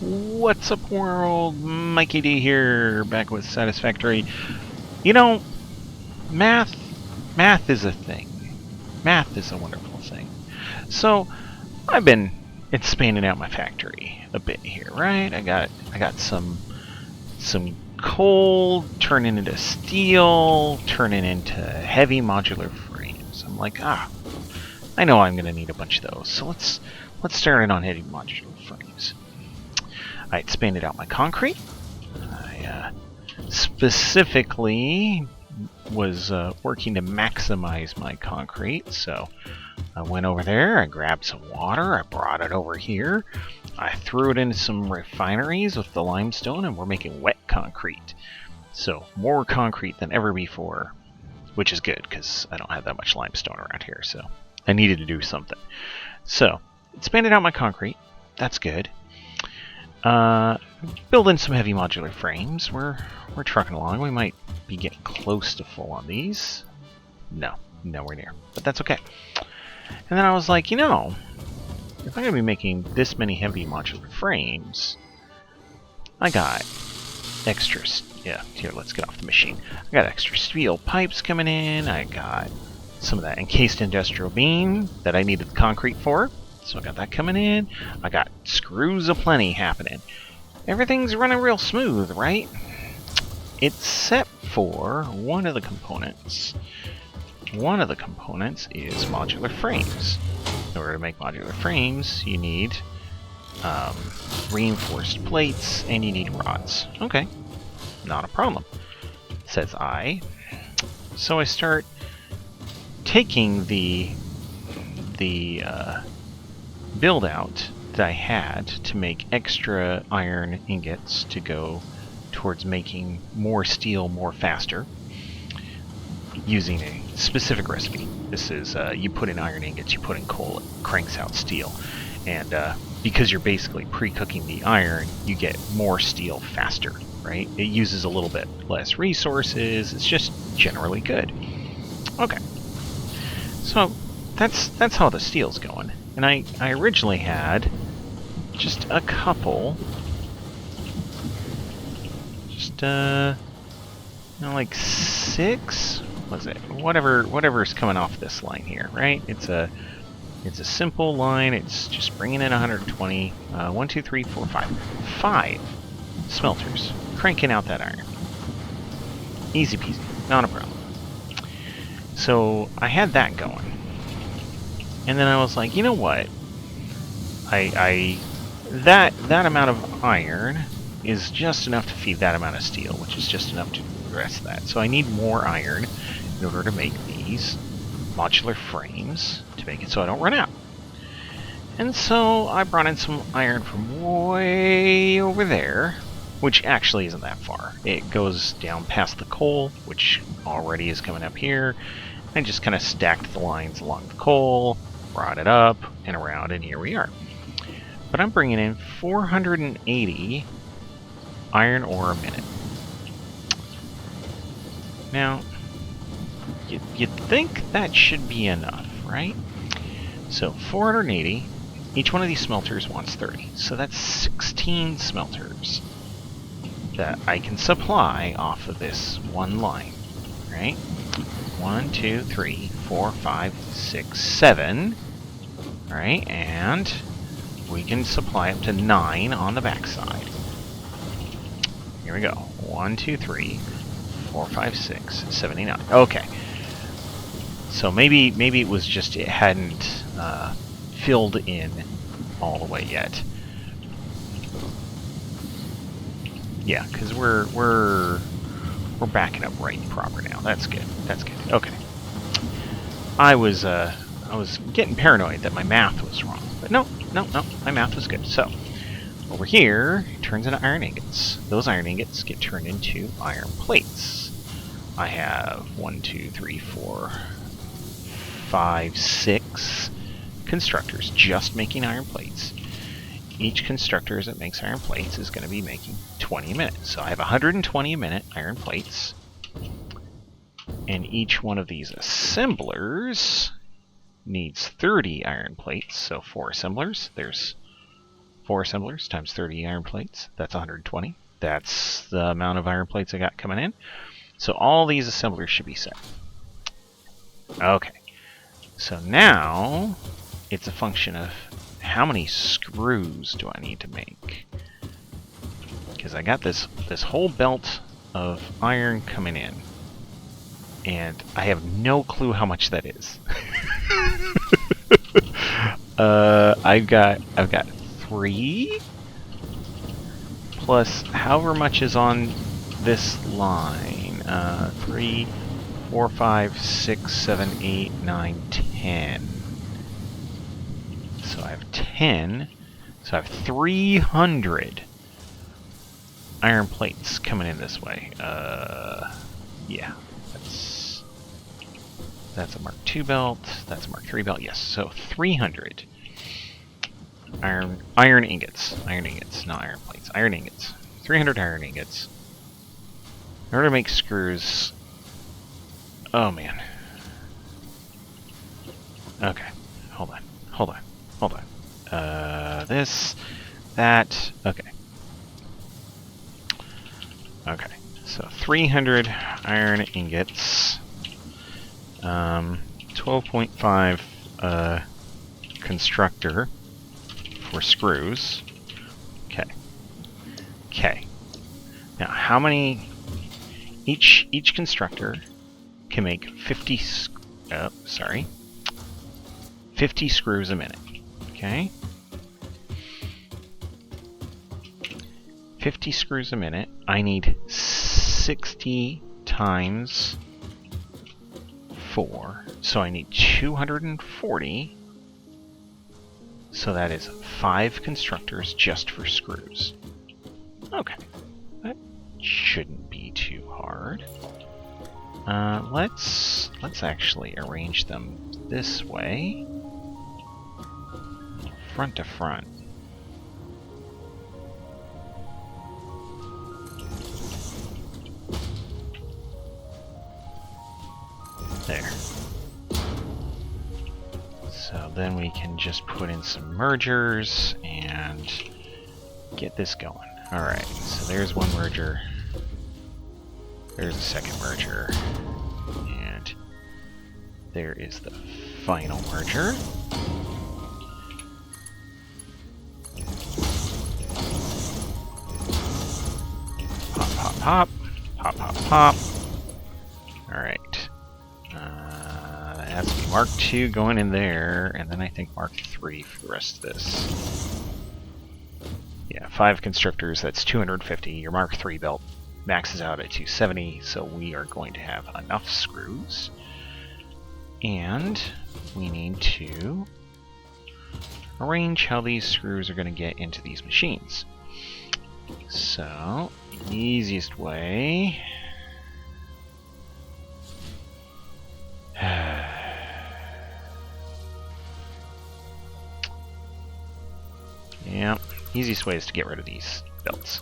What's up, world? Mikey D here, back with Satisfactory. You know, math is a thing. Math is a wonderful thing. So, I've been expanding out my factory a bit here, right? I got some coal turning into steel, turning into heavy modular frames. I'm like, I know I'm gonna need a bunch of those. So let's start it on heavy modular frames. I expanded out my concrete. I specifically was working to maximize my concrete, so I went over there, I grabbed some water, I brought it over here, I threw it into some refineries with the limestone, and we're making wet concrete. So more concrete than ever before, which is good because I don't have that much limestone around here, so I needed to do something. So expanded out my concrete. That's good. Building some heavy modular frames. We're trucking along. We might be getting close to full on these. No, nowhere near. But that's okay. And then I was like, you know, if I'm going to be making this many heavy modular frames, I got extra... Yeah, here, let's get off the machine. I got extra steel pipes coming in. I got some of that encased industrial beam that I needed the concrete for. So I got that coming in. I got screws aplenty happening. Everything's running real smooth, right? Except for one of the components. One of the components is modular frames. In order to make modular frames, you need reinforced plates and you need rods. Okay, not a problem, says I. So I start taking the build out that I had to make extra iron ingots to go towards making more steel more faster using a specific recipe. This is you put in iron ingots, you put in coal, it cranks out steel, and because you're basically pre-cooking the iron, you get more steel faster, right? It uses a little bit less resources. It's just generally good. Okay, so that's how the steel's going. And I originally had just a couple, just like 6, was it? Whatever's coming off this line here, right? It's a simple line. It's just bringing in 120. 1, 2, 3, 4, 5 smelters, cranking out that iron. Easy peasy, not a problem. So I had that going. And then I was like, you know what? That amount of iron is just enough to feed that amount of steel, which is just enough to do the rest of that. So I need more iron in order to make these modular frames to make it so I don't run out. And so I brought in some iron from way over there, which actually isn't that far. It goes down past the coal, which already is coming up here. I just kind of stacked the lines along the coal, brought it up and around, and here we are. But I'm bringing in 480 iron ore a minute. Now, you'd think that should be enough, right? So 480, each one of these smelters wants 30. So that's 16 smelters that I can supply off of this one line, right? 1, 2, 3, 4, 5, 6, 7. Alright, and we can supply up to 9 on the backside. Here we go. 1, 2, 3, 4, 5, 6, 79. Okay. So maybe it was just it hadn't filled in all the way yet. Yeah, because we're backing up right and proper now. That's good. That's good. Okay. I was getting paranoid that my math was wrong, but no, my math was good. So over here, it turns into iron ingots. Those iron ingots get turned into iron plates. I have 1, 2, 3, 4, 5, 6 constructors just making iron plates. Each constructor that makes iron plates is going to be making 20 a minute. So I have 120 a minute iron plates. And each one of these assemblers needs 30 iron plates. So 4 assemblers. There's 4 assemblers times 30 iron plates. That's 120. That's the amount of iron plates I got coming in. So all these assemblers should be set. Okay. So now it's a function of how many screws do I need to make? Because I got this whole belt of iron coming in, and I have no clue how much that is. I've got 3 plus however much is on this line. 3, 4, 5, 6, 7, 8, 9, 10. So I have 10. So I have 300 iron plates coming in this way. Yeah, that's a Mark II belt. That's a Mark III belt. Yes, so 300 iron ingots. Iron ingots, not iron plates. Iron ingots. 300 iron ingots. In order to make screws. Oh man. Okay, hold on. This, that. Okay. Okay, so 300 iron ingots, 12.5 constructor for screws. Okay. Now, how many? Each constructor can make 50 screws a minute. Okay. 50 screws a minute. I need 60 times 4. So I need 240. So that is 5 constructors just for screws. Okay. That shouldn't be too hard. Let's actually arrange them this way. Front to front. There. So then we can just put in some mergers and get this going. Alright, so there's one merger. There's a second merger. And there is the final merger. Pop, pop, pop. Pop, pop, pop. Alright. That has to be Mark II going in there, and then I think Mark III for the rest of this. Yeah, 5 constructors, that's 250. Your Mark III belt maxes out at 270, so we are going to have enough screws. And we need to arrange how these screws are going to get into these machines. So, the easiest way... Yeah, easiest way is to get rid of these belts.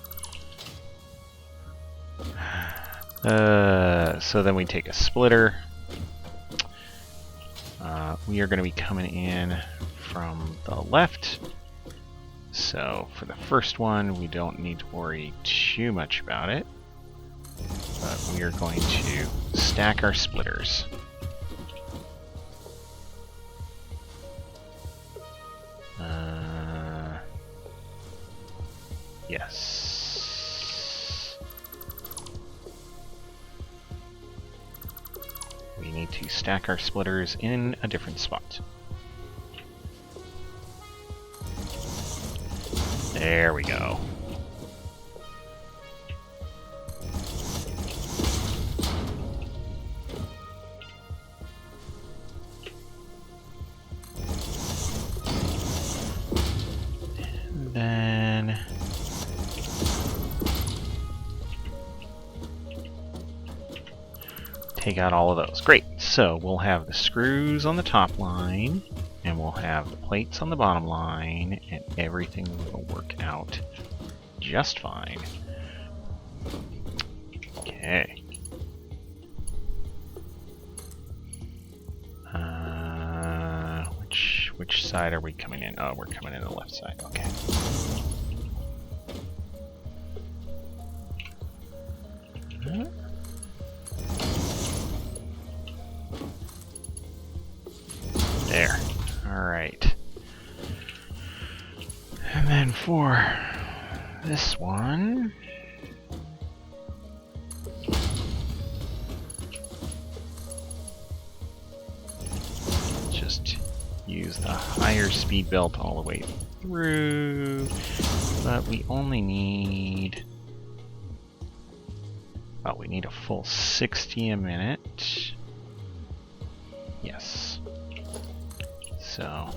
So then we take a splitter. We are going to be coming in from the left. So for the first one, we don't need to worry too much about it. But we are going to stack our splitters. Yes. We need to stack our splitters in a different spot. There we go. And then take out all of those. Great. So we'll have the screws on the top line, and we'll have the plates on the bottom line, and everything will work out just fine. Okay. Which side are we coming in? Oh, we're coming in the left side. Okay. There. Alright. And then for this one... just use the higher speed belt all the way through. But we only need... oh, we need a full 60 a minute. Yes. So...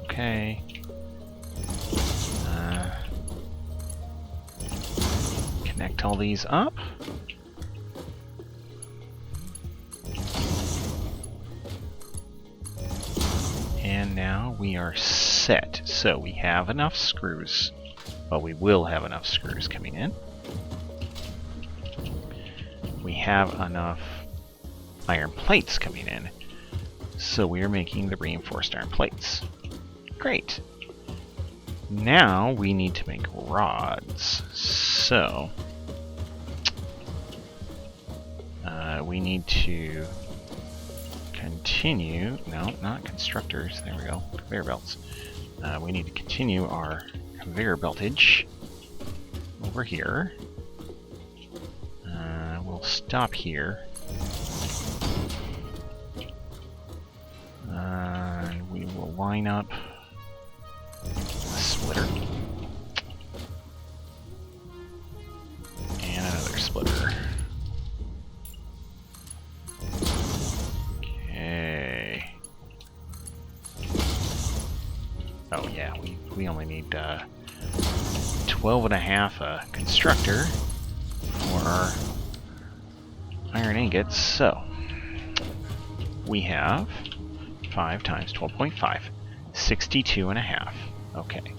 okay. Connect all these up. And now we are set. So we have enough screws. Well, we will have enough screws coming in. We have enough iron plates coming in. So we are making the reinforced iron plates. Great. Now we need to make rods. So we need to continue. No, not constructors. There we go. Conveyor belts. We need to continue our conveyor beltage over here. We'll stop here. And we will line up a splitter. And another splitter. Okay. Oh yeah, we only need 12 and a half constructor for our iron ingots. So we have 5 times 12.5, 62 and a half. Okay.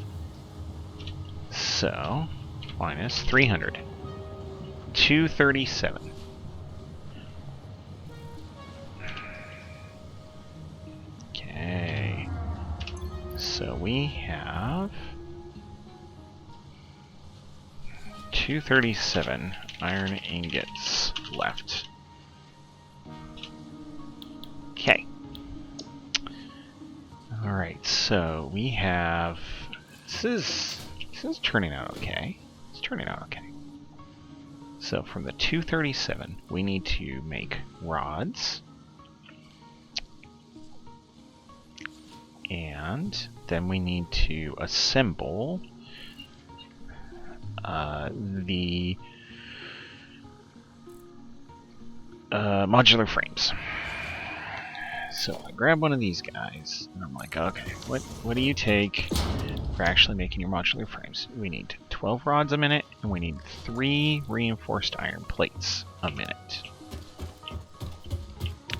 So minus 300, 237. Okay. So we have 237 iron ingots left. Okay. Alright, so we have... This is turning out okay. It's turning out okay. So from the 237, we need to make rods. And then we need to assemble the modular frames. So I grab one of these guys, and I'm like, okay, what do you take for actually making your modular frames? We need 12 rods a minute, and we need 3 reinforced iron plates a minute.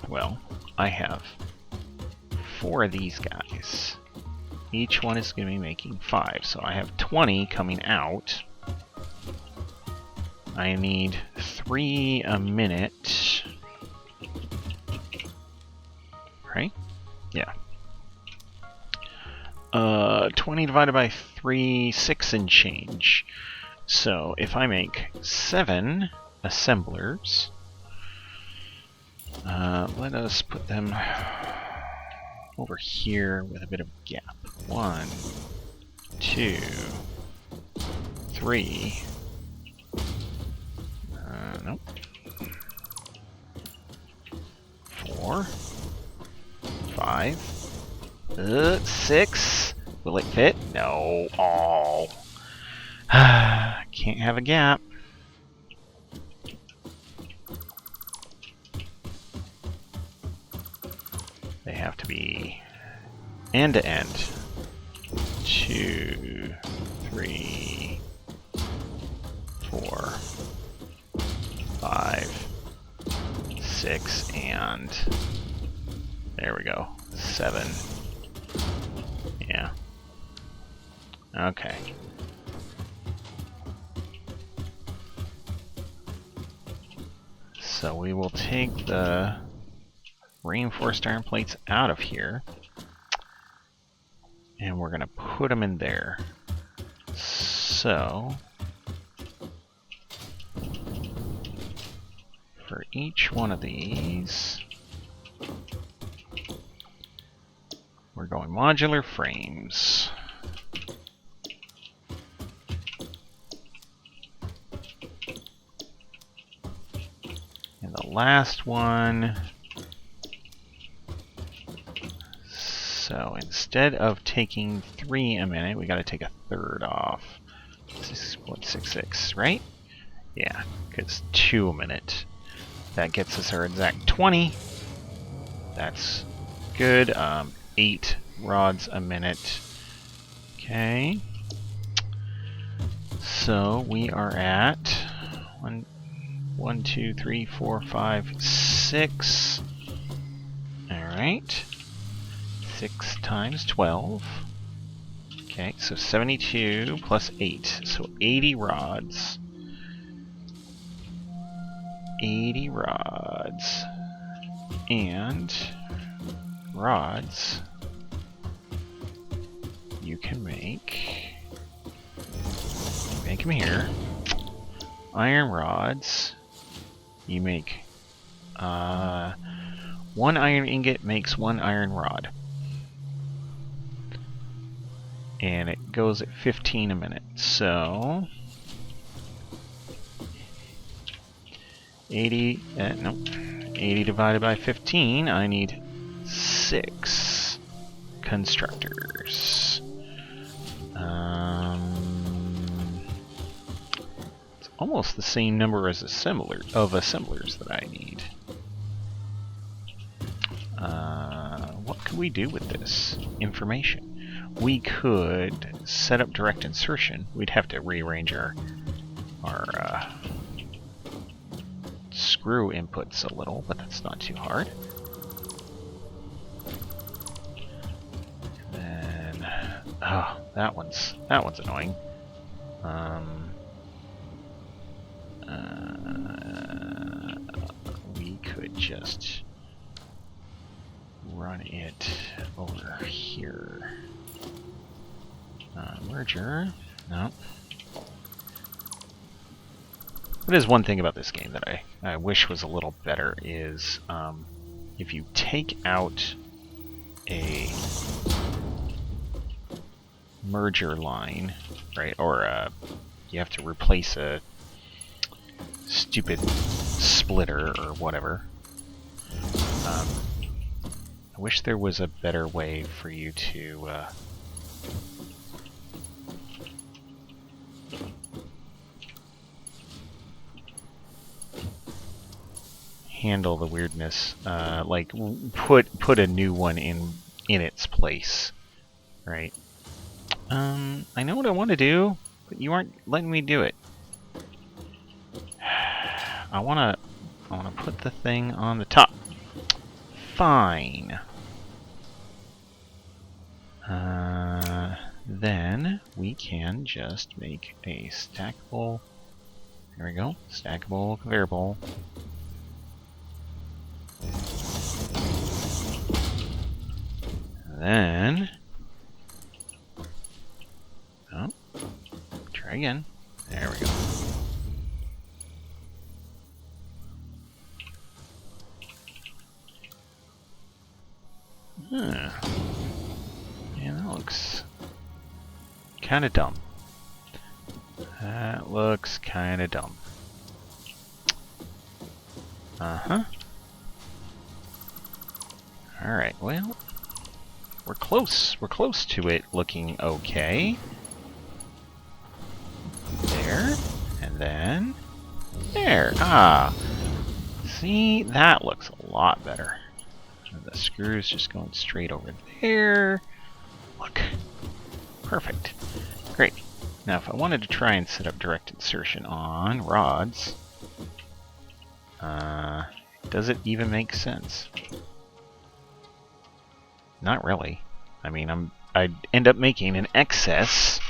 Well, I have 4 of these guys. Each one is going to be making 5, so I have 20 coming out. I need 3 a minute. Right? Yeah. 20 divided by 3, 6 and change. So if I make 7 assemblers, let us put them over here with a bit of gap. 1, 2, 3. Nope. 4, 5, 6. Will it fit? No. Oh. Can't have a gap. They have to be end to end. 2, 3, 4, 5, 6, and there we go. 7. Yeah. Okay. So we will take the reinforced iron plates out of here. And we're going to put them in there. So, for each one of these, we're going modular frames. And the last one, so instead of taking 3 a minute, we got to take a third off. 6.66, right? Yeah, because 2 a minute. That gets us our exact 20. That's good. 8 rods a minute. Okay. So we are at 1, 2, 3, 4, 5, 6. Alright. 6 times 12. Okay, so 72 plus 8. So 80 rods. 80 rods. And rods you can make them here. Iron rods you make 1 iron ingot makes 1 iron rod, and it goes at 15 a minute. So 80 divided by 15, I need 6 constructors. It's almost the same number as assemblers that I need. What could we do with this information? We could set up direct insertion. We'd have to rearrange our screw inputs a little, but that's not too hard. And then, oh, that one's annoying. We could just run it over here. Merger. No. What is one thing about this game that I wish was a little better is if you take out a merger line, right, or you have to replace a stupid splitter or whatever. I wish there was a better way for you to handle the weirdness, like put a new one in its place, right? I know what I want to do, but you aren't letting me do it. I wanna put the thing on the top. Fine. Then we can just make a stackable. There we go. Stackable conveyor belt. Then, oh, try again. There we go. Yeah, that looks kind of dumb. That looks kind of dumb. Uh-huh. Alright, well, we're close. We're close to it looking okay. There, and then there. Ah, see, that looks a lot better. The screw's just going straight over there. Look, perfect. Great. Now, if I wanted to try and set up direct insertion on rods, does it even make sense? Not really. I mean, I'd end up making an excess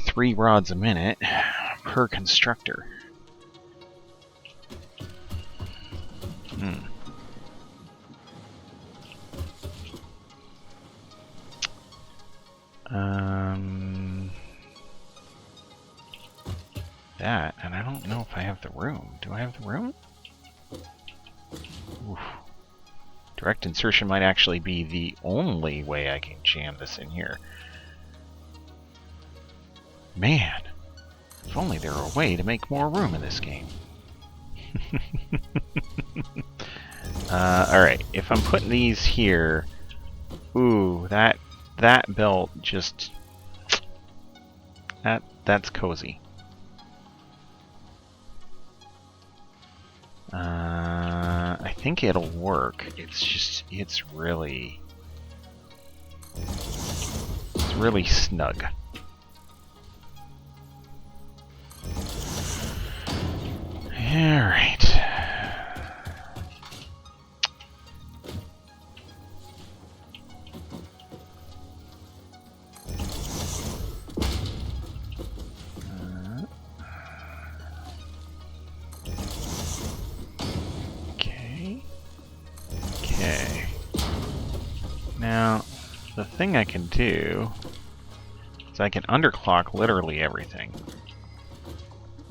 3 rods a minute per constructor. That, and I don't know if I have the room. Do I have the room? Oof. Direct insertion might actually be the only way I can jam this in here. Man, if only there were a way to make more room in this game. Alright, if I'm putting these here... Ooh, that belt just... That's cozy. I think it'll work. It's really snug. Alright. Now, the thing I can do is I can underclock literally everything.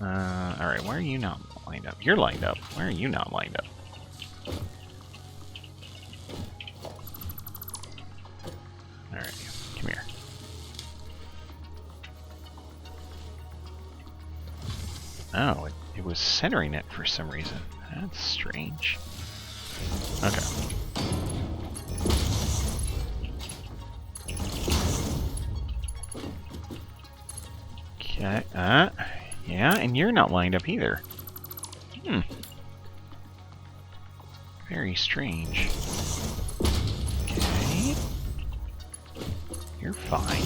Alright, why are you not lined up? You're lined up. Why are you not lined up? Alright, come here. Oh, it was centering it for some reason. That's strange. Okay. Okay, yeah, and you're not lined up either. Very strange. Okay. You're fine.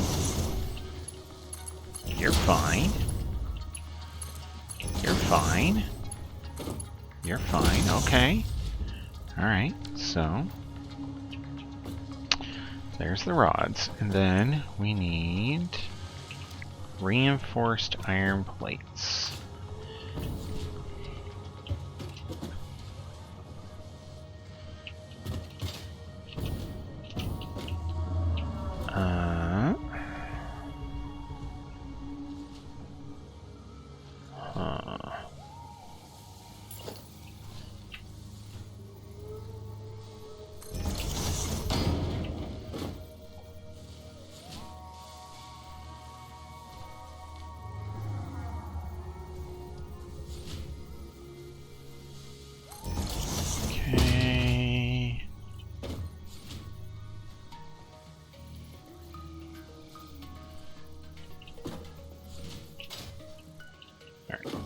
You're fine. You're fine. You're fine, okay. Alright, so... there's the rods. And then we need... reinforced iron plates.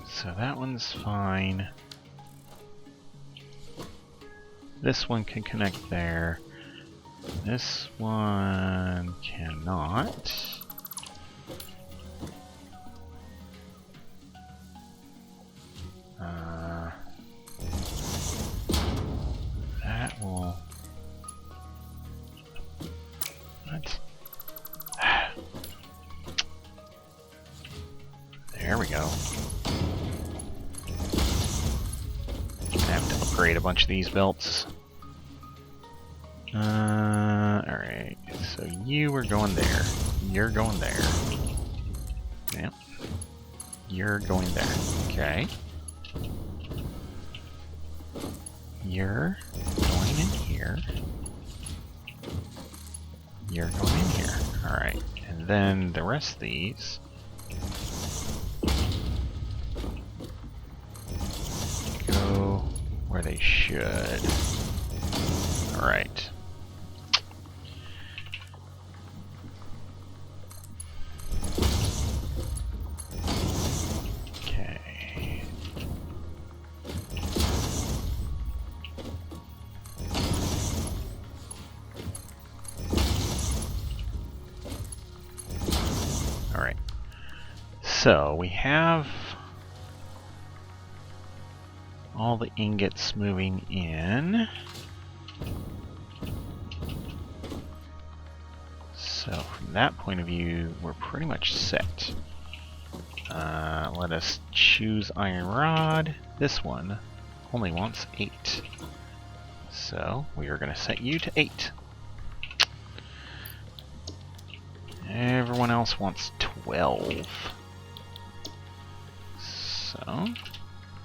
So that one's fine. This one can connect there. This one cannot. That will... what? There we go. Upgrade a bunch of these belts. Alright, so you are going there. You're going there. Yep. You're going there. Okay. You're going in here. You're going in here. Alright, and then the rest of these... go where they should. Alright. Okay. Alright. So we have all the ingots moving in. So from that point of view, we're pretty much set. Let us choose iron rod. This one only wants 8. So we are going to set you to 8. Everyone else wants 12. So,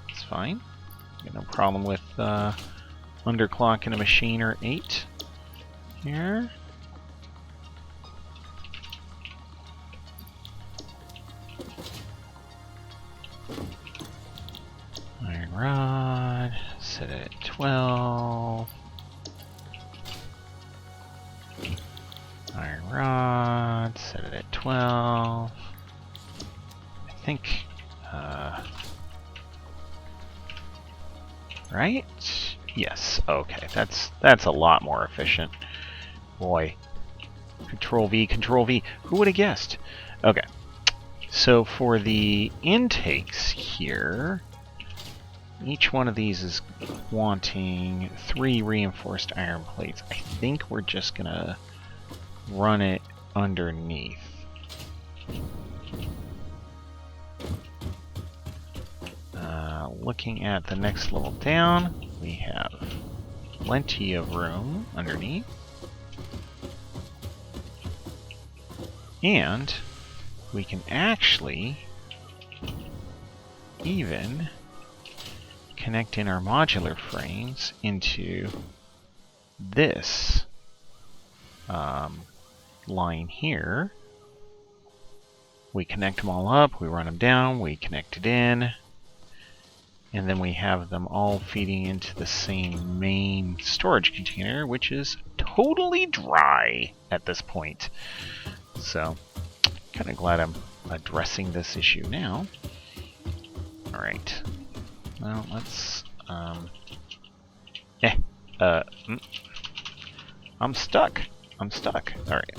it's fine. Got no problem with underclocking a machine or 8 here. Iron rod, set it at 12. Iron rod, set it at 12. I think, right? Yes, okay, that's a lot more efficient. Boy, Control V, Control V, who would have guessed? Okay, so for the intakes here, each one of these is wanting 3 reinforced iron plates. I think we're just gonna run it underneath. Looking at the next level down, we have plenty of room underneath. And we can actually even connect in our modular frames into this line here. We connect them all up, we run them down, we connect it in, and then we have them all feeding into the same main storage container, which is totally dry at this point. So, kind of glad I'm addressing this issue now. Alright. Well, let's... I'm stuck. I'm stuck. Alright.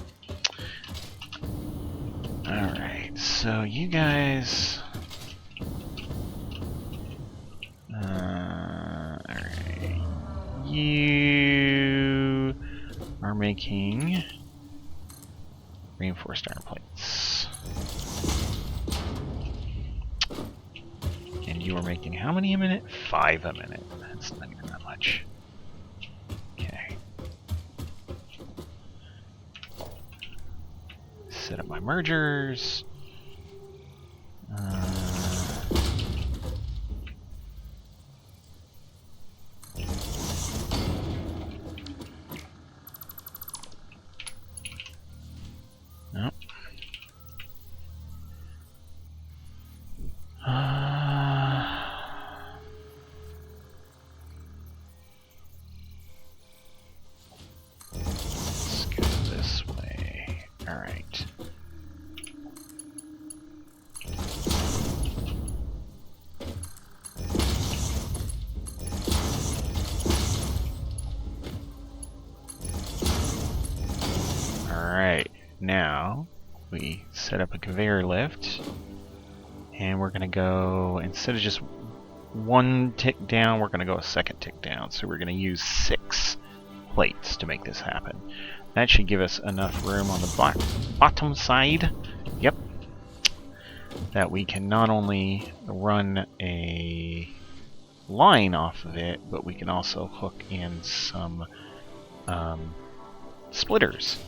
Alright, so you guys... Alright. You are making reinforced iron plates. And you are making how many a minute? 5 a minute. That's not even that much. Okay. Set up my mergers. Nope. Let's go this way. All right. Alright, now we set up a conveyor lift, and we're going to go, instead of just 1 tick down, we're going to go a 2nd tick down. So we're going to use 6 plates to make this happen. That should give us enough room on the bottom side, yep, that we can not only run a line off of it, but we can also hook in some splitters.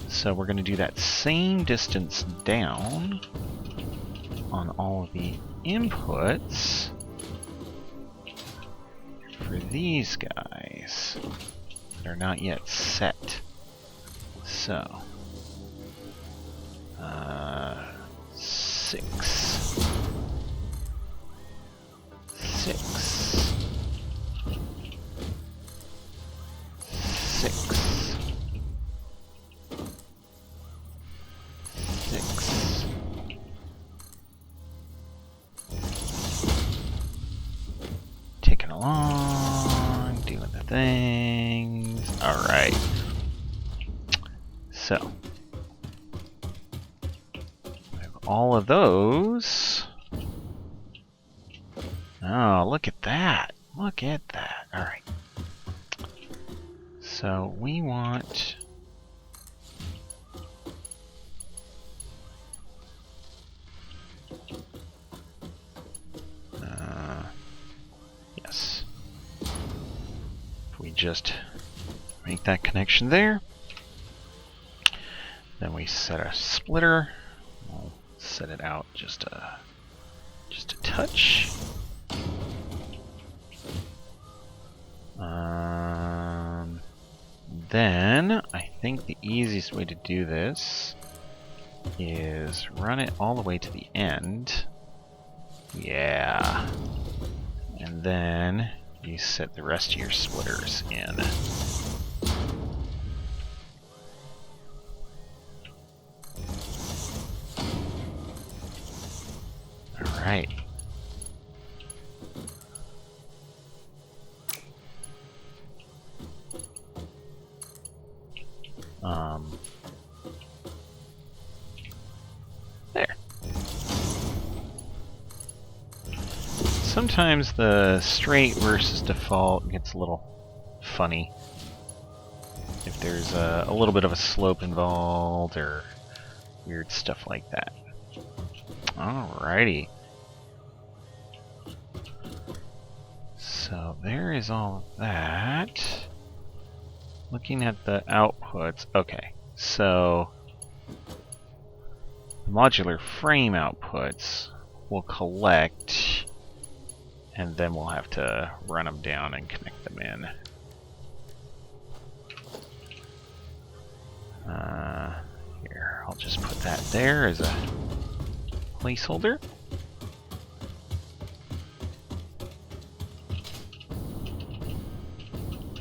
So we're going to do that same distance down on all of the inputs for these guys that are not yet set. So, 6, 6, 6. 6. Ticking along, doing the things. Alright. So, I have all of those. Oh, look at that. Look at that. Alright. So, we want... yes. If we just make that connection there, then we reset a splitter. We'll set it out just a touch. Then I think the easiest way to do this is run it all the way to the end. Yeah. And then you set the rest of your splitters in. Alright. There. Sometimes the straight versus default gets a little funny if there's a little bit of a slope involved or weird stuff like that. Alrighty. So there is all of that. Looking at the outputs, okay, so the modular frame outputs will collect, and then we'll have to run them down and connect them in. Here, I'll just put that there as a placeholder.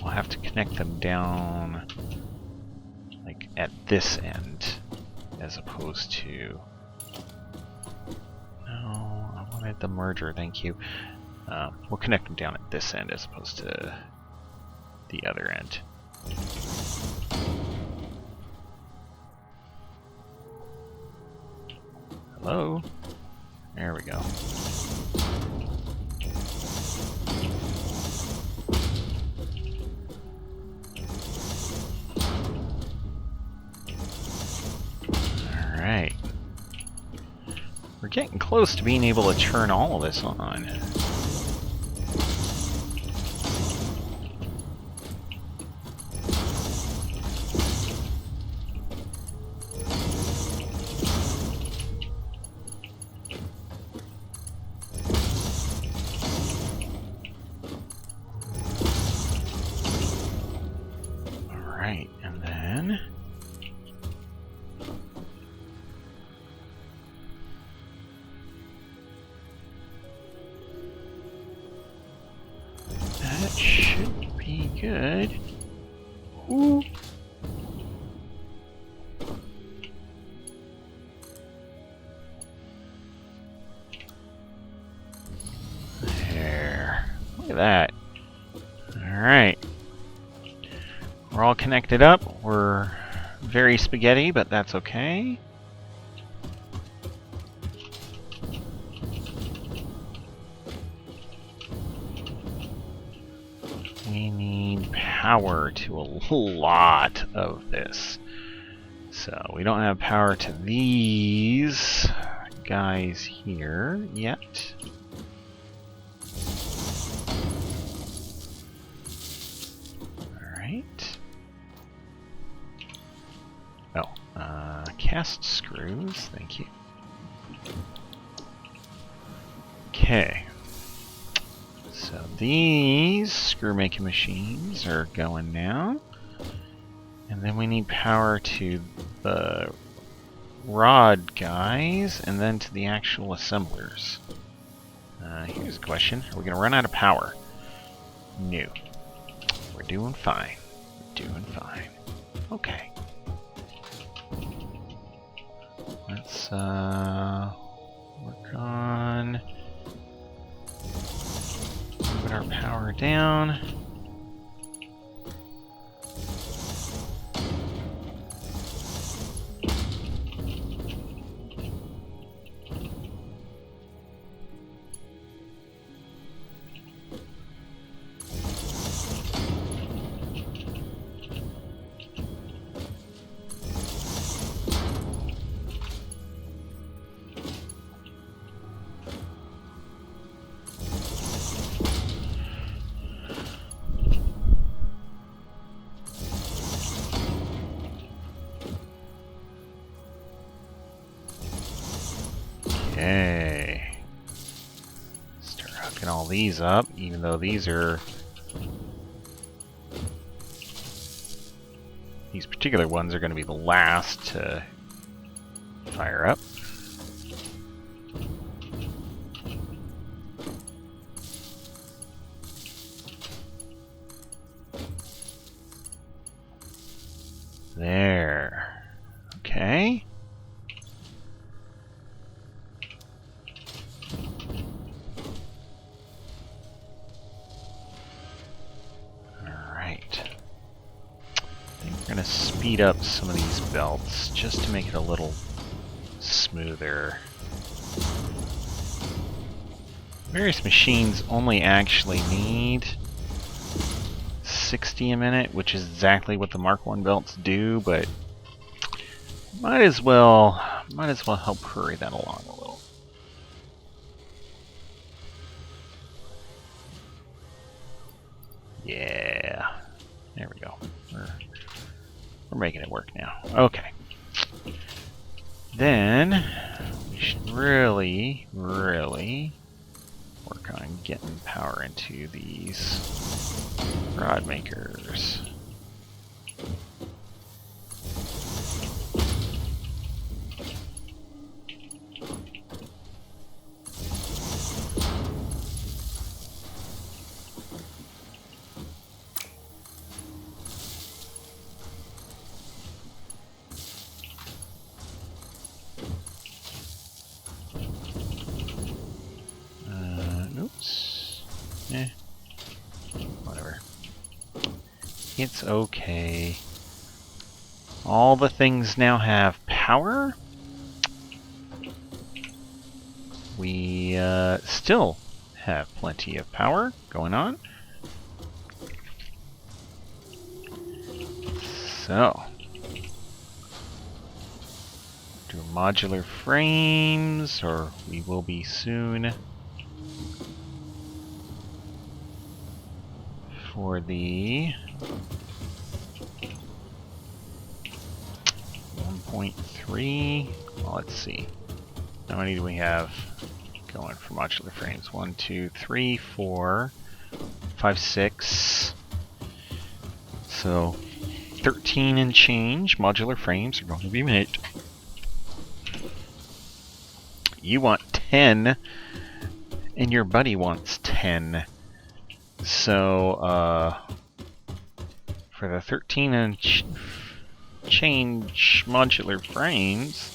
We'll have to connect them down like at this end as opposed to... No, I wanted the merger, thank you. We'll connect them down at this end as opposed to the other end. Hello? There we go. Alright. We're getting close to being able to turn all of this on. Alright, and then... that should be good. Ooh. There. Look at that. Alright. We're all connected up. We're very spaghetti, but that's okay. We need power to a lot of this. So we don't have power to these guys here yet. Alright. Oh, cast screws, thank you. Okay. So these screw making machines are going now. And then we need power to the rod guys and then to the actual assemblers. Here's a question. Are we going to run out of power? No. We're doing fine. We're doing fine. Okay. Let's work on moving our power down. Okay. Start hooking all these up, even though these particular ones are going to be the last to fire up. There. Okay. Alright. I think we're going to speed up some of these belts just to make it a little smoother. Various machines only actually need 60 a minute, which is exactly what the Mark 1 belts do, but might as well help hurry that along a little. Yeah. There we go. We're making it work now. Okay. Then we should really work on getting power into these rod makers. Oops. Whatever. It's okay. All the things now have power. We still have plenty of power going on. So, do modular frames, or we will be soon. For the 1.3, well, let's see. How many do we have going for modular frames? 1, 2, 3, 4, 5, 6. So 13 and change modular frames are going to be made. You want 10, and your buddy wants 10. So, for the 13 and change modular frames,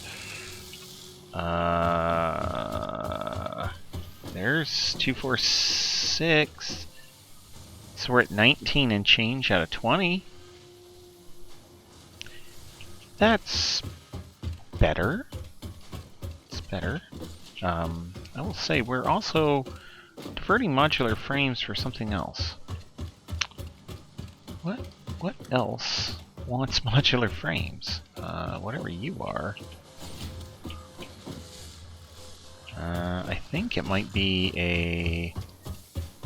there's 2, 4, 6. So we're at 19 and change out of 20. That's better. It's better. I will say we're also diverting modular frames for something else. What else wants modular frames? Whatever you are. I think it might be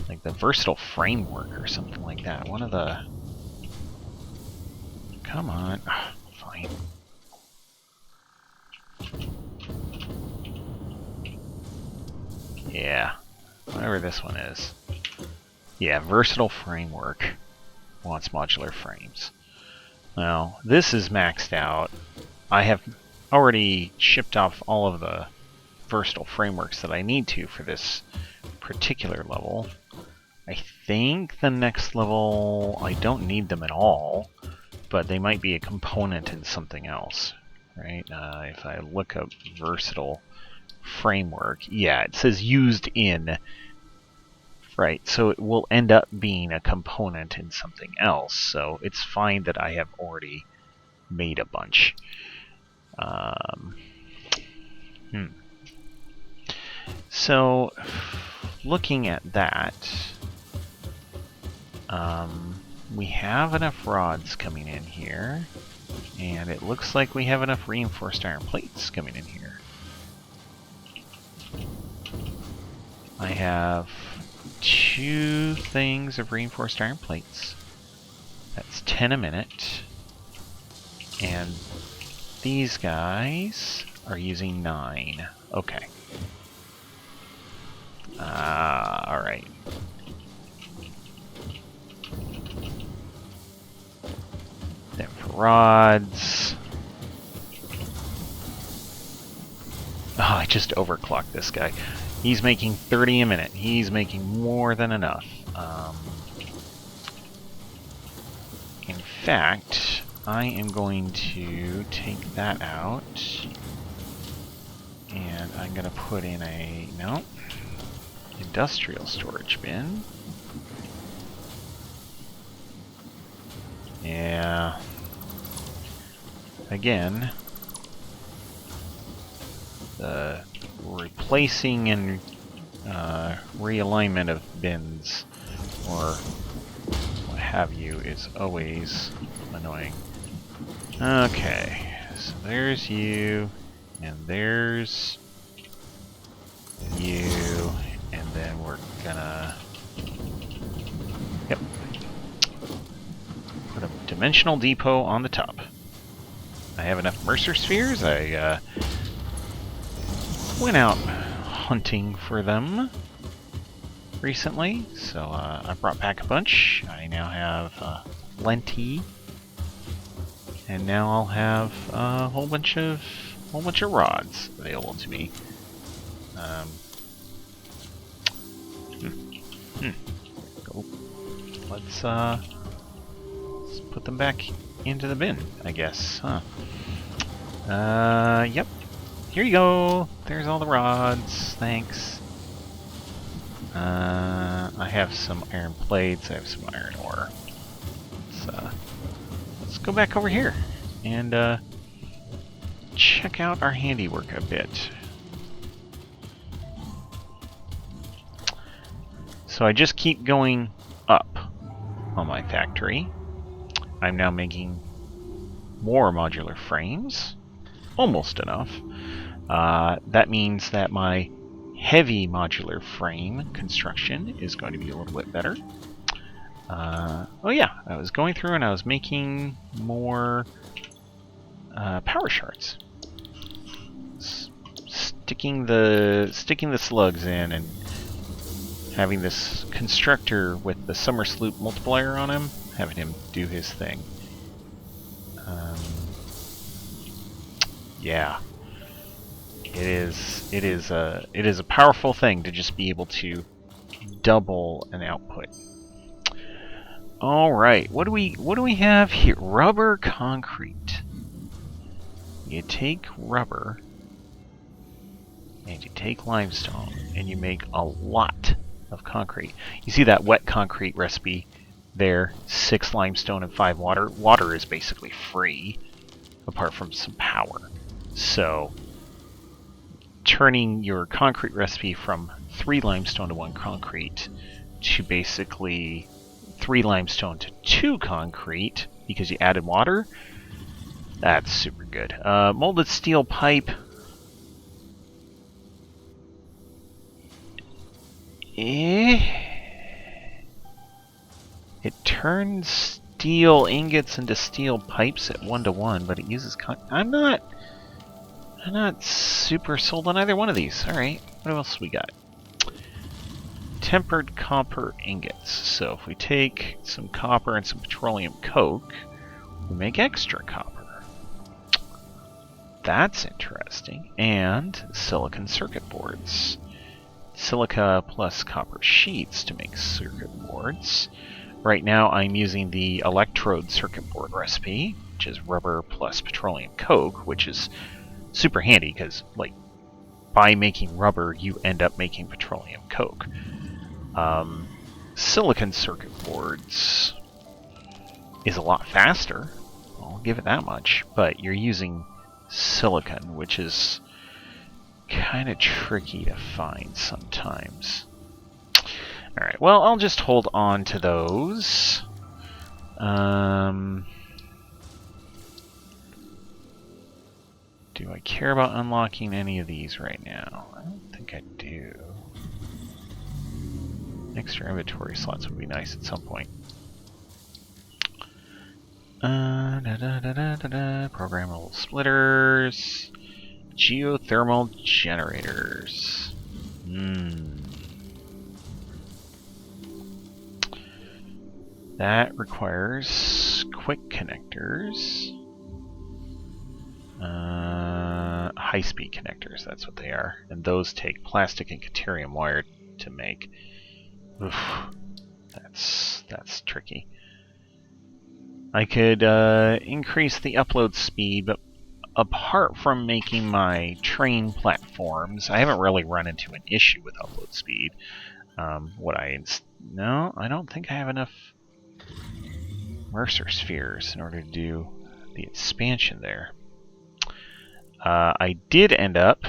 like the versatile framework or something like that. One of the... Come on. Fine. Yeah. Whatever this one is. Yeah, versatile framework wants modular frames. Now, this is maxed out. I have already shipped off all of the versatile frameworks that I need to for this particular level. I think the next level, I don't need them at all, but they might be a component in something else, right? If I look up versatile framework, yeah, it says used in, right? So it will end up being a component in something else, so it's fine that I have already made a bunch. So, looking at that, we have enough rods coming in here, and it looks like we have enough reinforced iron plates coming in here. I have 2 things of reinforced iron plates. That's 10 a minute. And these guys are using 9. Okay. Alright. Then for rods. Oh, I just overclocked this guy. He's making 30 a minute. He's making more than enough. In fact, I am going to take that out. And I'm going to put in a... no. Industrial storage bin. Yeah. Again, the replacing and realignment of bins or what have you is always annoying. Okay, so there's you, and there's you, and then we're gonna... yep. Put a dimensional depot on the top. I have enough Mercer spheres. I went out hunting for them recently, so I brought back a bunch. I now have plenty, and now I'll have a whole bunch of rods available to me. Go. Let's put them back into the bin, I guess, huh? Yep. Here you go. There's all the rods. Thanks. I have some iron plates. I have some iron ore. Let's go back over here and check out our handiwork a bit. So I just keep going up on my factory. I'm now making more modular frames. Almost enough. That means that my heavy modular frame construction is going to be a little bit better. Oh yeah, I was going through and I was making more power shards. Sticking the slugs in and having this constructor with the summer sloop multiplier on him, having him do his thing. Yeah, it is a powerful thing to just be able to double an output. All right, what do we have here? Rubber concrete. You take rubber and you take limestone and you make a lot of concrete. You see that wet concrete recipe there? 6 limestone and 5 water. Water is basically free, apart from some power. So, turning your concrete recipe from 3 limestone to 1 concrete to basically 3 limestone to 2 concrete because you added water, that's super good. Molded steel pipe. It turns steel ingots into steel pipes at 1-to-1, but it uses I'm not super sold on either one of these. Alright, what else we got? Tempered copper ingots. So if we take some copper and some petroleum coke, we make extra copper. That's interesting. And silicon circuit boards. Silica plus copper sheets to make circuit boards. Right now I'm using the electrode circuit board recipe, which is rubber plus petroleum coke, which is super handy because, like, by making rubber, you end up making petroleum coke. Silicon circuit boards is a lot faster, I'll give it that much, but you're using silicon, which is kind of tricky to find sometimes. Alright, well, I'll just hold on to those. Do I care about unlocking any of these right now? I don't think I do. Extra inventory slots would be nice at some point. Programmable splitters. Geothermal generators. That requires quick connectors. High-speed connectors, that's what they are. And those take plastic and deuterium wire to make. Oof, that's tricky. I could increase the upload speed, but apart from making my train platforms, I haven't really run into an issue with upload speed. No, I don't think I have enough Mercer spheres in order to do the expansion there. I did end up,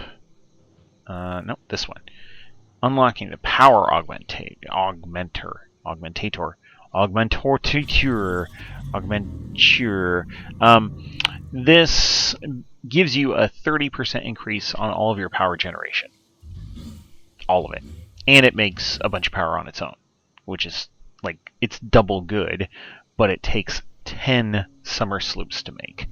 nope, this one, unlocking the power augmentator. This gives you a 30% increase on all of your power generation. All of it. And it makes a bunch of power on its own, which is, like, it's double good, but it takes 10 summer sloops to make.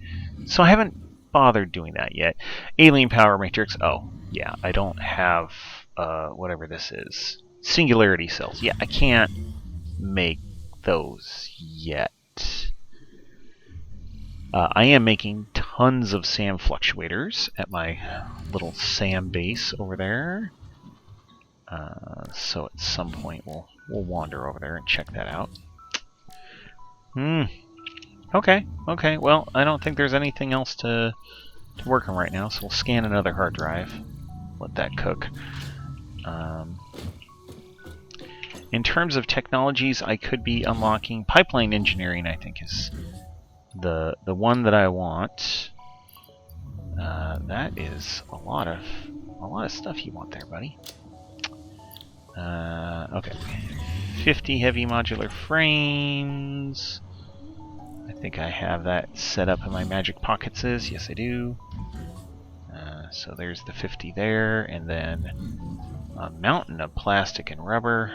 So I haven't bothered doing that yet. Alien power matrix, oh, yeah, I don't have, whatever this is. Singularity cells. Yeah, I can't make those yet. I am making tons of SAM fluctuators at my little SAM base over there. So at some point we'll wander over there and check that out. Okay. Well, I don't think there's anything else to work on right now, so we'll scan another hard drive. Let that cook. In terms of technologies, I could be unlocking pipeline engineering. I think is the one that I want. That is a lot of stuff you want there, buddy. Okay. 50 heavy modular frames. I think I have that set up in my magic pockets. Yes, I do. So there's the 50 there, and then a mountain of plastic and rubber.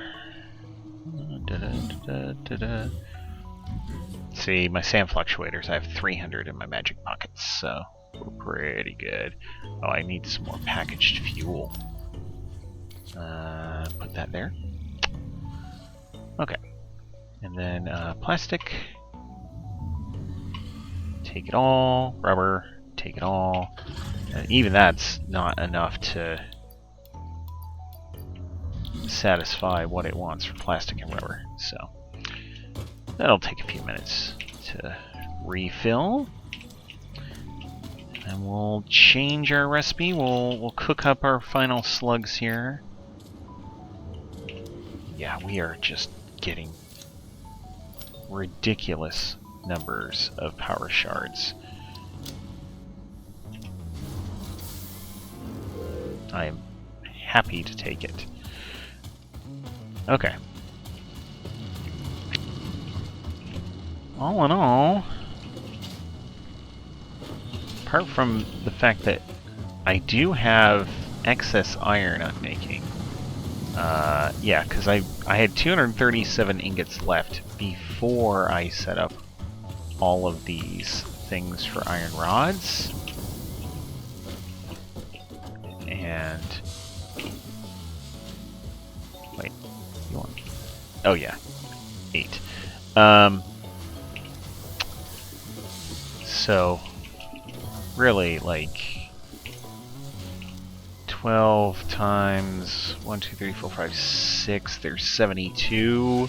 See, my SAM fluctuators, I have 300 in my magic pockets, so we're pretty good. Oh, I need some more packaged fuel. Put that there. Okay. And then plastic. Take it all. Rubber. Take it all. And even that's not enough to satisfy what it wants for plastic and rubber. So that'll take a few minutes to refill. And we'll change our recipe. We'll cook up our final slugs here. Yeah, we are just getting ridiculous numbers of power shards. I am happy to take it. Okay. All in all, apart from the fact that I do have excess iron I'm making, yeah, because I had 237 ingots left before I set up all of these things for iron rods. And wait, you want? Oh yeah, 8. So really, like 12 times 1, 2, 3, 4, 5, 6. There's 72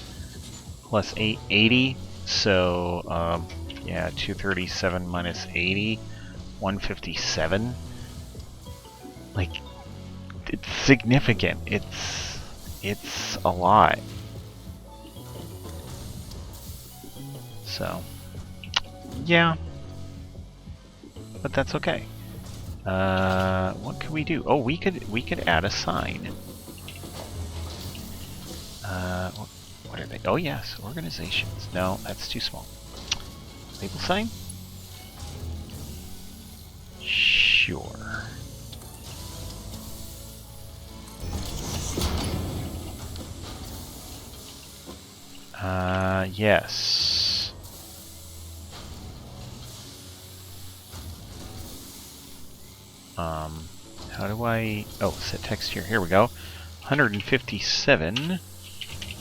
plus 8, 80. So yeah, 237 minus 80, 157. Like, it's significant. It's a lot. So yeah, but that's okay. What could we do? Oh, we could add a sign. What are they? Oh yes, organizations. No, that's too small. Label sign? Sure. Yes. How do I... Oh, set text here. Here we go. 157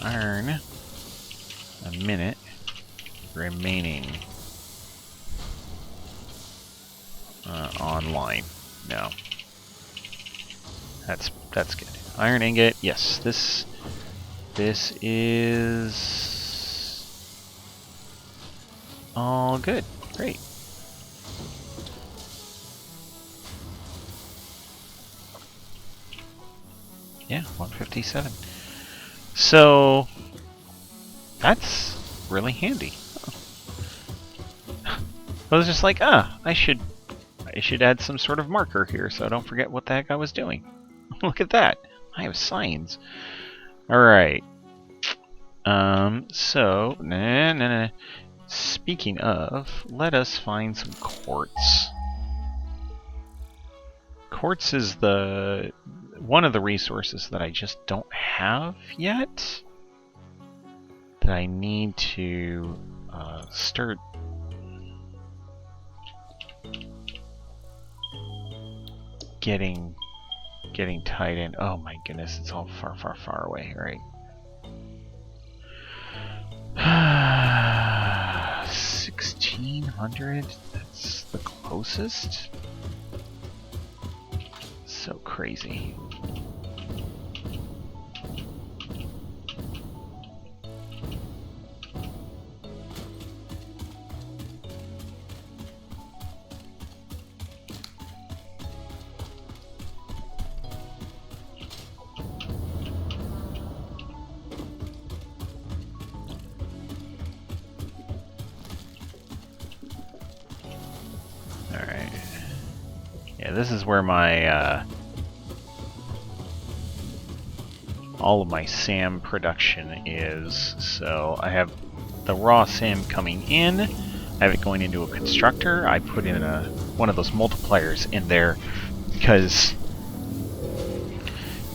iron a minute. remaining online. No. That's good. Iron ingot, yes. This is all good. Great. Yeah, 157. So that's really handy. I was just like, I should add some sort of marker here so I don't forget what the heck I was doing. Look at that. I have signs. Alright. So, nah. Speaking of, let us find some quartz. Quartz is one of the resources that I just don't have yet. That I need to start getting tied in. Oh my goodness, it's all far away, right? 1600? That's the closest? So crazy. Alright. Yeah, this is where my all of my SAM production is. So I have the raw SAM coming in, I have it going into a constructor. I put in one of those multipliers in there because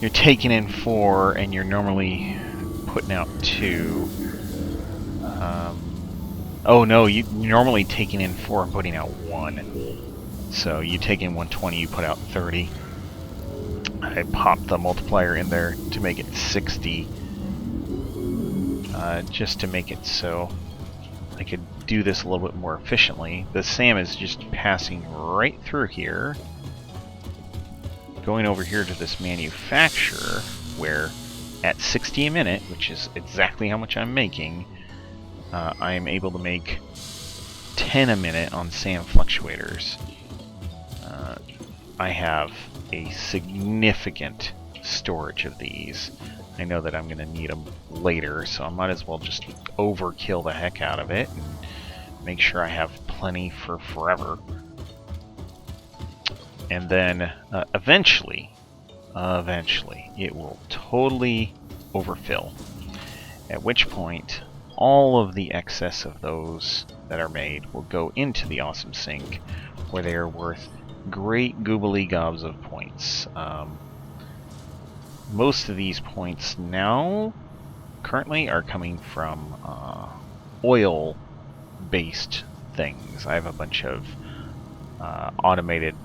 you're taking in 4 and you're normally putting out 2. Oh no, you're normally taking in 4 and putting out 1. So you take in 120, you put out 30. I popped the multiplier in there to make it 60, just to make it so I could do this a little bit more efficiently. The SAM is just passing right through here, going over here to this manufacturer, where at 60 a minute, which is exactly how much I'm making, I am able to make 10 a minute on SAM fluctuators. I have a significant storage of these. I know that I'm going to need them later, so I might as well just overkill the heck out of it and make sure I have plenty for forever. And then eventually it will totally overfill, at which point all of the excess of those that are made will go into the awesome sink, where they are worth great goobly gobs of points. Most of these points now currently are coming from oil-based things. I have a bunch of automated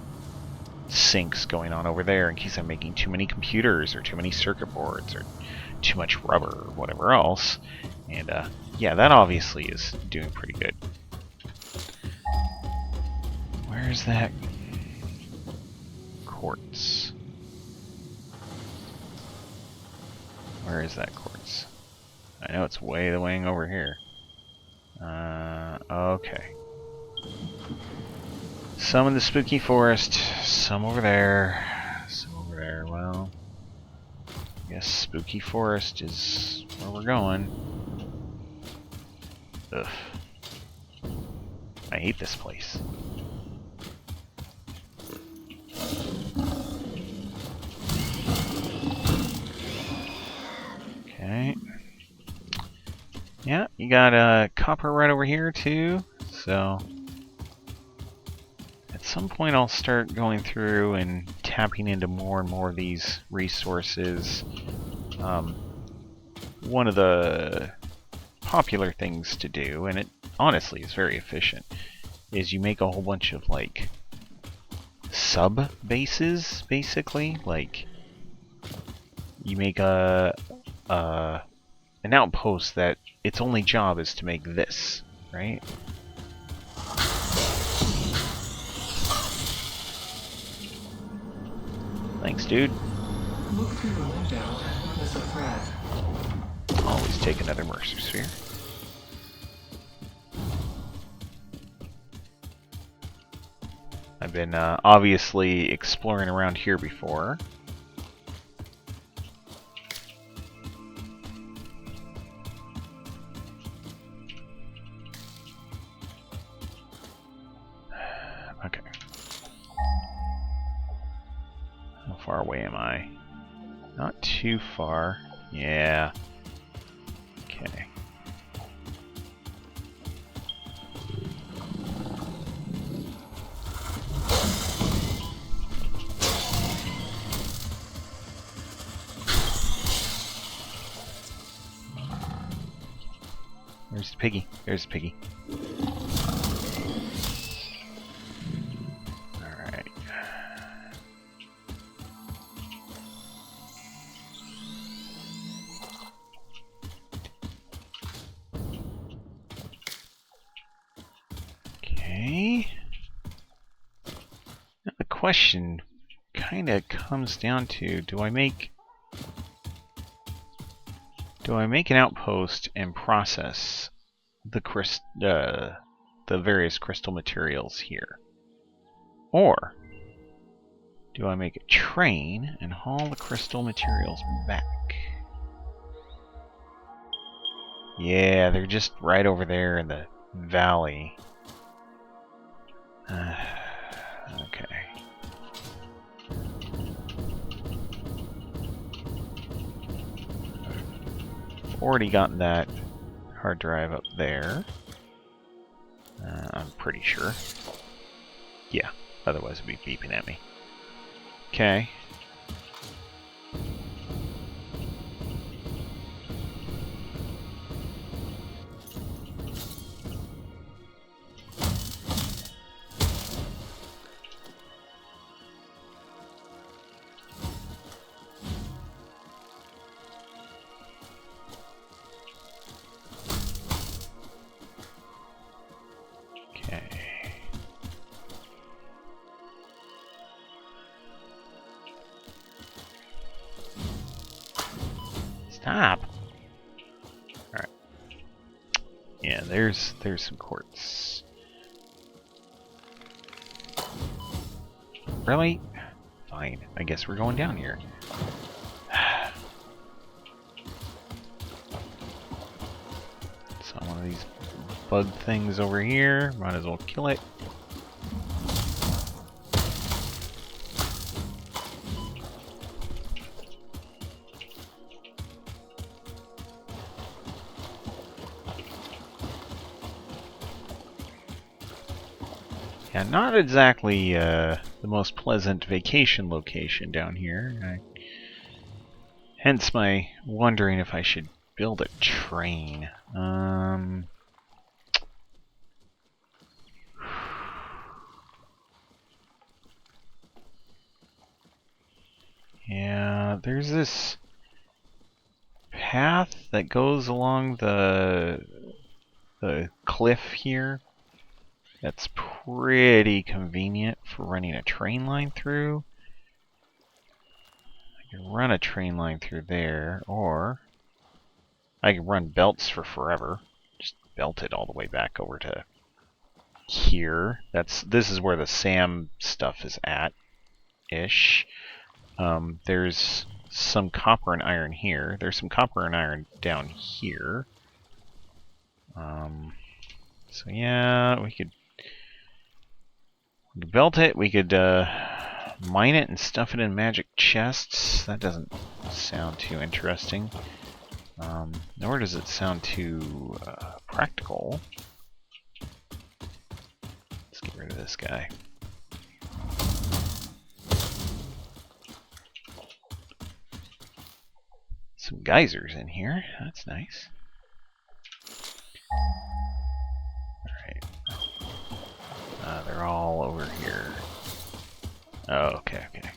sinks going on over there in case I'm making too many computers or too many circuit boards or too much rubber or whatever else. And yeah, that obviously is doing pretty good. Where's that quartz? Where is that quartz? I know it's way the wing over here. Okay. Some in the spooky forest, some over there, some over there. Well, I guess spooky forest is where we're going. Ugh. I hate this place. Okay. Yeah, you got copper right over here too, so at some point I'll start going through and tapping into more and more of these resources. One of the popular things to do, and it honestly is very efficient, is you make a whole bunch of like sub bases, basically. Like you make an outpost that its only job is to make this, right? Thanks, dude. Always take another Mercer Sphere. I've been obviously exploring around here before. Okay. How far away am I? Not too far. Yeah. Okay. There's the piggy. There's the piggy. Alright. Okay. Now the question kind of comes down to, do I make an outpost and process the various crystal materials here? Or do I make a train and haul the crystal materials back? Yeah, they're just right over there in the valley. Okay. I've already gotten that hard drive up there. I'm pretty sure. Yeah, otherwise it'd be beeping at me. Okay. Stop. Alright. Yeah, there's some quartz. Really? Fine. I guess we're going down here. So one of these bug things over here. Might as well kill it. Yeah, not exactly the most pleasant vacation location down here. Hence my wondering if I should build a train. Yeah, there's this path that goes along the cliff here. That's pretty convenient for running a train line through. I can run a train line through there, or I can run belts for forever. Just belt it all the way back over to here. This is where the SAM stuff is at, ish. There's some copper and iron here. There's some copper and iron down here. So yeah, we could belt it. We could mine it and stuff it in magic chests. That doesn't sound too interesting. Nor does it sound too practical. Let's get rid of this guy. Some geysers in here. That's nice. Alright. They're all over here. Oh, okay, okay.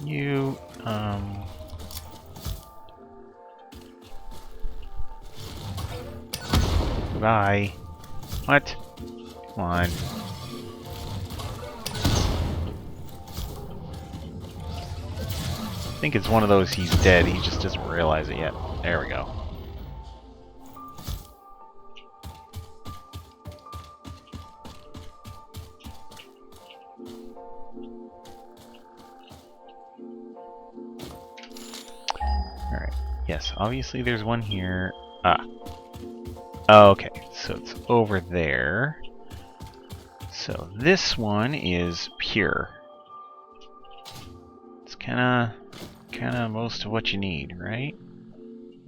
You, Goodbye. What? Come on. I think it's one of those he's dead, he just doesn't realize it yet. There we go. Alright. Yes, obviously there's one here. Ah. Oh, okay, so it's over there. So this one is pure. It's kinda most of what you need, right?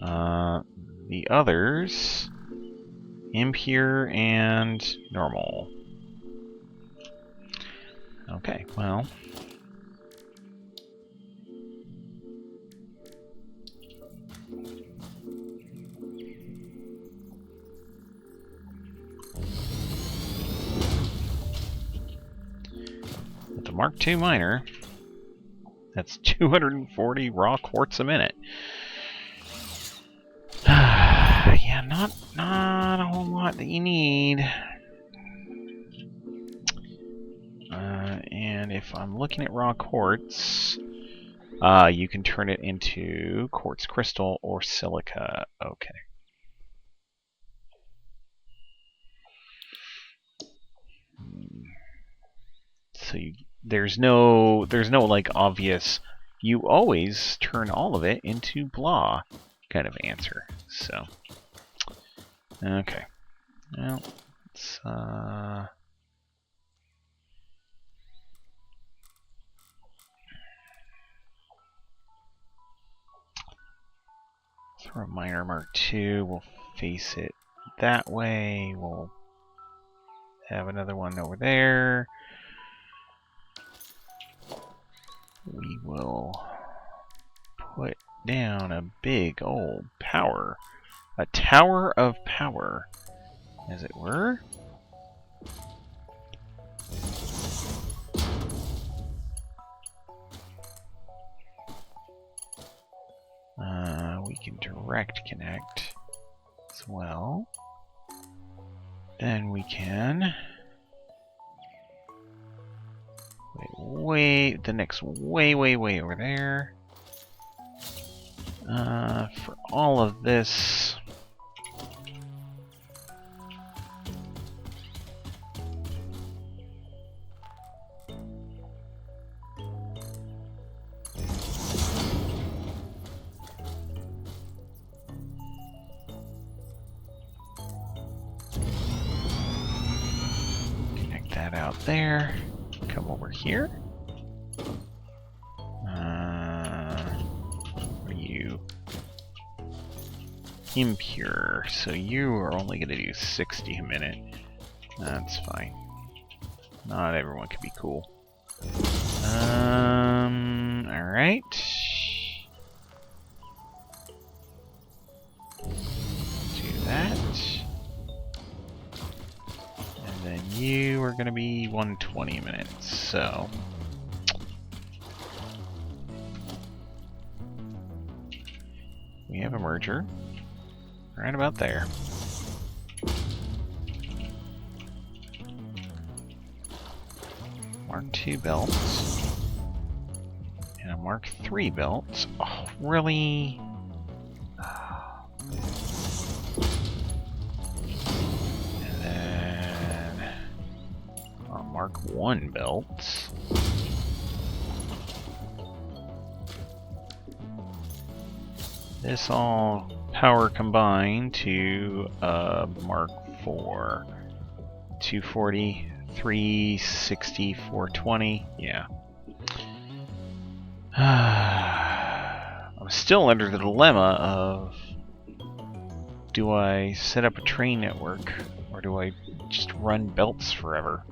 The others, impure and normal. Okay, well. With the Mark II miner, that's 240 raw quartz a minute. Yeah, not a whole lot that you need. And if I'm looking at raw quartz, you can turn it into quartz crystal or silica. Okay. So there's no like obvious, you always turn all of it into blah kind of answer. So okay. Well, let's throw a miner Mark II. We'll face it that way. We'll have another one over there. We will put down a big old power. A tower of power, as it were. We can direct connect as well. Then we can wait, the next way over there. For all of this, connect that out there. Come over here. Are you impure? So you are only going to do 60 a minute. That's fine. Not everyone can be cool. Alright. Do that. And then you are going to be 120 a minute, so... we have a merger. Right about there. Mark II belt. And a Mark III belt. Oh, really? And then a Mark I belt. This all power combined to Mark IV. 240, 360, 420. Yeah. I'm still under the dilemma of, do I set up a train network or do I just run belts forever?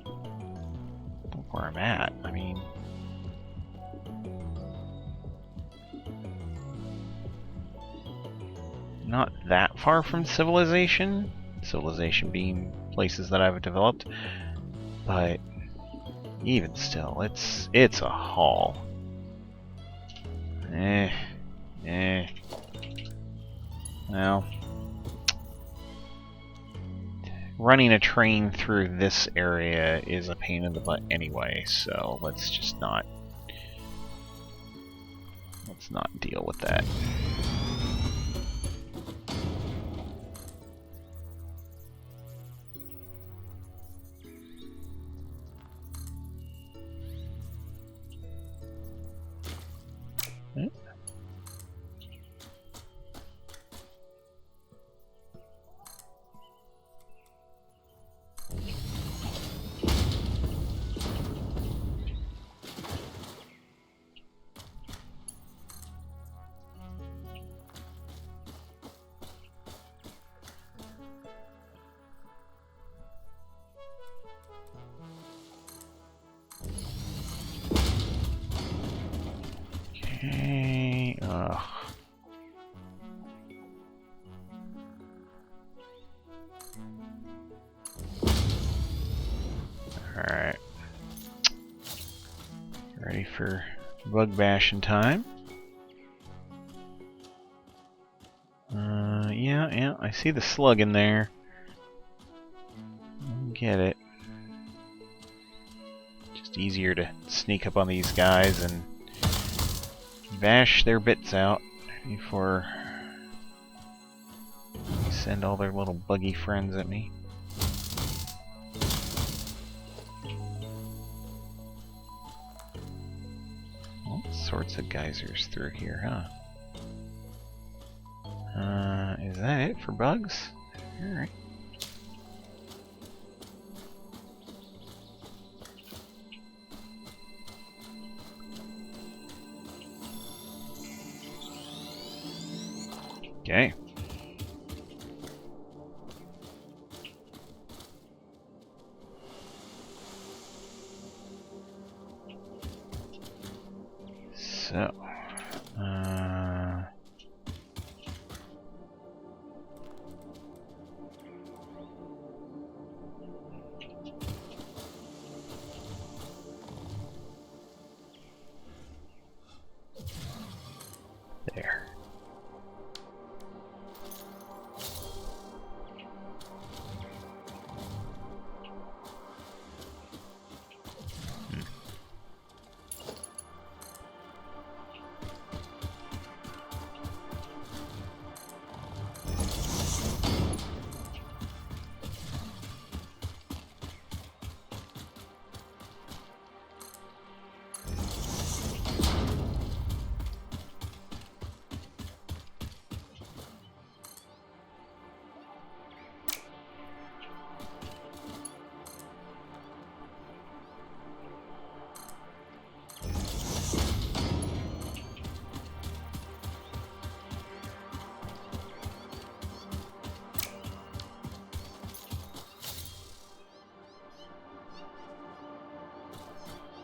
Look where I'm at. I mean, not that far from civilization. Civilization being places that I've developed, but even still, it's a haul. Well, running a train through this area is a pain in the butt anyway, so let's not deal with that. Okay, Alright. Ready for bug bashing time? Yeah, I see the slug in there. Get it. Just easier to sneak up on these guys and bash their bits out before they send all their little buggy friends at me. All sorts of geysers through here, huh? Is that it for bugs? Alright. Okay. So, there.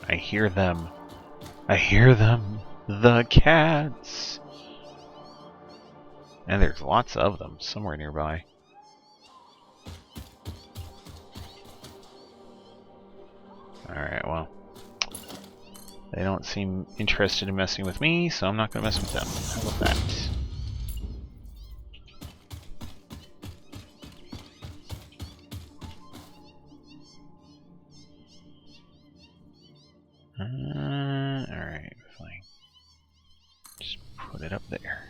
I hear them. I hear them. The cats. And there's lots of them somewhere nearby. Alright, well. They don't seem interested in messing with me, so I'm not going to mess with them. How about that? Alright, fine. Just put it up there.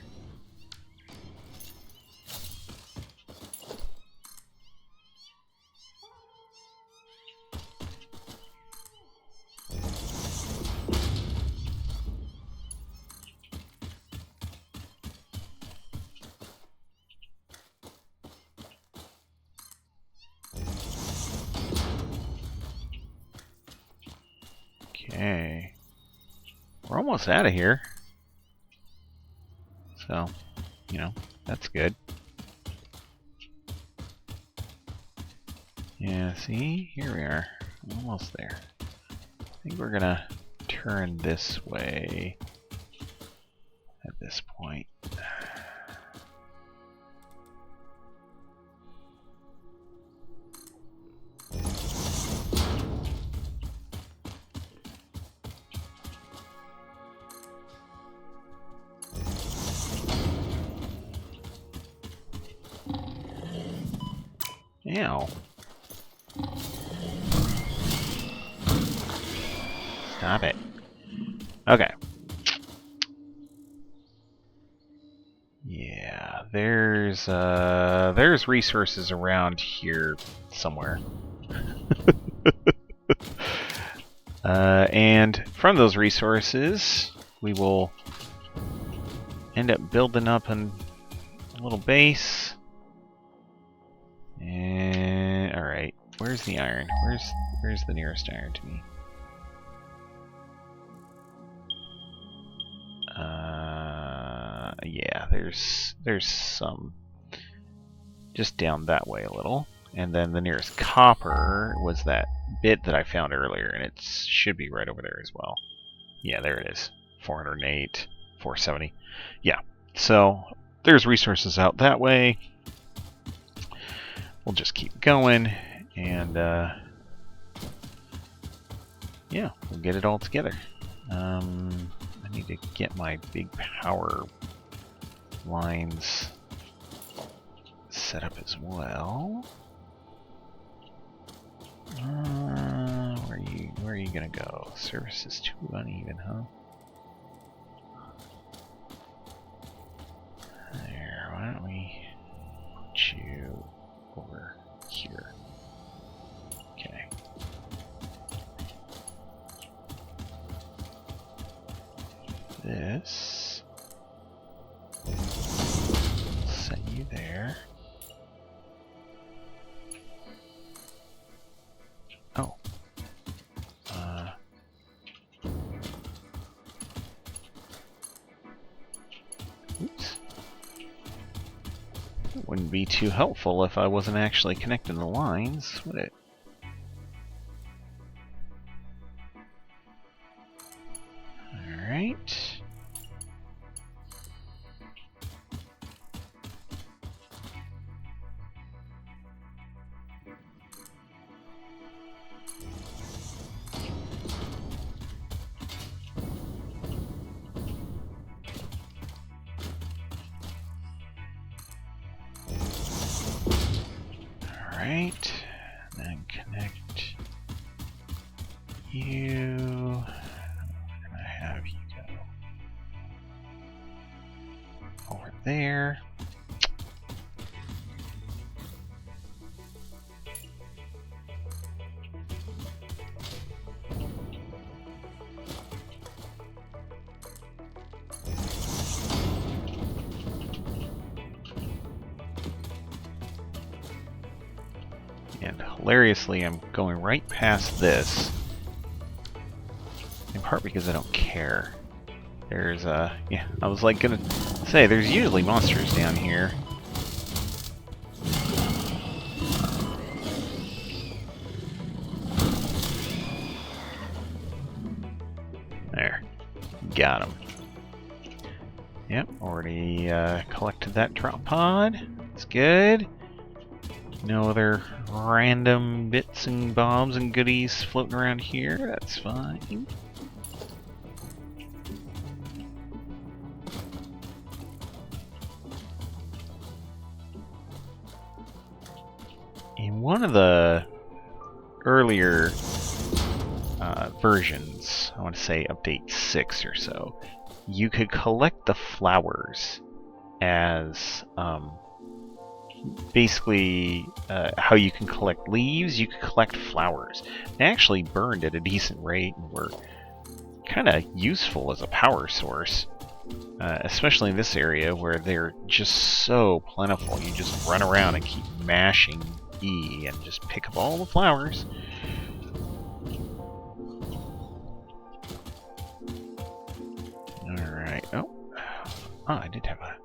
Okay. We're almost out of here. So, you know, that's good. Yeah, see? Here we are. Almost there. I think we're gonna turn this way at this point. Ow. Stop it. Okay. Yeah, there's resources around here somewhere. And from those resources, we will end up building up a little base. And all right, where's the iron? Where's the nearest iron to me? Yeah, there's some just down that way a little, and then the nearest copper was that bit that I found earlier, and it should be right over there as well. Yeah, there it is. 408, 470. Yeah, so there's resources out that way. We'll just keep going, and yeah, we'll get it all together. I need to get my big power lines set up as well. Where are you gonna go? Service is too uneven, huh? There, why don't we put you over here? Okay. This. Set you there. Oh. Oops. It wouldn't be too helpful if I wasn't actually connecting the lines, would it? Alright. Alright, then connect you. Where can I have you go? Over there. And hilariously, I'm going right past this. In part because I don't care. There's yeah, I was like gonna say, there's usually monsters down here. There. Got him. Yep, already collected that drop pod. That's good. No other random bits and bobs and goodies floating around here. That's fine. In one of the earlier versions, I want to say update 6 or so, you could collect the flowers as basically how you can collect leaves. You could collect flowers. They actually burned at a decent rate and were kind of useful as a power source, especially in this area where they're just so plentiful. You just run around and keep mashing E and just pick up all the flowers. Alright. Oh, I did have a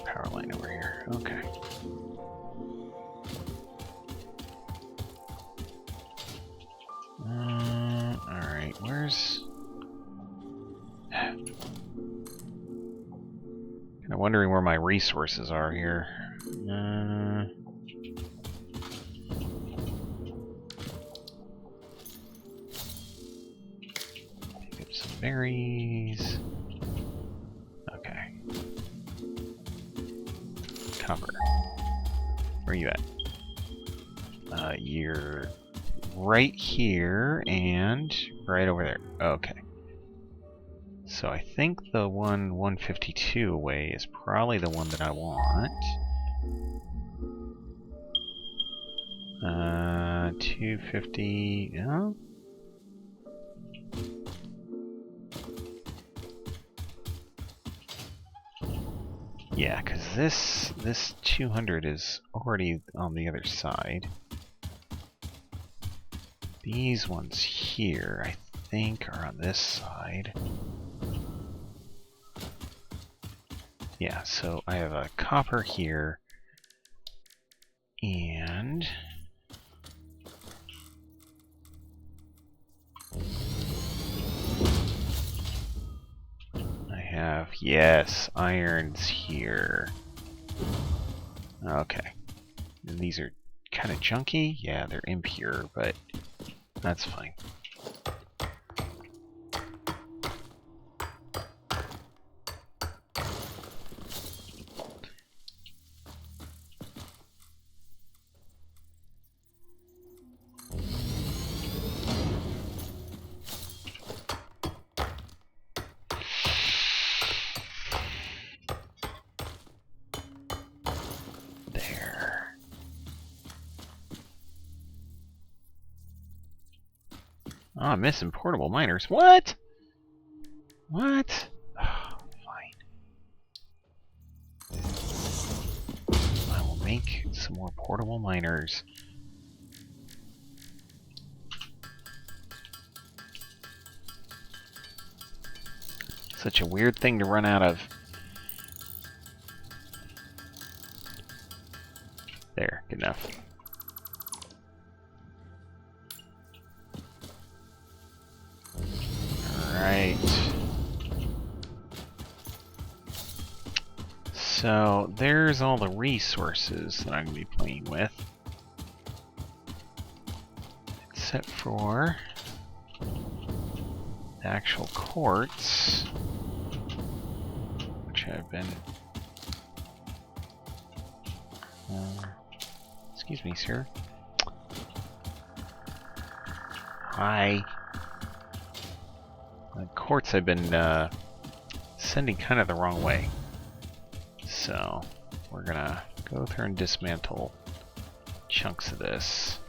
power line over here. Okay. Alright, where's... Kind of wondering where my resources are here. Pick up some berries. Okay. Copper. Where are you at? figure right here and right over there. Okay. So I think the one 152 away is probably the one that I want. 250. No? Yeah, because this 200 is already on the other side. These ones here, I think, are on this side. Yeah, so I have a copper here, and I have, yes, irons here. Okay. And these are kind of junky. Yeah, they're impure, but that's fine. Oh, I'm missing portable miners. What? What? Oh, fine. I will make some more portable miners. Such a weird thing to run out of. There, good enough. Alright. So, there's all the resources that I'm going to be playing with. Except for the actual quartz, which I've been... excuse me, sir. Hi. The quartz I've been sending kind of the wrong way. So, we're gonna go through and dismantle chunks of this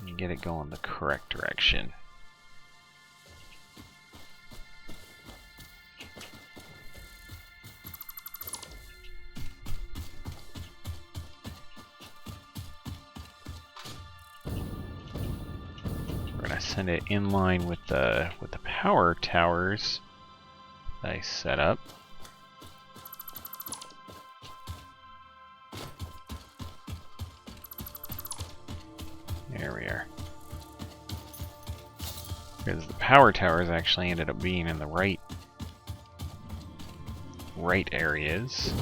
and get it going the correct direction. We're gonna send it in line with the power towers that I set up. There we are. Because the power towers actually ended up being in the right areas,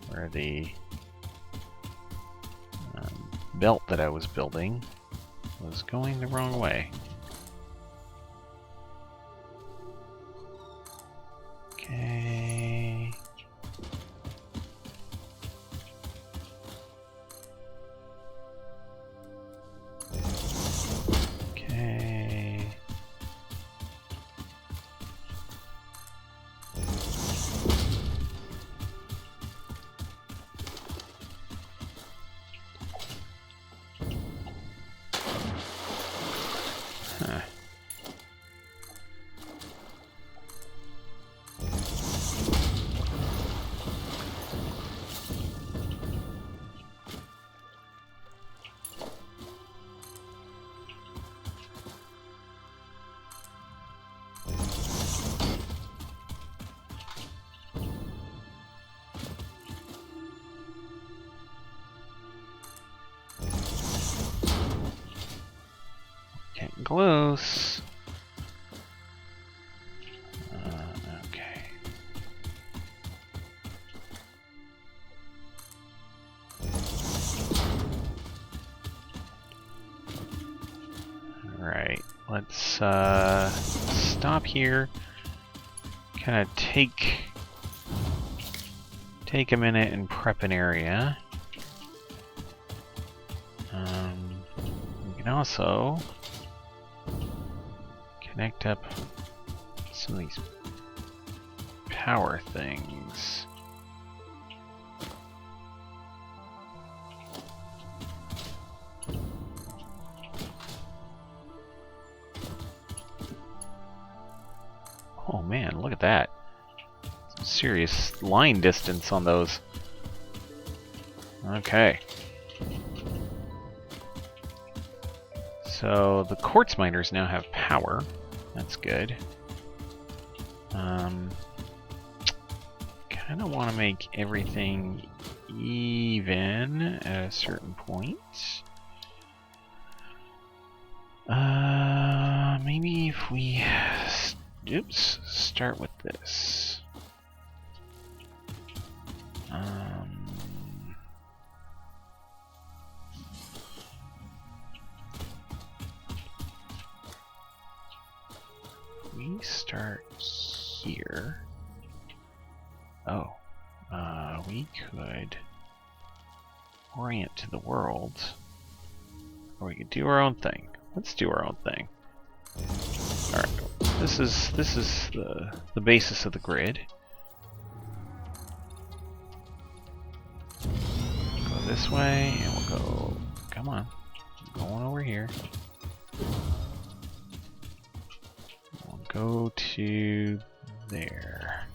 where the belt that I was building was going the wrong way. Okay. Okay. Huh. Getting close. Okay. Alright, let's stop here. Kind of take a minute and prep an area. We can also connect up some of these power things. Oh man, look at that. Some serious line distance on those. Okay. So the quartz miners now have power. That's good. Kind of want to make everything even at a certain point. Maybe if we start with this. We start here. Oh, we could orient to the world, or we could do our own thing. Let's do our own thing. All right, this is the basis of the grid. Go this way, and we'll go. Come on, I'm going over here. We'll go to there.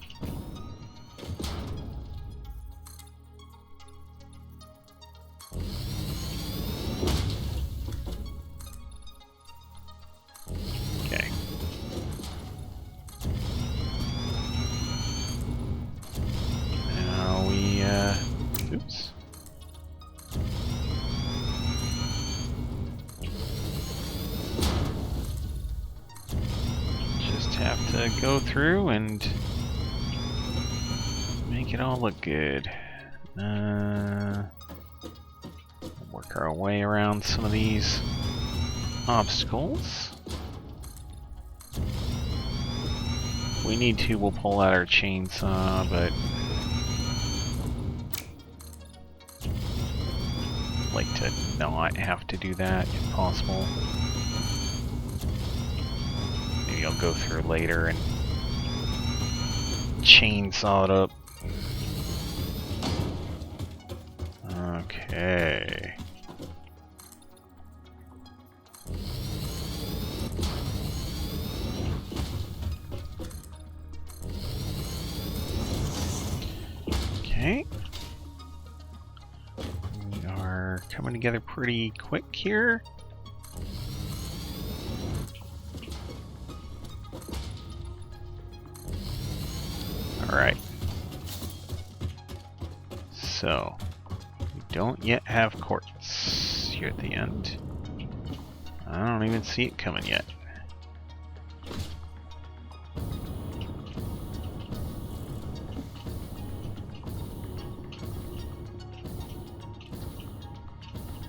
Okay. Now we, oops. Just have to go through and make it all look good. Work our way around some of these obstacles. If we need to, we'll pull out our chainsaw, but I'd like to not have to do that if possible. Maybe I'll go through later and chainsaw it up. Okay. Okay. We are coming together pretty quick here. Alright. So, we don't yet have quartz here at the end. I don't even see it coming yet.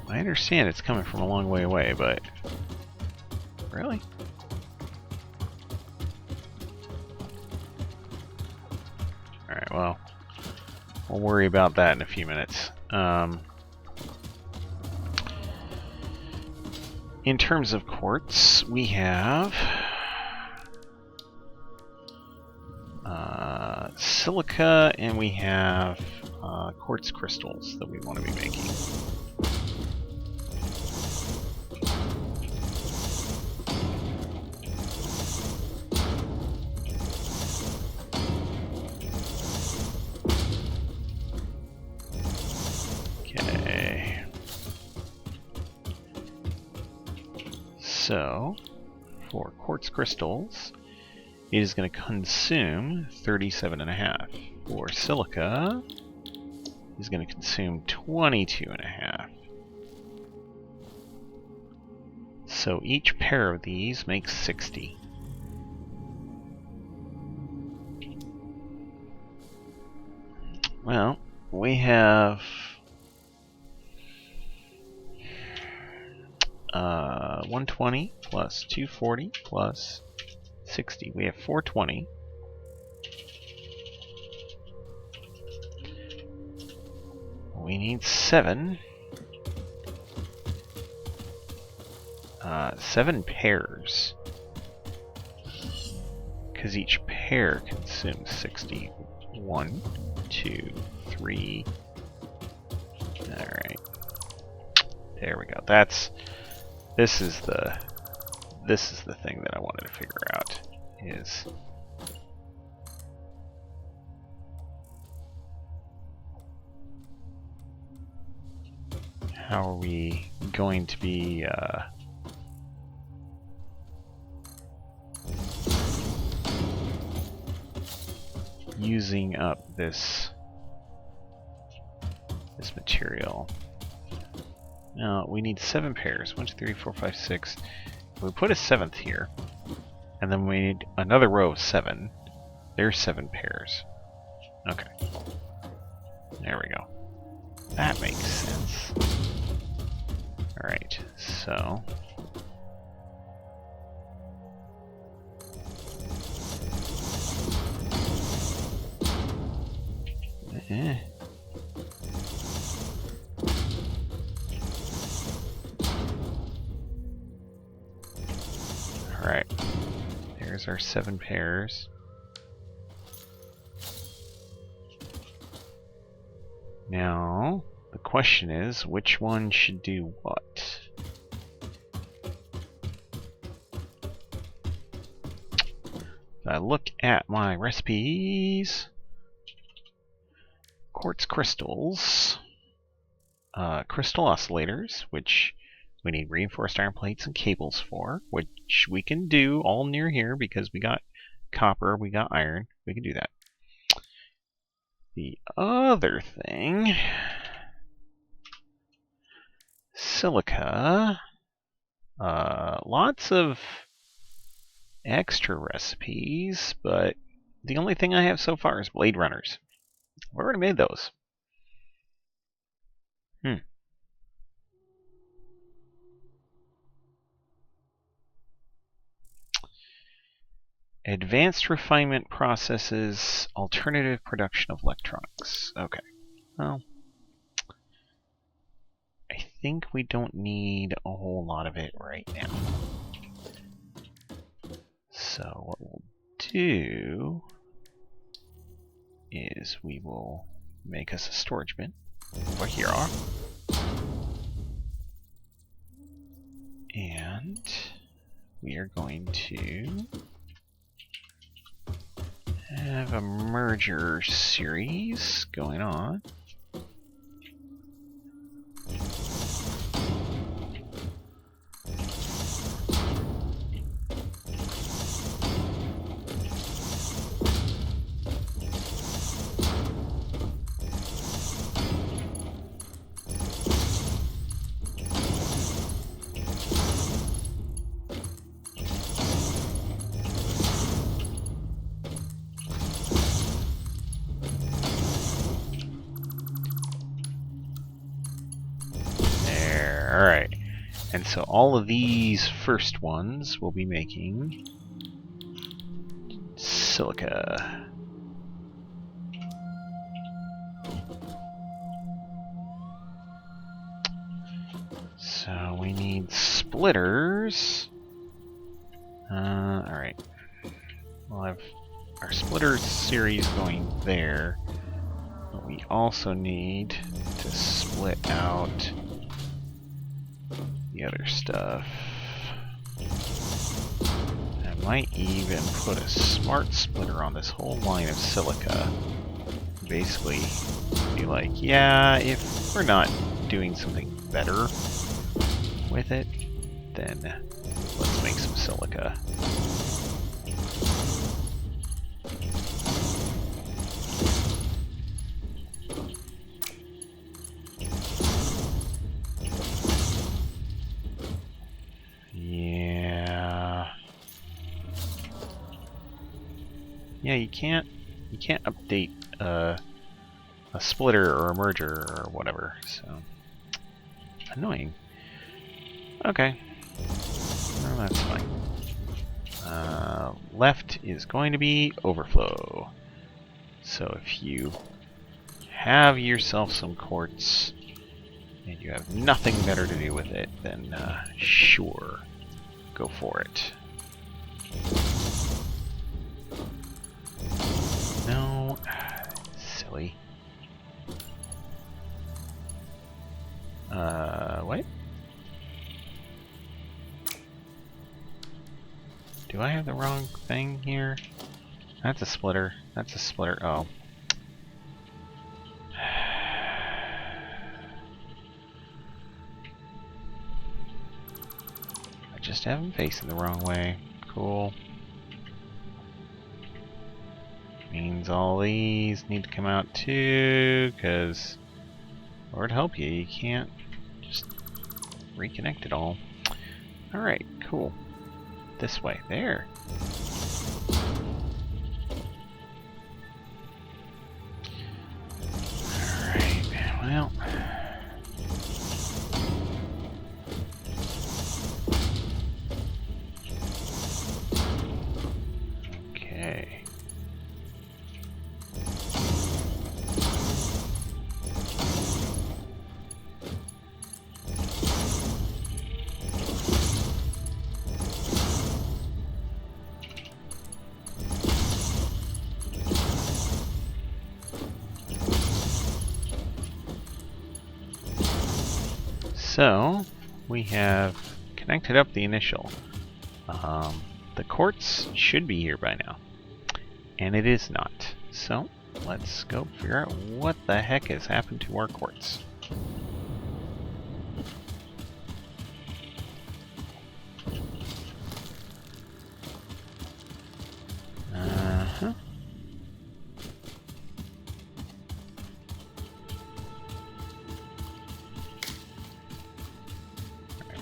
I understand it's coming from a long way away, but really? Alright, well, we'll worry about that in a few minutes. In terms of quartz, we have silica and we have quartz crystals that we want to be making. So, for quartz crystals, it is going to consume 37.5. For silica, it is going to consume 22.5. So each pair of these makes 60. Well, we have 120 plus 240 plus 60. We have 420. We need 7. 7 pairs. Because each pair consumes 60. 1, 2, 3. Alright. There we go. This is the thing that I wanted to figure out, is how are we going to be using up this material. Now we need 7 pairs. 1, 2, 3, 4, 5, 6. We put a 7th here, and then we need another row of 7. There's 7 pairs. Okay. There we go. That makes sense. Alright, so Alright. There's our 7 pairs. Now, the question is, which one should do what? If I look at my recipes, quartz crystals, crystal oscillators, which we need reinforced iron plates and cables for, which we can do all near here because we got copper, we got iron, we can do that. The other thing, silica, lots of extra recipes, but the only thing I have so far is blade runners. I've already made those. Advanced refinement processes, alternative production of electronics. Okay. Well, I think we don't need a whole lot of it right now. So what we'll do is we will make us a storage bin over here. And we are going to have a merger series going on. Alright, and so all of these first ones will be making silica. So we need splitters. Alright. We'll have our splitter series going there. But we also need to split out the other stuff. I might even put a smart splitter on this whole line of silica. Basically, be like, yeah, if we're not doing something better with it, then let's make some silica. Yeah, you can't update a splitter or a merger or whatever, so annoying. Okay, well, that's fine. Left is going to be overflow. So if you have yourself some quartz and you have nothing better to do with it, then sure, Go for it. No. Silly. What? Do I have the wrong thing here? That's a splitter. That's a splitter. Oh. I just have them facing the wrong way. Cool. Means all these need to come out too, because Lord help you, you can't just reconnect it all. Alright, cool. This way. There. Alright, well. Okay. So, we have connected up the initial. The quartz should be here by now. And it is not. So, let's go figure out what the heck has happened to our quartz. Uh-huh.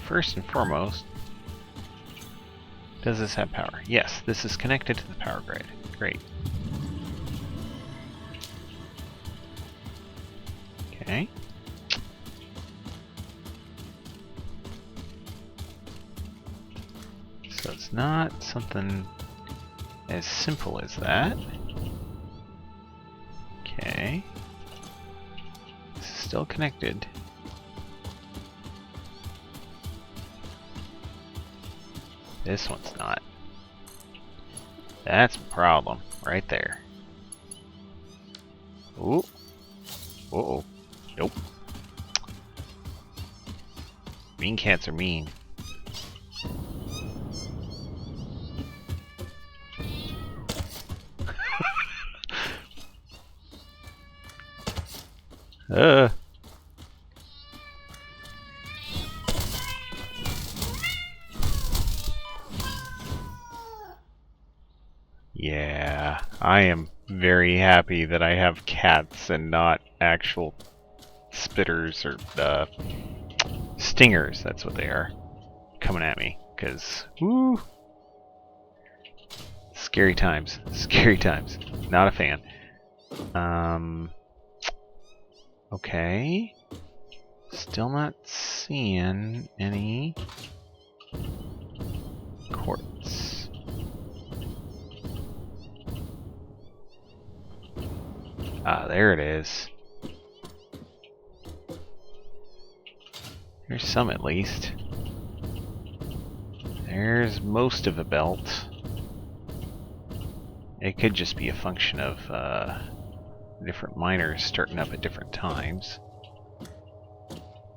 First and foremost, does this have power? Yes, this is connected to the power grid. Great. Okay. So it's not something as simple as that. Okay. This is still connected. This one's not. That's a problem right there. Ooh. Uh-oh. Nope. Mean cats are mean. Yeah, I am very happy that I have cats and not actual spitters or stingers, that's what they are, coming at me, because, woo, scary times, not a fan. Okay, still not seeing any quartz. Ah, there it is. There's some at least. There's most of a belt. It could just be a function of different miners starting up at different times.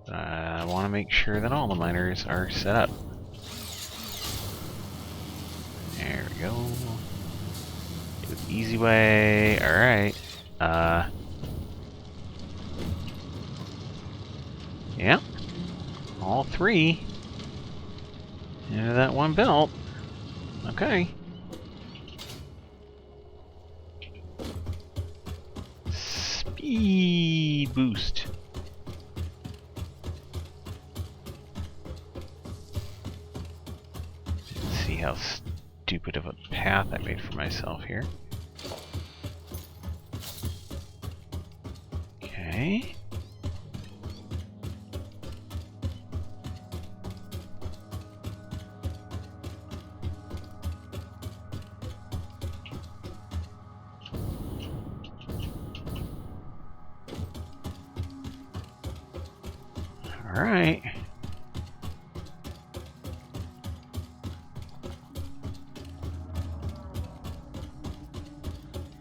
I want to make sure that all the miners are set up. There we go. Do it the easy way. Alright. Yeah. All three into that one belt. Okay. Speed boost. Let's see how stupid of a path I made for myself here. Okay. All right.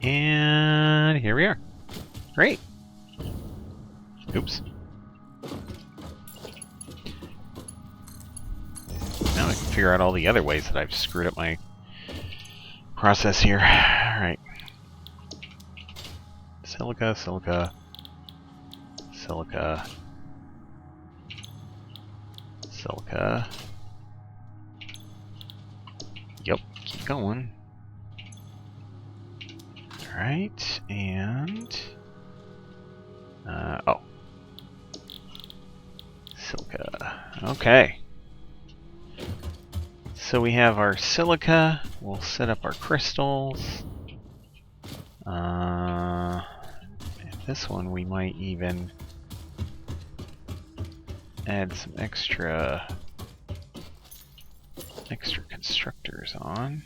And here we are. Great. Oops. Now I can figure out all the other ways that I've screwed up my process here. Alright. Silica, silica, silica, silica. Yep, keep going. Alright, and... oh. Silica. Okay. So we have our silica. We'll set up our crystals. This one we might even add some extra constructors on.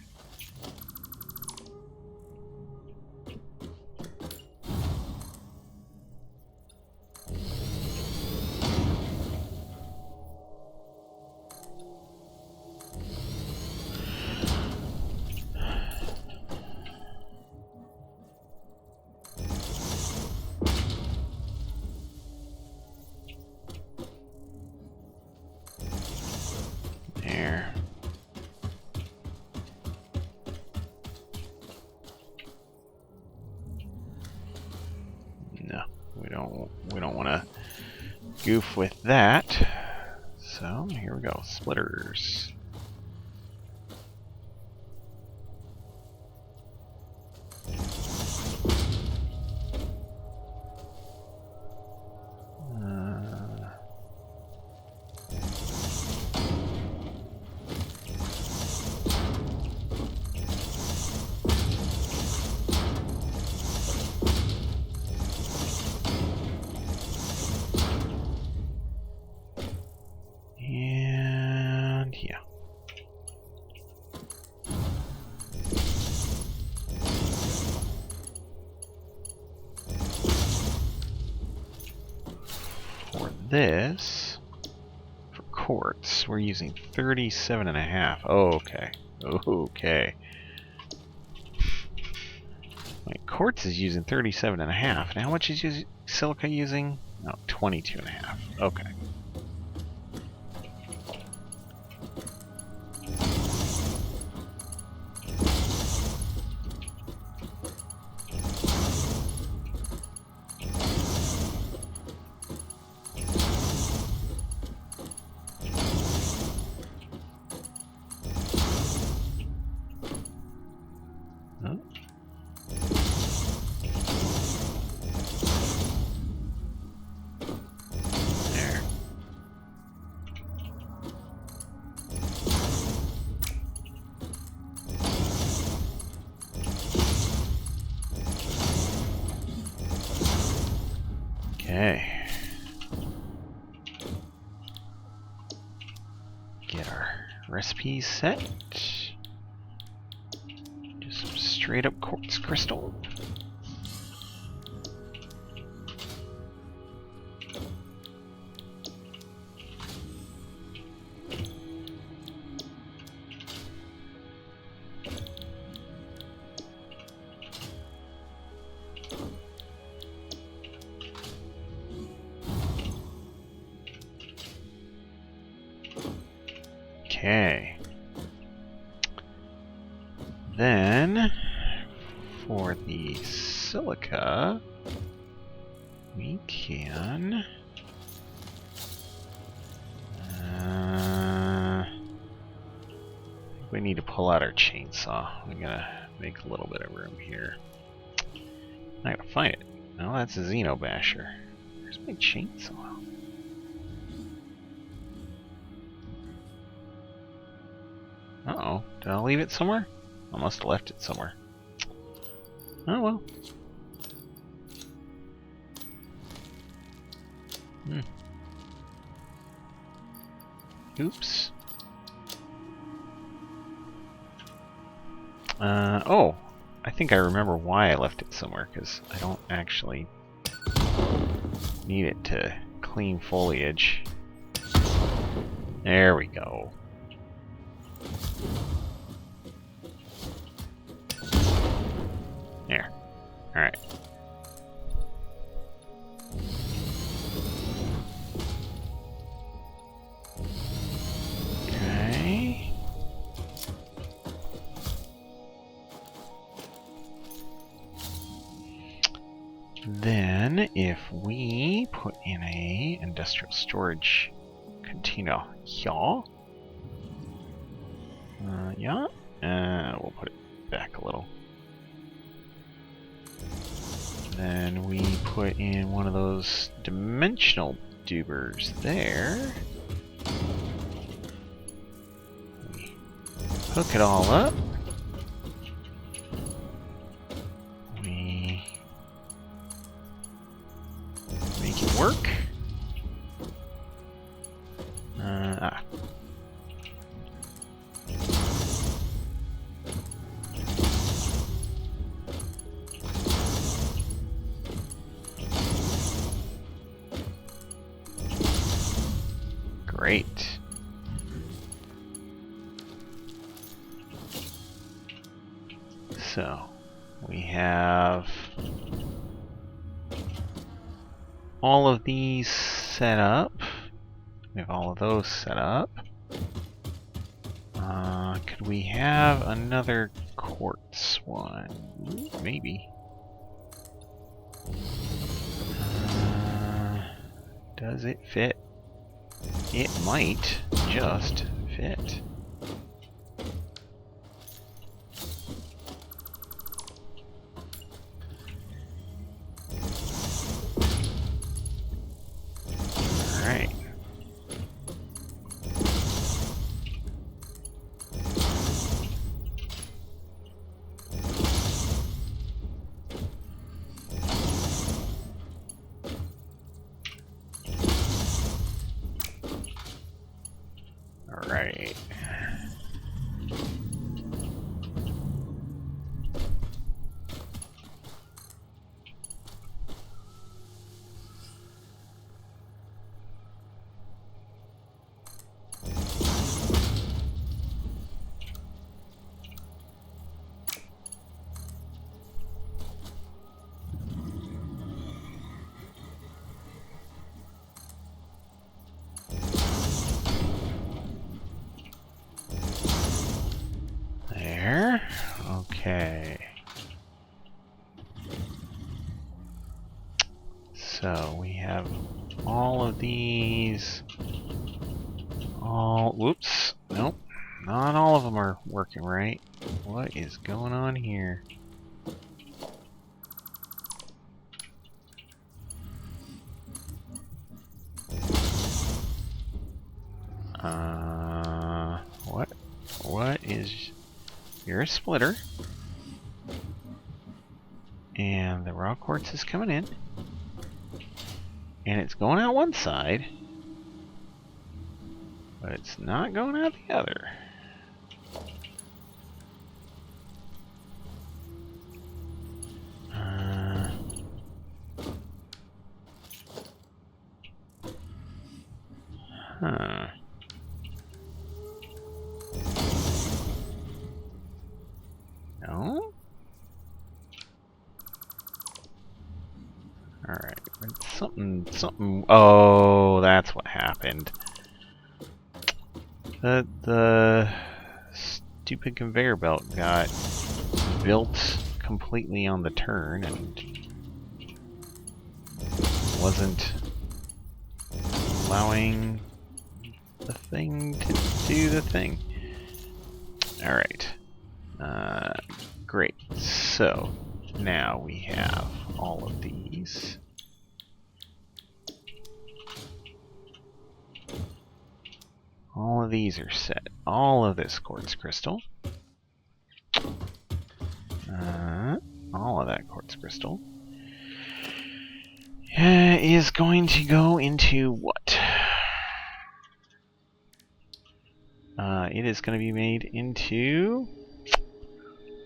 There. No, we don't want to goof with that. So here we go, splitters. And yeah. For this, for quartz, we're using 37.5. Oh, okay. Okay. Wait, quartz is using 37.5. And how much is silica using? Oh, 22.5. Okay. Okay. Get our recipes set. Just some straight up quartz crystal. Okay. Then, for the silica, we can... we need to pull out our chainsaw. I'm gonna make a little bit of room here. I'm not gonna find it. No, that's a Xenobasher. Where's my chainsaw? Uh-oh. Did I leave it somewhere? I must have left it somewhere. Oh well. Oops. Oh. I think I remember why I left it somewhere, because I don't actually need it to clean foliage. There we go. There. Alright. Okay. Then, if we put in a industrial storage container here, yeah, we'll put it back a little. Then we put in one of those dimensional dubers there. We hook it all up. We make it work. Great. So, we have all of these set up. We have all of those set up. Could we have another quartz one? Maybe. Does it fit? It might just fit. Alright. Alright. There. Okay. So we have all of these. Whoops. Nope. Not all of them are working right. What is going on here? What is... You're a splitter. And the raw quartz is coming in. And it's going out one side. But it's not going out the other. Huh. No? Alright. Something... Oh, that's what happened. The stupid conveyor belt got built completely on the turn and wasn't allowing the thing to do the thing. Alright. Great. So, now we have all of these. All of these are set. All of this quartz crystal. All of that quartz crystal is going to go into what? It is going to be made into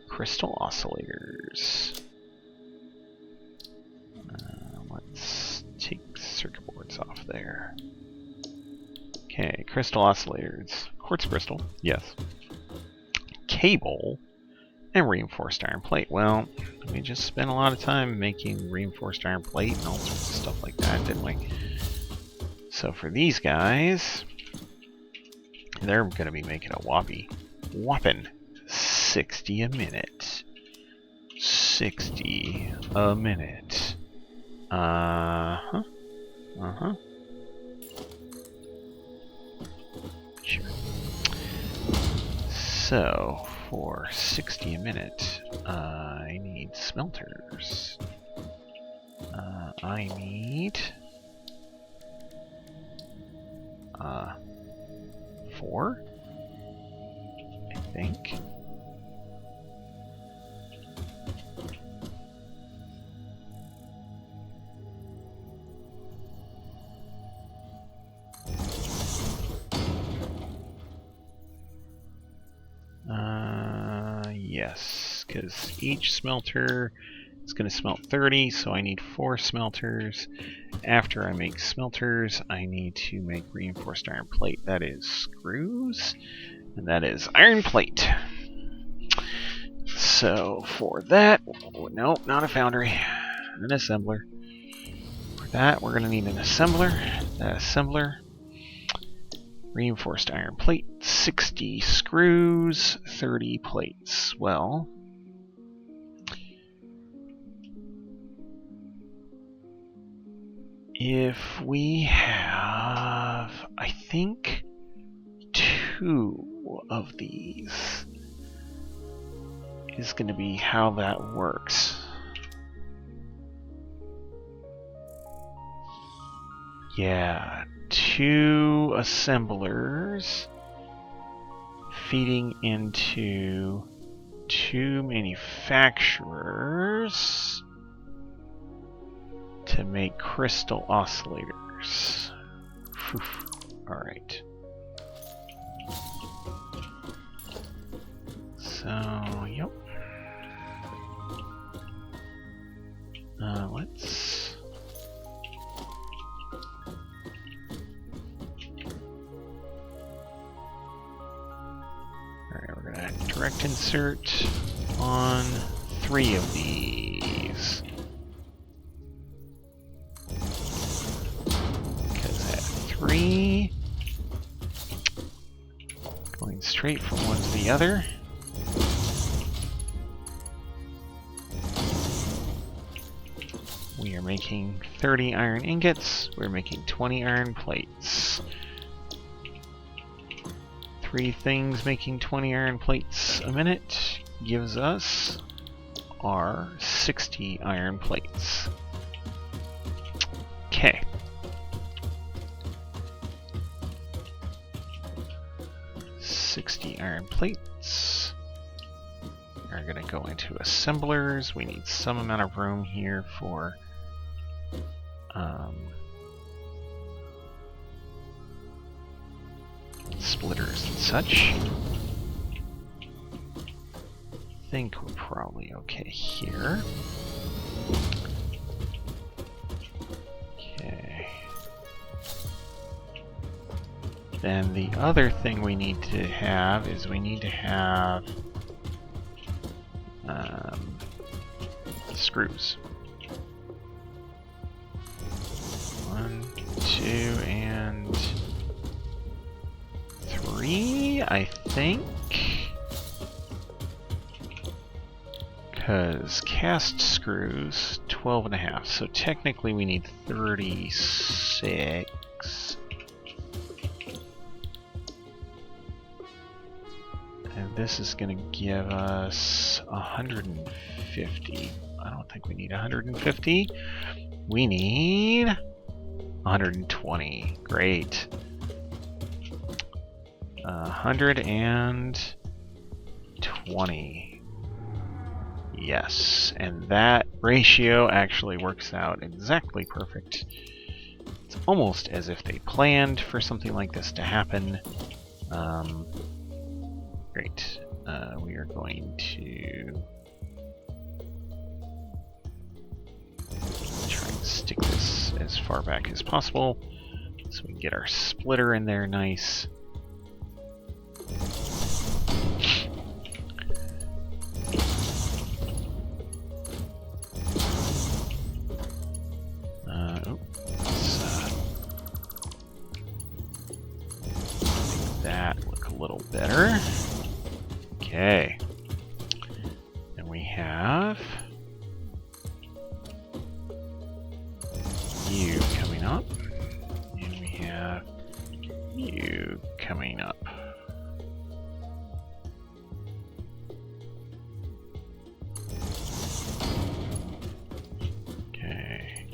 crystal oscillators. Let's take circuit boards off there. Okay, crystal oscillators. Quartz crystal, yes. Cable. And reinforced iron plate. Well, we just spent a lot of time making reinforced iron plate and all sorts of stuff like that, didn't we? So for these guys, they're going to be making a whopping 60 a minute. 60 a minute. Uh-huh. Uh-huh. Sure. So, for 60 a minute, I need smelters. I need 4, I think. Yes, because each smelter is going to smelt 30, so I need 4 smelters. After I make smelters, I need to make reinforced iron plate. That is screws, and that is iron plate. So for that, nope, not a foundry, an assembler. For that, we're going to need an assembler. That assembler, reinforced iron plate, 60 screws, 30 plates. Well, if we have, I think, 2 of these is going to be how that works. Yeah, 2 assemblers feeding into 2 manufacturers to make crystal oscillators. Alright. So, yep. Let's... Alright, we're gonna direct insert on 3 of these. Because at 3, going straight from one to the other. We are making 30 iron ingots. We're making 20 iron plates. 3 things making 20 iron plates a minute gives us our 60 iron plates. Okay. Iron plates are going to go into assemblers. We need some amount of room here for splitters and such. I think we're probably okay here. Okay. Then the other thing we need to have is we need to have screws. 1, 2, and 3, I think. Because cast screws, 12.5. So technically we need 36. And this is going to give us 150. I don't think we need 150. We need 120. Great. 120. Yes, and that ratio actually works out exactly perfect. It's almost as if they planned for something like this to happen. Great. We are going to try and stick this as far back as possible so we can get our splitter in there nice. have you coming up, and we have you coming up. Okay.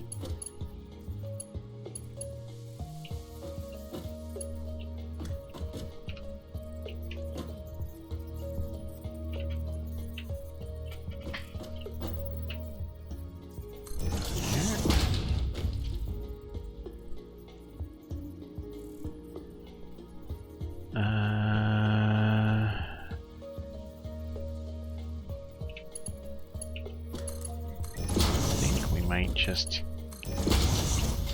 Just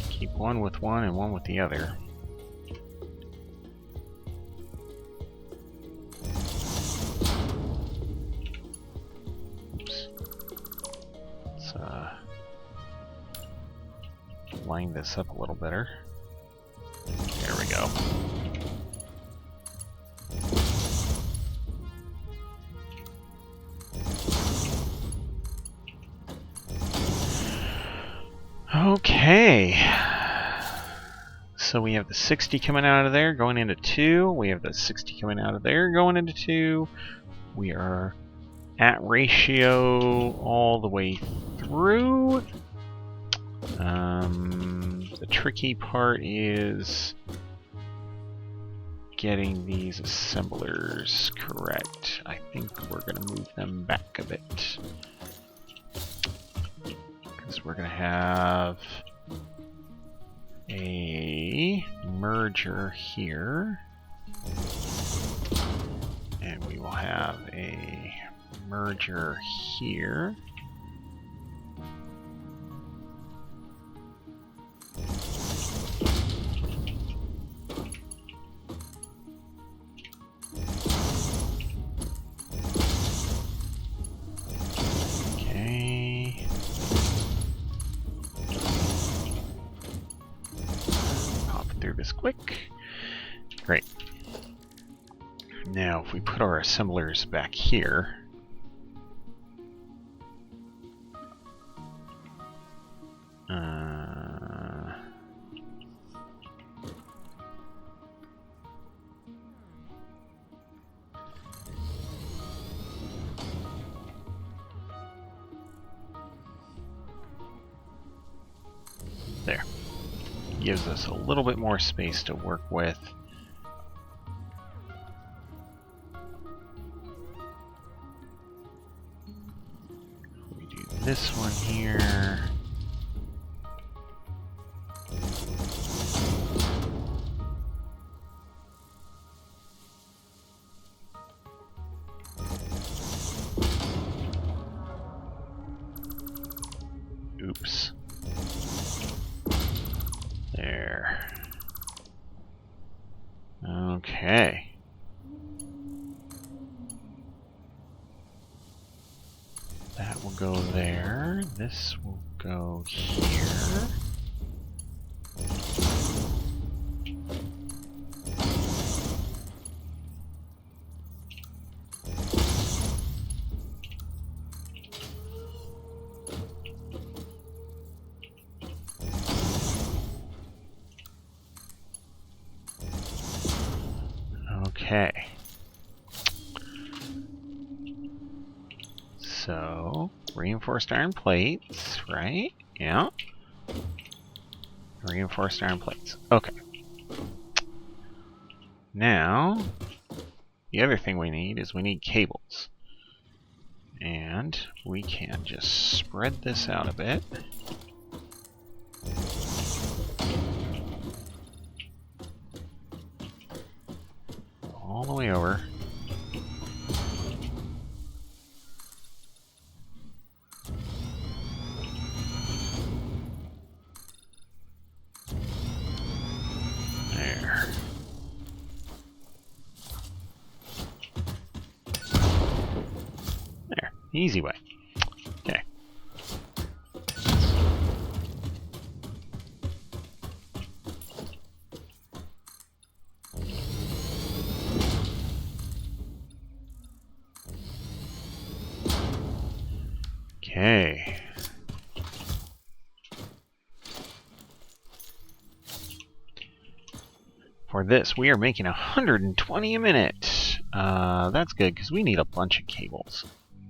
keep one with one and one with the other. Oops. Let's line this up a little better. There we go. Okay, so we have the 60 coming out of there, going into 2. We have the 60 coming out of there, going into 2. We are at ratio all the way through. The tricky part is getting these assemblers correct. I think we're going to move them back a bit. We're going to have a merger here, and we will have a merger here. Quick. Great. Now, if we put our assemblers back here, there. Gives us a little bit more space to work with. We do this one here. Oops. There. Okay. That will go there. This will go here. Okay. So, reinforced iron plates, right? Yeah. Reinforced iron plates. Okay. Now, the other thing we need is we need cables. And we can just spread this out a bit. All the way over. There. There. Easy way. Okay. Okay. For this, we are making 120 a minute. That's good, because we need a bunch of cables.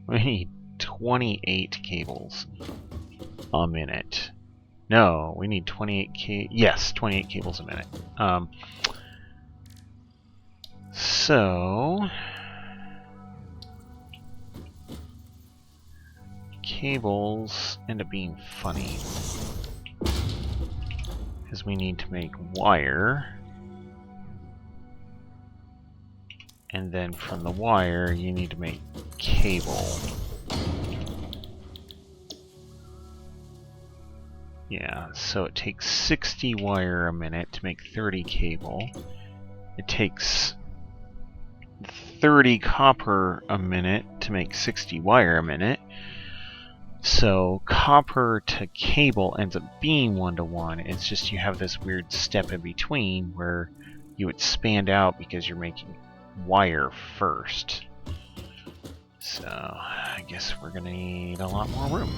We need 28 cables a minute. No, we need 28 yes, 28 cables a minute. So cables end up being funny, because we need to make wire, and then from the wire you need to make cable. Yeah, so it takes 60 wire a minute to make 30 cable. It takes 30 copper a minute to make 60 wire a minute. So copper to cable ends up being 1-to-1. It's just you have this weird step in between where you expand out because you're making wire first. So I guess we're gonna need a lot more room.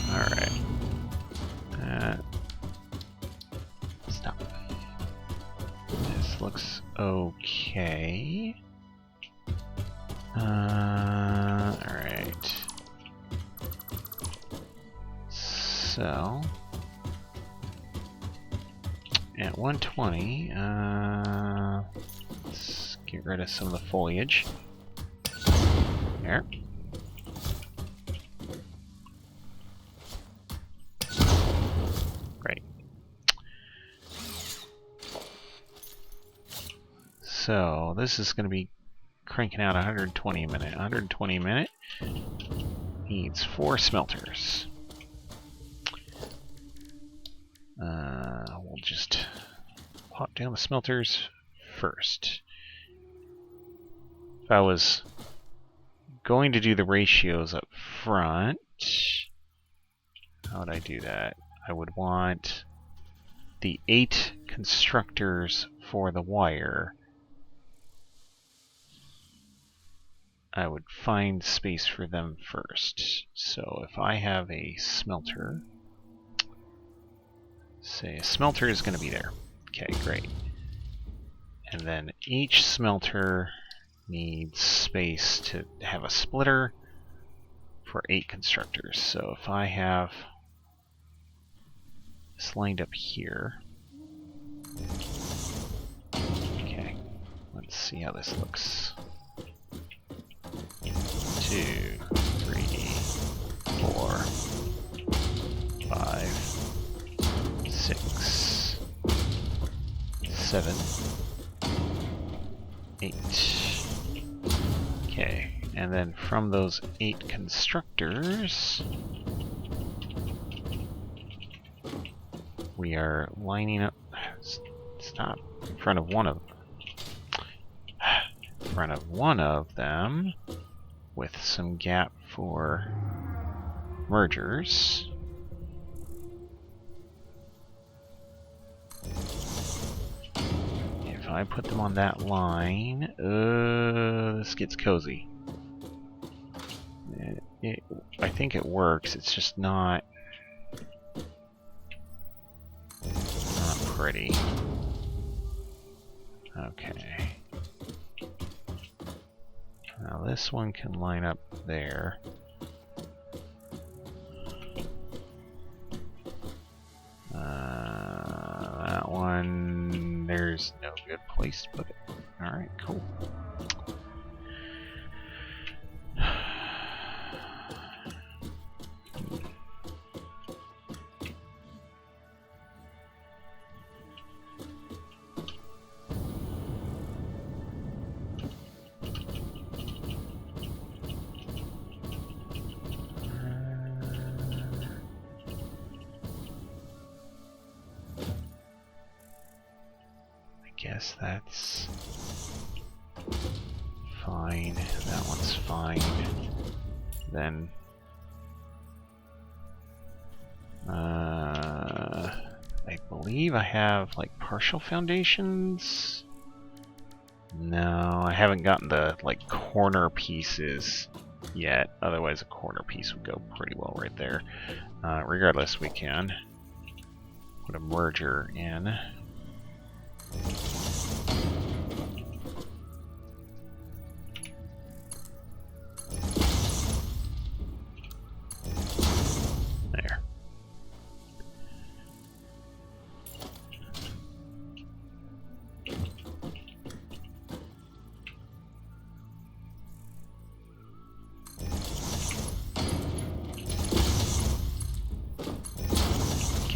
Alright. Stop. This looks okay. Alright. So at 120, let's get rid of some of the foliage. There. Great. So this is going to be cranking out 120 a minute. 120 a minute needs 4 smelters. We'll just pop down the smelters first. If I was going to do the ratios up front, how would I do that? I would want the 8 constructors for the wire. I would find space for them first. So if I have a smelter, say a smelter is going to be there. Okay, great. And then each smelter needs space to have a splitter for 8 constructors. So if I have this lined up here, okay, let's see how this looks. 2, 3, 4, 5, 6, 7, 8. Okay, and then from those 8 constructors, we are lining up. Stop. In front of one of them. In front of one of them, with some gap for mergers. If I put them on that line, this gets cozy. I think it works, it's just not pretty. Okay. Now this one can line up there. That one, there's no good place to put it. Alright, cool. Guess that's fine. That one's fine. Then believe I have like partial foundations. No, I haven't gotten the like corner pieces yet. Otherwise, a corner piece would go pretty well right there. Regardless, we can put a merger in. There.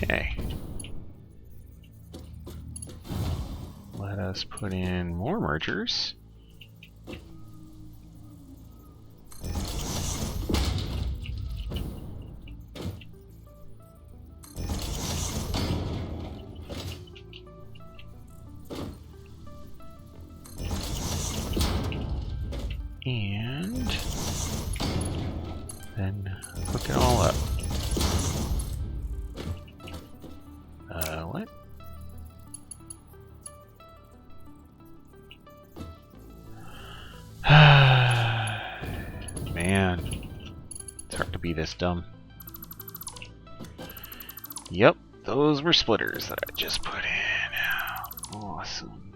Okay. Let us put in more mergers. And then hook it all up. What? Man, it's hard to be this dumb. Yep, those were splitters that I just put in. Awesome.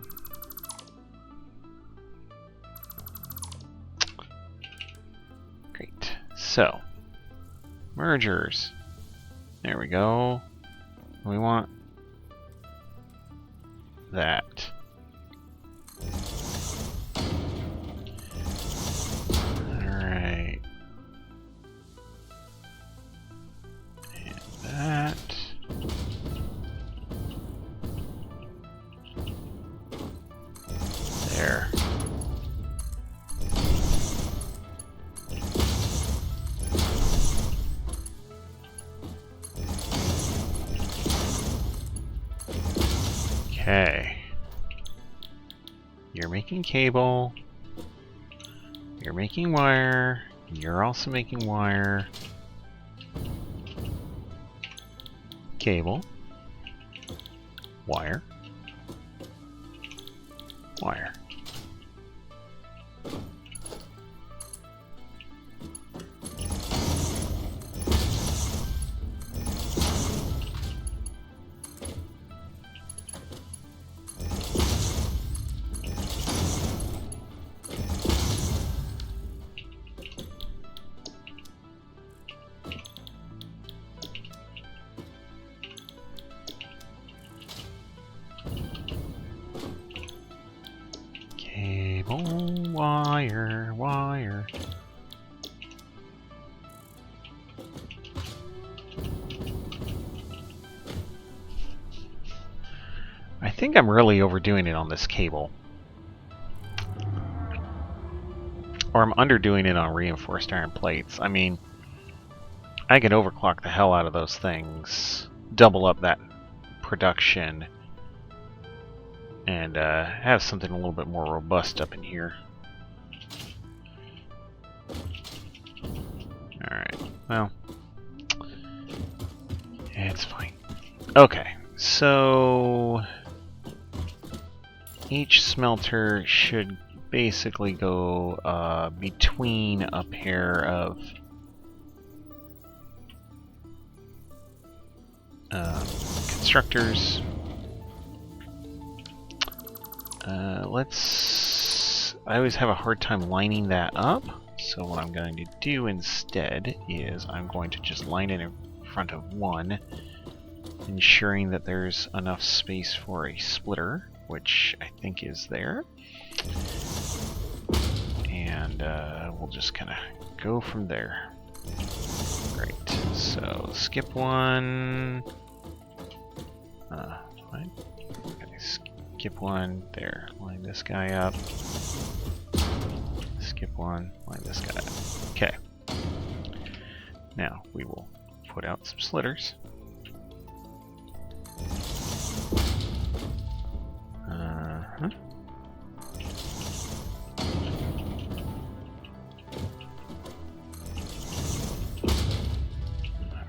Great. So, mergers. There we go. We want that. Alright. And that. There. Okay. You're making cable. You're making wire. You're also making wire. Cable. Wire. Wire. Wire, wire. I think I'm really overdoing it on this cable. Or I'm underdoing it on reinforced iron plates. I mean, I can overclock the hell out of those things, double up that production, and have something a little bit more robust up in here. Alright, well, it's fine. Okay, so each smelter should basically go between a pair of constructors. I always have a hard time lining that up, so what I'm going to do instead is I'm going to just line it in front of one, ensuring that there's enough space for a splitter, which I think is there. And we'll just kind of go from there. Great. So skip one. Right. Okay, skip one. There. Line this guy up. Skip one. Line this guy up. Okay. Now we will put out some slitters.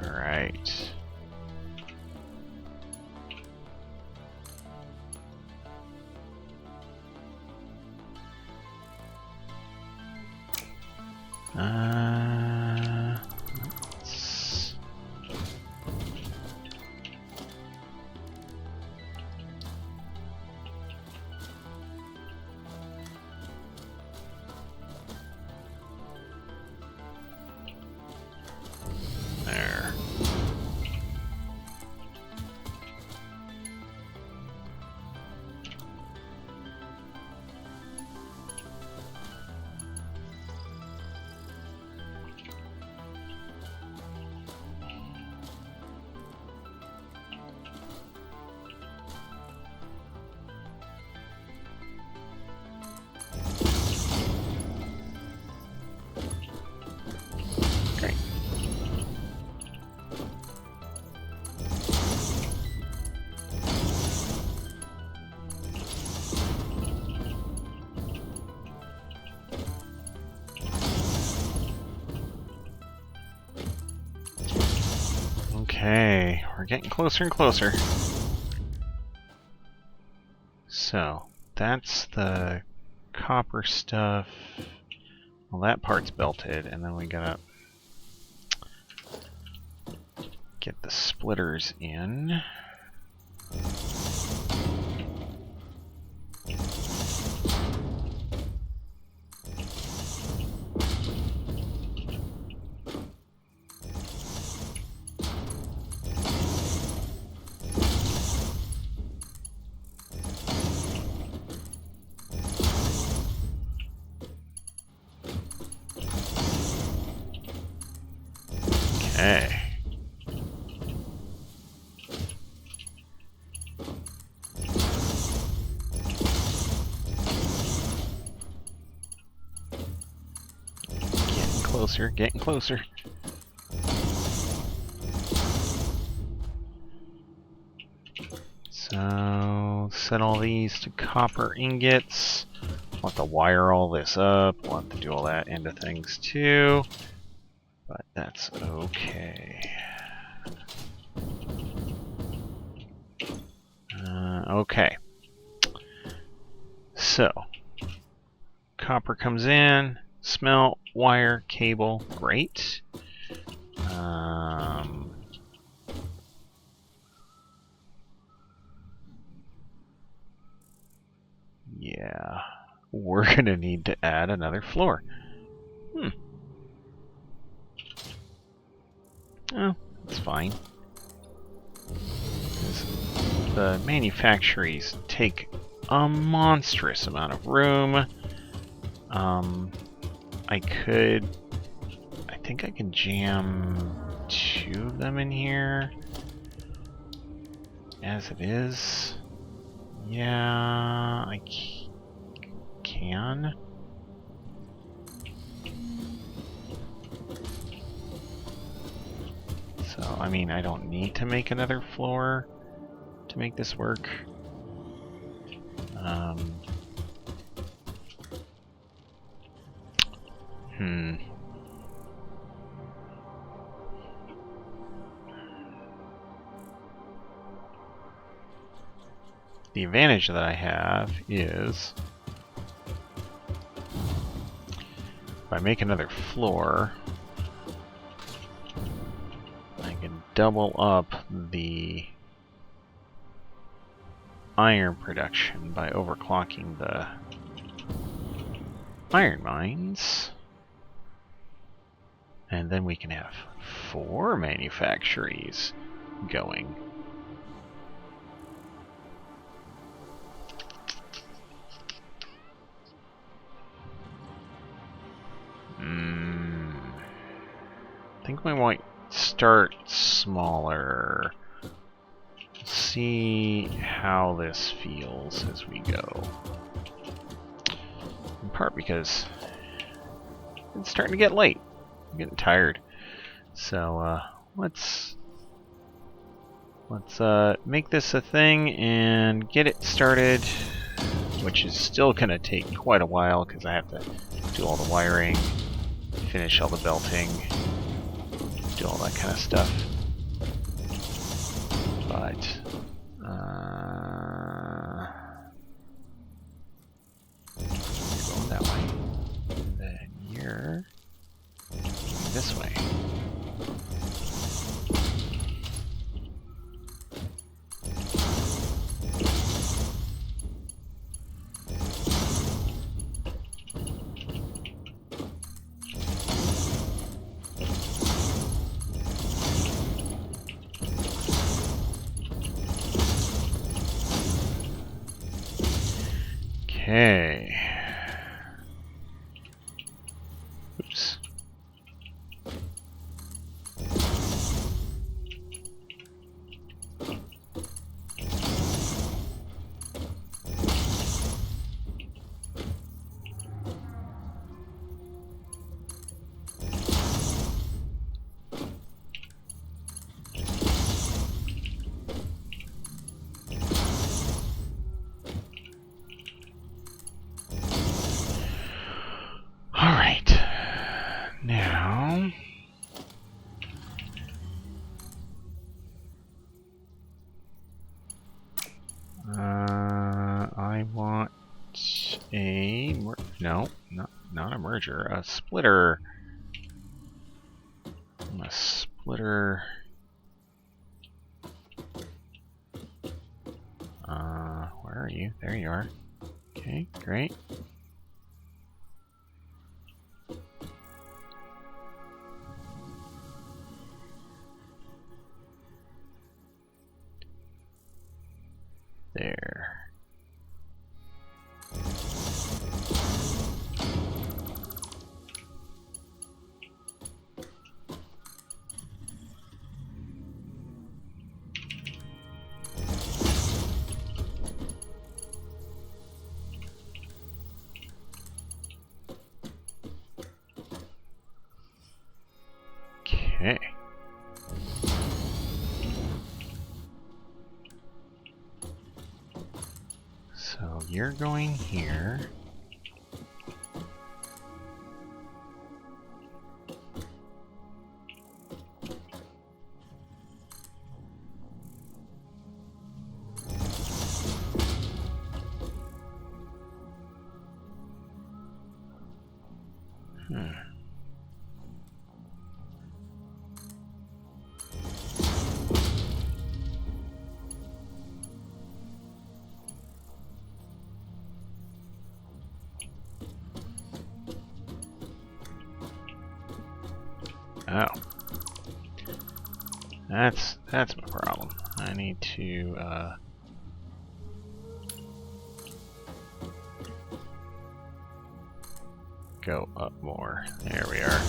Alright. Okay, we're getting closer and closer. So, that's the copper stuff. Well, that part's belted, and then we gotta get the splitters in. Okay. Getting closer, getting closer. So, set all these to copper ingots. Want to wire all this up. Want to do all that into things too. But that's okay. Okay. So, copper comes in, smelt, wire, cable, great. Yeah, we're gonna need to add another floor. Oh, that's fine. The manufactories take a monstrous amount of room. I think I can jam 2 of them in here. As it is. Yeah, I can. So, I mean, I don't need to make another floor to make this work. The advantage that I have is if I make another floor, I can double up the iron production by overclocking the iron mines. And then we can have 4 manufactories going. I think we might start smaller. See how this feels as we go. In part because it's starting to get late. I'm getting tired. So let's make this a thing and get it started, which is still gonna take quite a while because I have to do all the wiring, finish all the belting, do all that kind of stuff. But you're going that way, and then you're going this way. Okay. Oops. no, not a merger, a splitter. A splitter. Where are you? There you are. Okay, great. There. Okay. So you're going here. Oh. That's my problem. I need to go up more. There we are.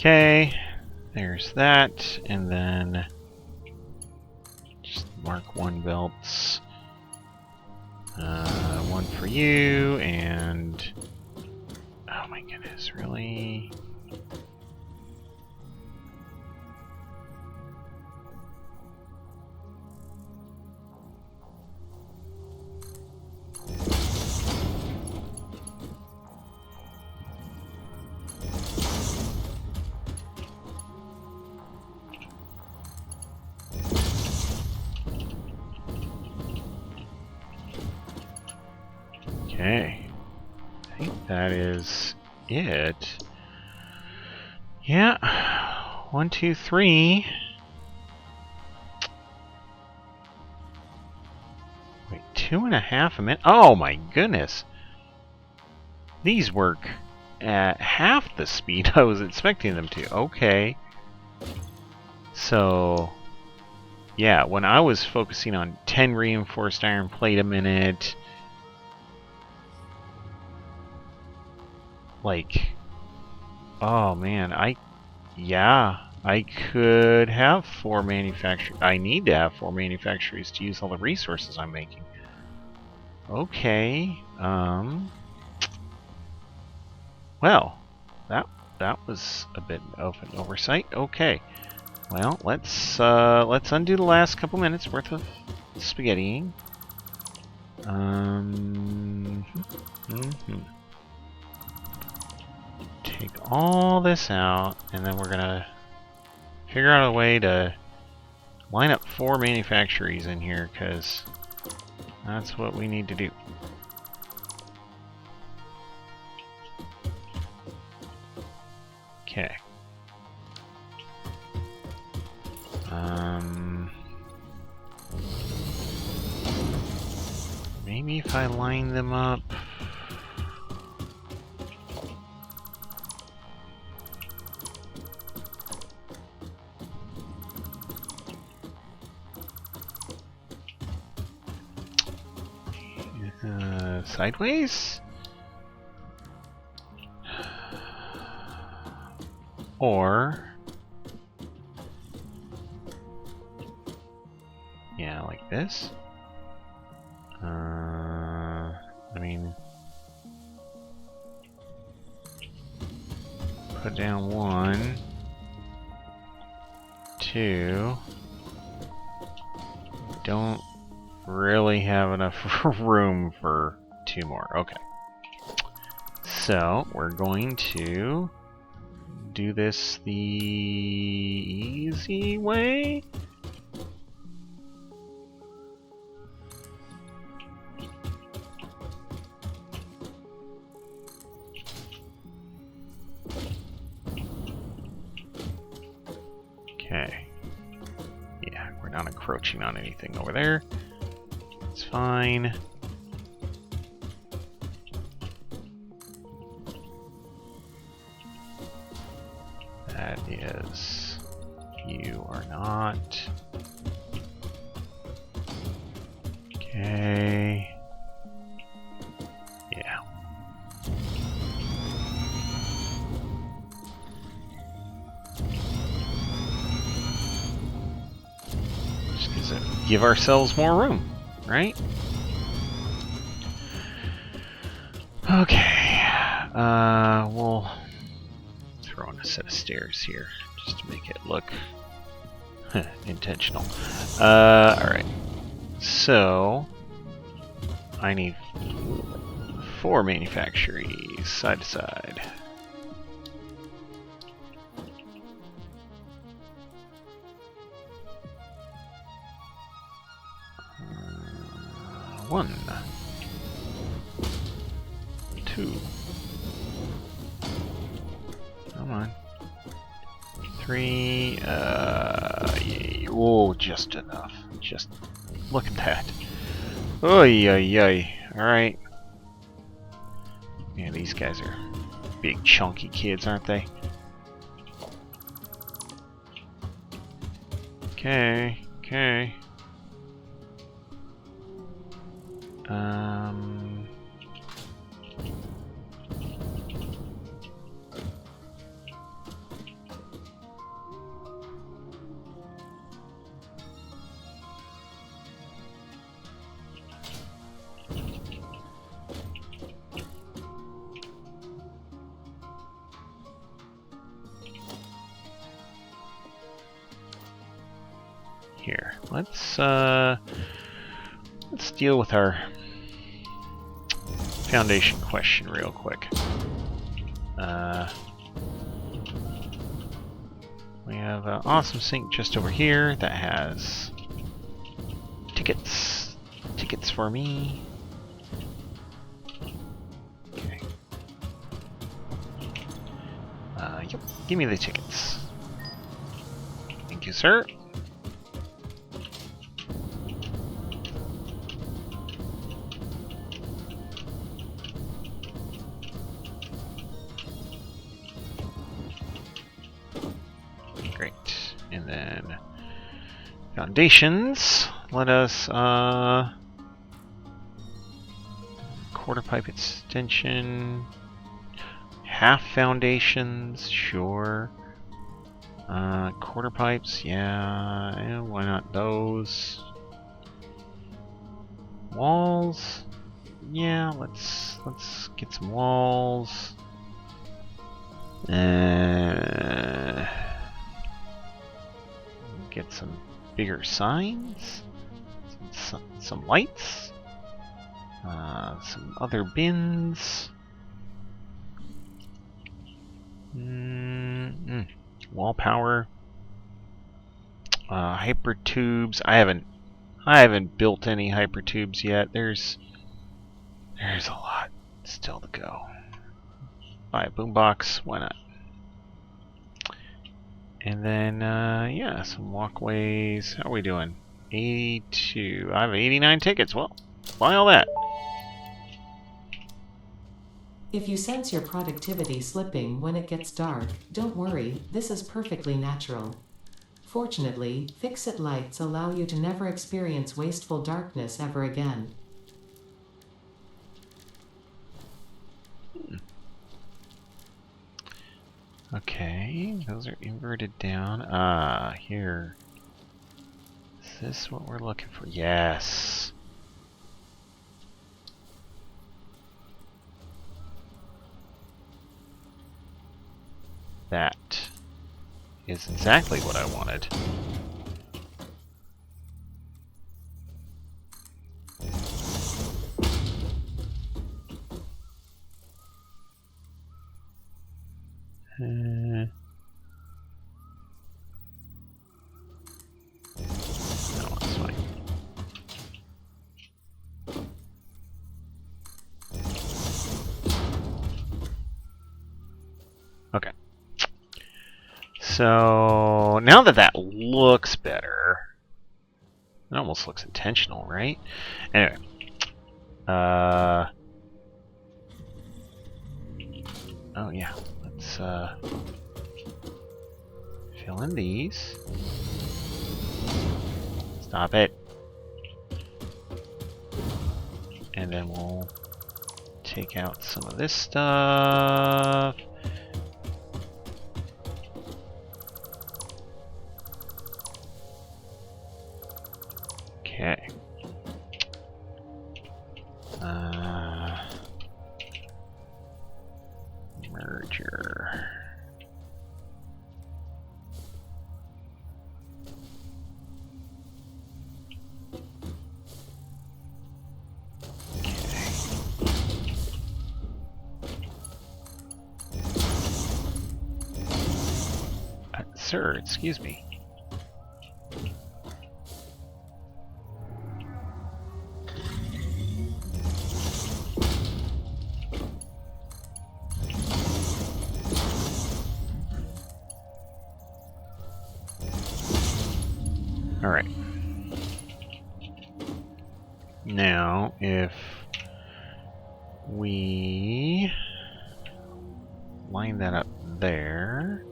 Okay, there's that, and then just mark 1 belts. One for you, and oh my goodness, really? Okay, I think that is it. Yeah, 1, 2, 3. Wait, 2.5 a minute? Oh my goodness! These work at half the speed I was expecting them to. Okay. So, yeah, when I was focusing on 10 reinforced iron plate a minute, like, oh man, I could have 4 manufacturers. I need to have 4 manufacturers to use all the resources I'm making. Okay, well, that was a bit of an oversight. Okay, well, let's undo the last couple minutes worth of spaghettiing. Take all this out, and then we're gonna figure out a way to line up 4 manufactories in here, because that's what we need to do. Okay. Maybe if I line them up. Sideways? Or... yeah, like this. I mean, put down 1, 2. Don't really have enough room for 2 more. Okay. So, we're going to do this the easy way. Okay. Yeah, we're not encroaching on anything over there. It's fine. That is... You are not. Okay. Yeah. Just give ourselves more room, right? Okay. We'll throw in a set of stairs here just to make it look intentional. Alright. So, I need 4 manufactories side to side. One, 2. Come on. 3. Yeah. Oh, just enough. Just look at that. Oy, oy, oy. All right. Yeah, these guys are big, chunky kids, aren't they? Okay. Okay. Here, let's deal with our foundation question real quick. We have an awesome sink just over here that has tickets for me. Okay. Yep. Give me the tickets. Thank you, sir. And then foundations. Let us quarter pipe extension, half foundations, sure. Quarter pipes, yeah, why not those? Walls, yeah, let's get some walls. Get some bigger signs, some lights, some other bins. Wall power, hyper tubes. I haven't built any hyper tubes yet. There's a lot still to go. Buy a boombox, why not? And then, yeah, some walkways. How are we doing? 82. I have 89 tickets. Well, buy all that. If you sense your productivity slipping when it gets dark, don't worry, this is perfectly natural. Fortunately, fix-it lights allow you to never experience wasteful darkness ever again. Okay, those are inverted down. Here. Is this what we're looking for? Yes. That is exactly what I wanted. No, that's fine. Okay. So now that that looks better, it almost looks intentional, right? Anyway, oh yeah, let's fill in these. Stop it. And then we'll take out some of this stuff. Okay. Merger. Sir, excuse me. Alright. Now, if we line that up there.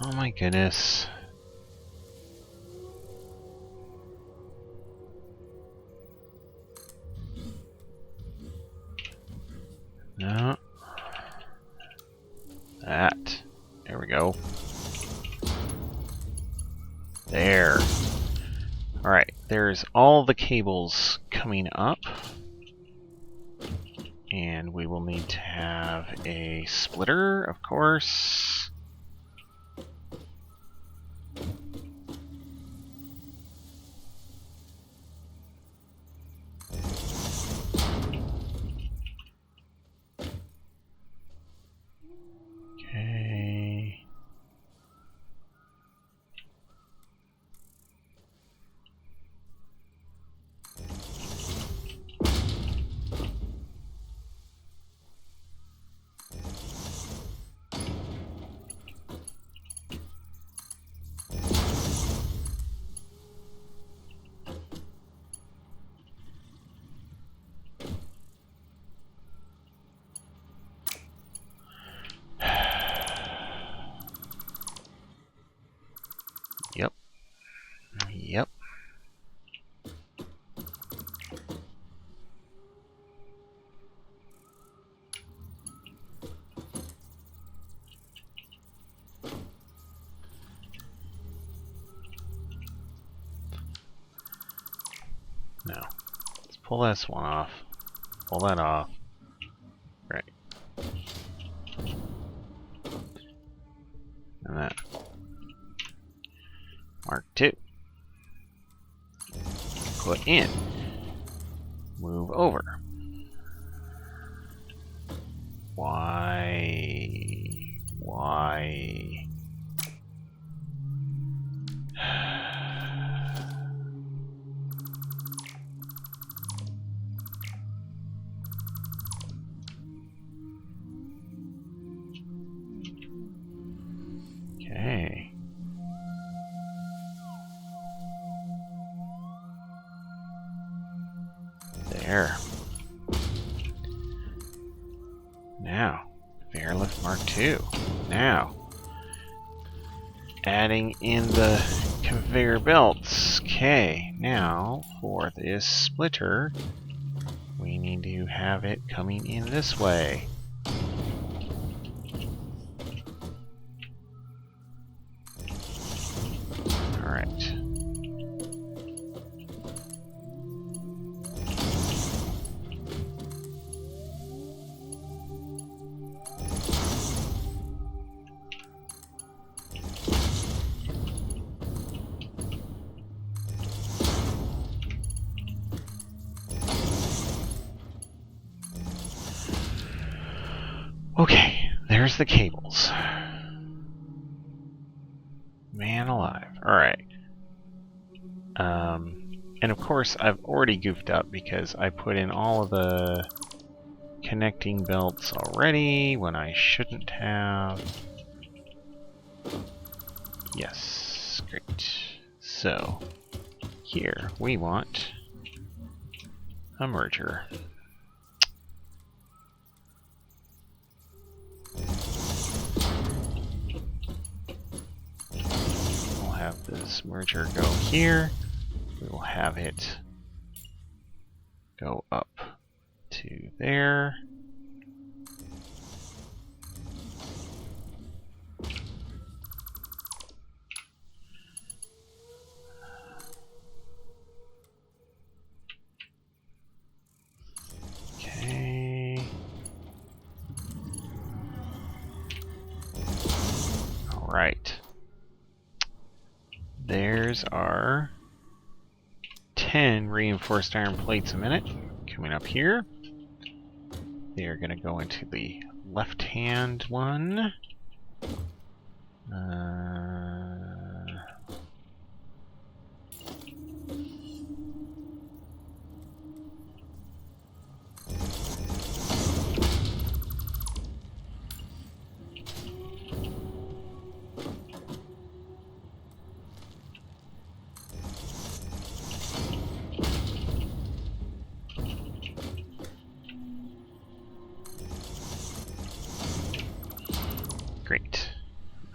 Oh my goodness. No. That. There we go. There. Alright, there's all the cables coming up. And we will need to have a splitter, of course. Okay. Yep. Yep. No. Let's pull this one off. Pull that off. Right. And that. Mark 2. Put in. Move over. Why? Why? Okay. There. Now, Airlift Mark II. Now, adding in the conveyor belts. Okay, now for this splitter, we need to have it coming in this way. Alright. Okay, there's the cables. Man alive. Alright. And of course, I've already goofed up because I put in all of the connecting belts already when I shouldn't have. Yes, great. So, here we want a merger. We'll have this merger go here. We will have it go up to there. Okay. All right. There's our 10 reinforced iron plates a minute coming up here. They are going to go into the left-hand one. Great.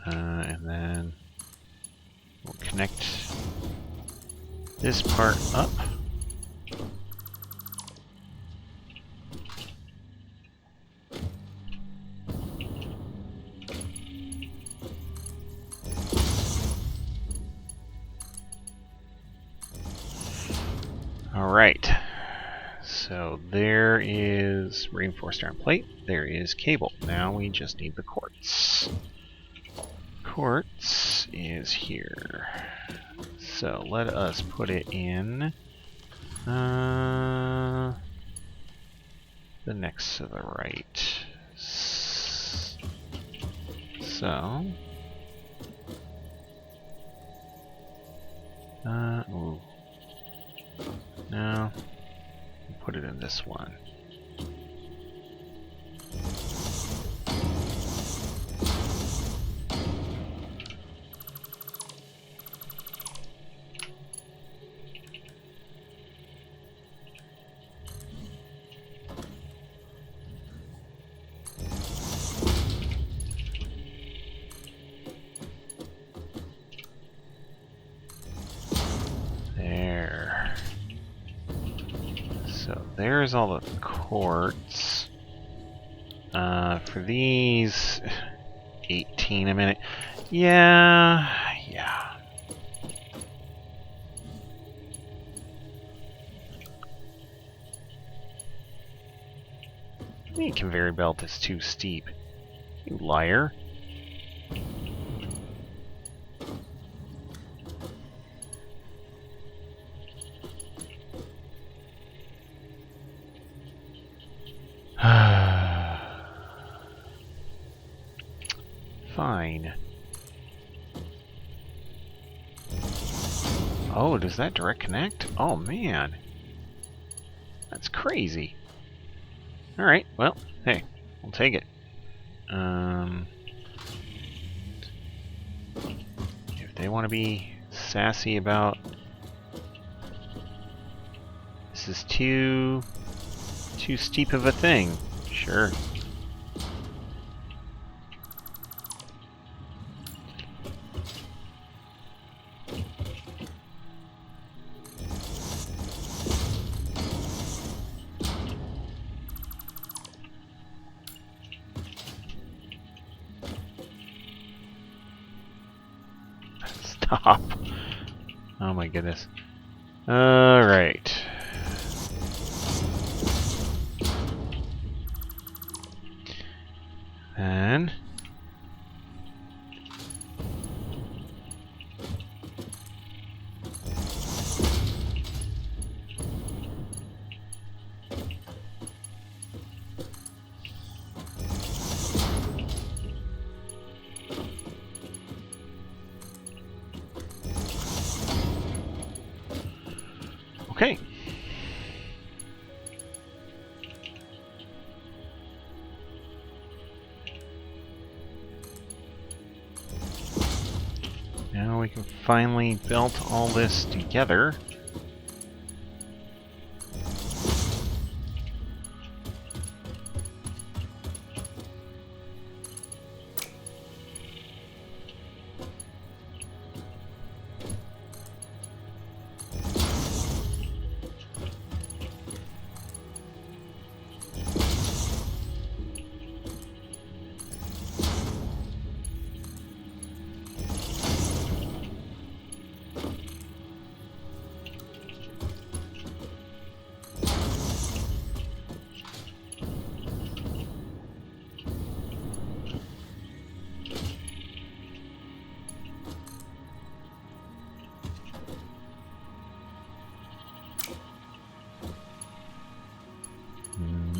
And then we'll connect this part up. All right. So there is reinforced iron plate. There is cable. Now we just need the quartz. Quartz is here. So let us put it in the next to the right. So ooh. No. Put it in this one. There. So there's all the quartz. For these, 18 a minute. Yeah. The conveyor belt is too steep. You liar. Fine. Oh, does that direct connect? Oh, man. That's crazy. Alright, well, hey, we'll take it. If they want to be sassy about... This is too steep of a thing. Sure. Stop. Oh my goodness. Alright. And okay. Now we can finally build all this together.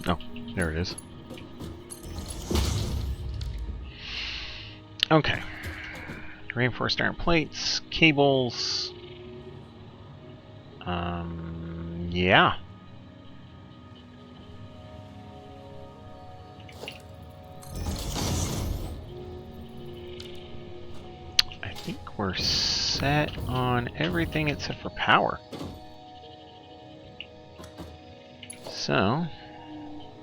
Oh, there it is. Okay. Reinforced iron plates, cables. Yeah. I think we're set on everything except for power. So,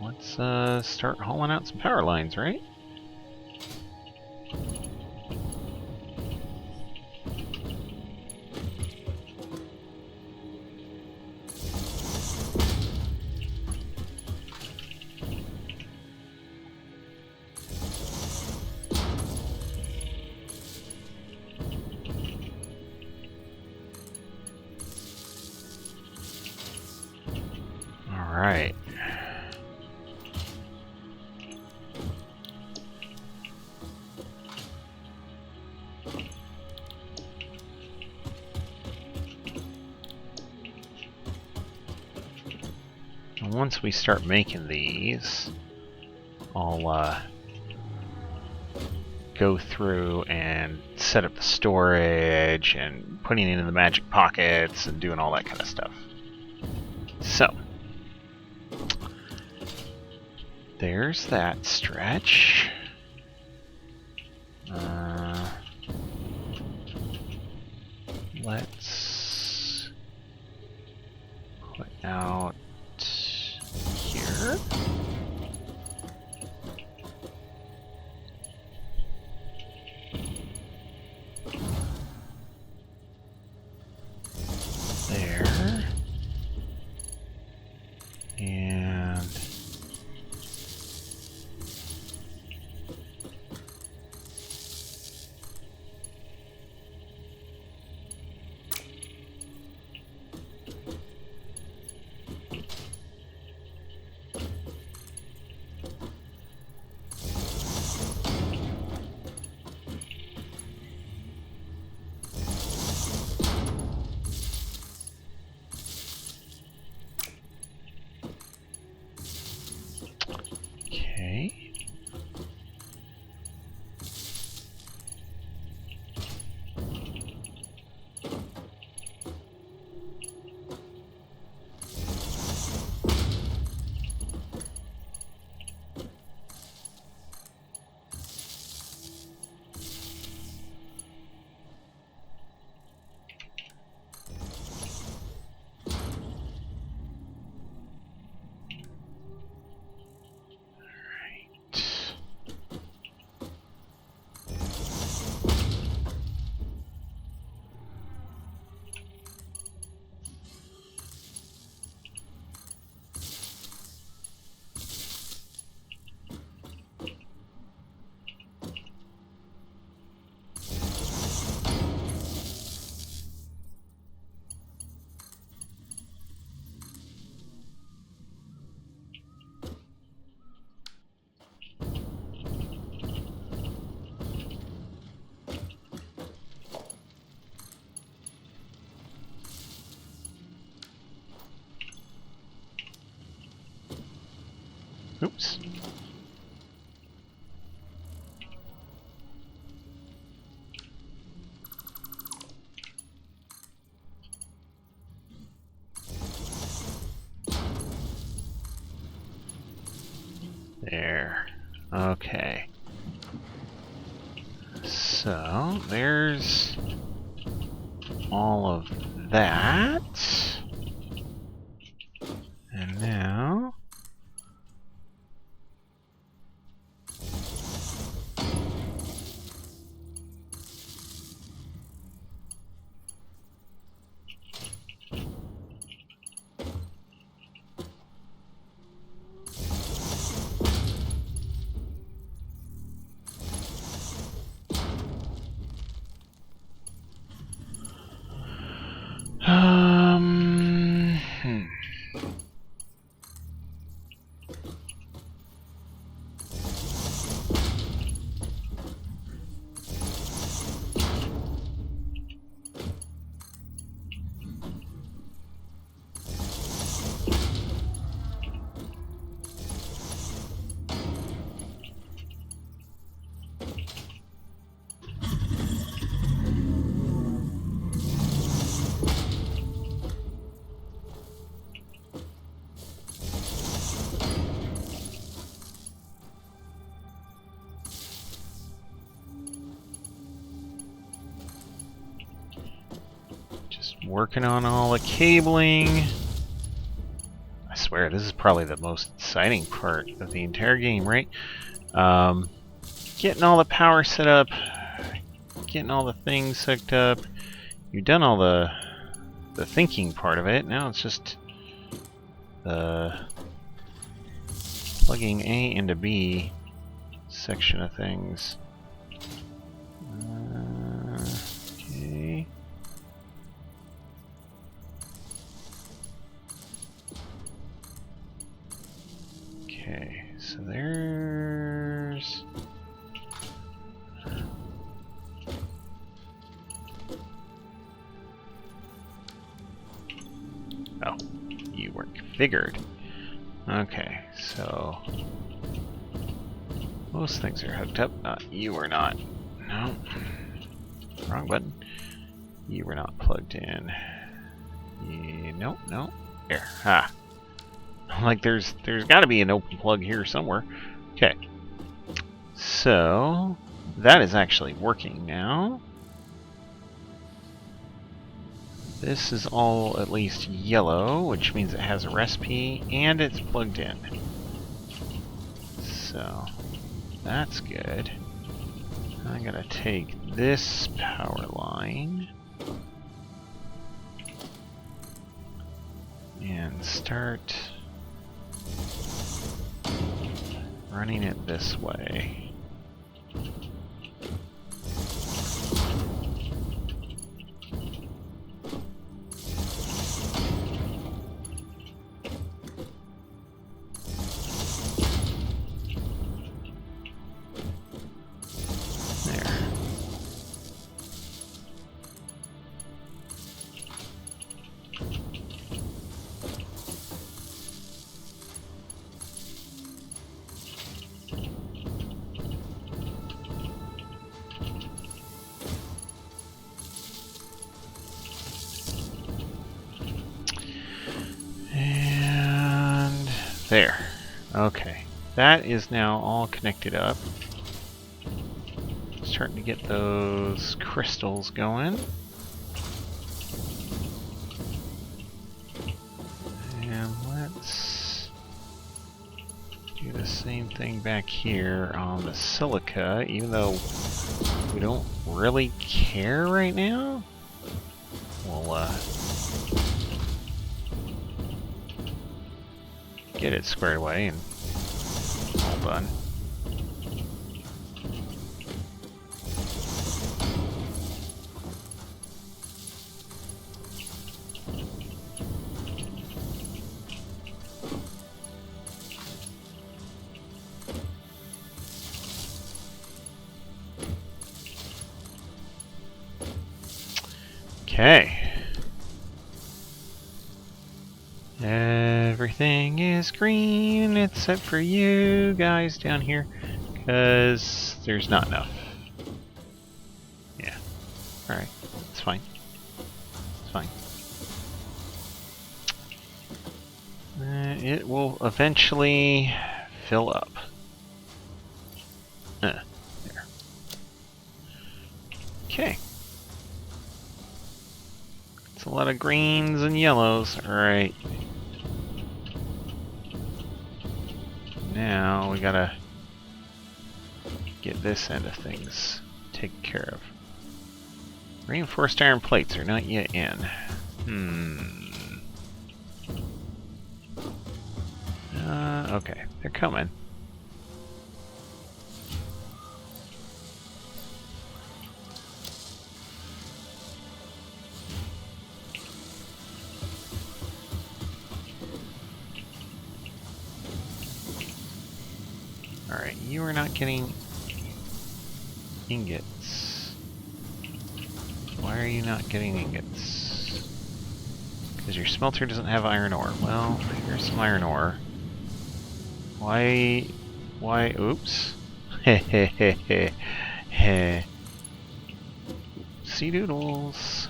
let's start hauling out some power lines, right? Alright. And once we start making these, I'll go through and set up the storage and putting it in the magic pockets and doing all that kind of stuff. So, there's that stretch. Let's put out here. There. And Oops. There. Okay. So, there's all of that. And now... hmm. Working on all the cabling. I swear, this is probably the most exciting part of the entire game, right? Getting all the power set up, getting all the things hooked up. You've done all the thinking part of it. Now it's just the plugging A into B section of things. Okay. Okay, so there's... Oh, you weren't configured. Okay, so... most things are hooked up. You were not. No. Wrong button. You were not plugged in. Nope, no. There. Ha. Like there's got to be an open plug here somewhere. Okay. So that is actually working now. This is all at least yellow, which means it has a recipe and it's plugged in. So that's good. I'm gonna take this power line and start running it this way. There. Okay. That is now all connected up. Starting to get those crystals going. And let's do the same thing back here on the silica, even though we don't really care right now. We'll get it squared away and all done. Okay. Everything is green except for you guys down here, because there's not enough. Yeah. Alright. It's fine. It's fine. It will eventually fill up. There. Okay. It's a lot of greens and yellows. Alright. Now we gotta get this end of things taken care of. Reinforced iron plates are not yet in. Okay, they're coming. Alright, you are not getting ingots. Why are you not getting ingots? Because your smelter doesn't have iron ore. Well, here's some iron ore. Why, oops. Hehehehe. Sea doodles.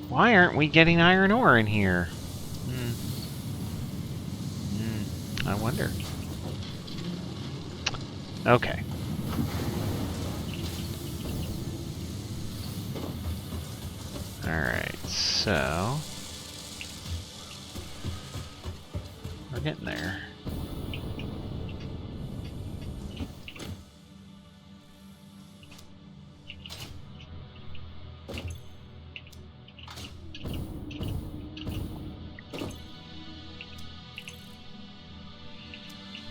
Why aren't we getting iron ore in here? I wonder. Okay. Alright, so we're getting there.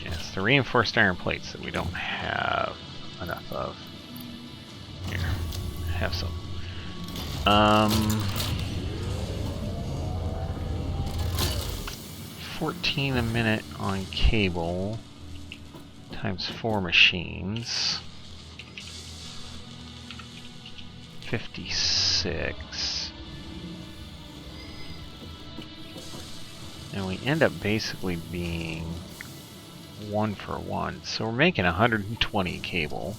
Yes, the reinforced iron plates that we don't have enough of. Here, have some. 14 a minute on cable times 4 machines. 56. And we end up basically being 1 for 1. So we're making 120 cable.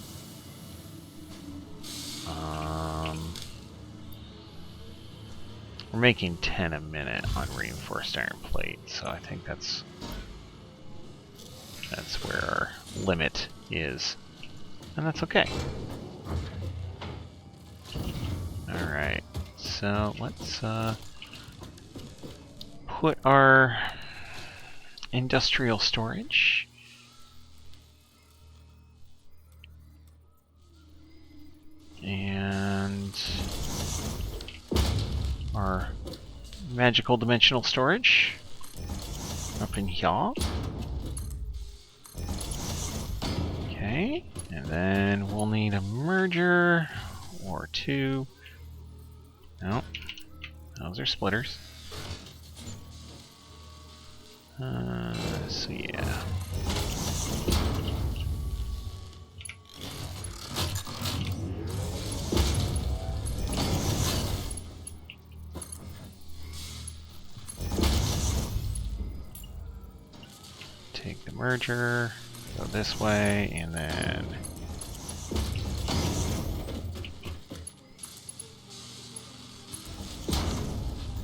We're making 10 a minute on reinforced iron plate, so I think that's where our limit is. And that's okay. Alright, so let's put our industrial storage. And our magical dimensional storage up in here. Okay, and then we'll need a merger or 2. Nope, those are splitters. So yeah. Take the merger, go this way, and then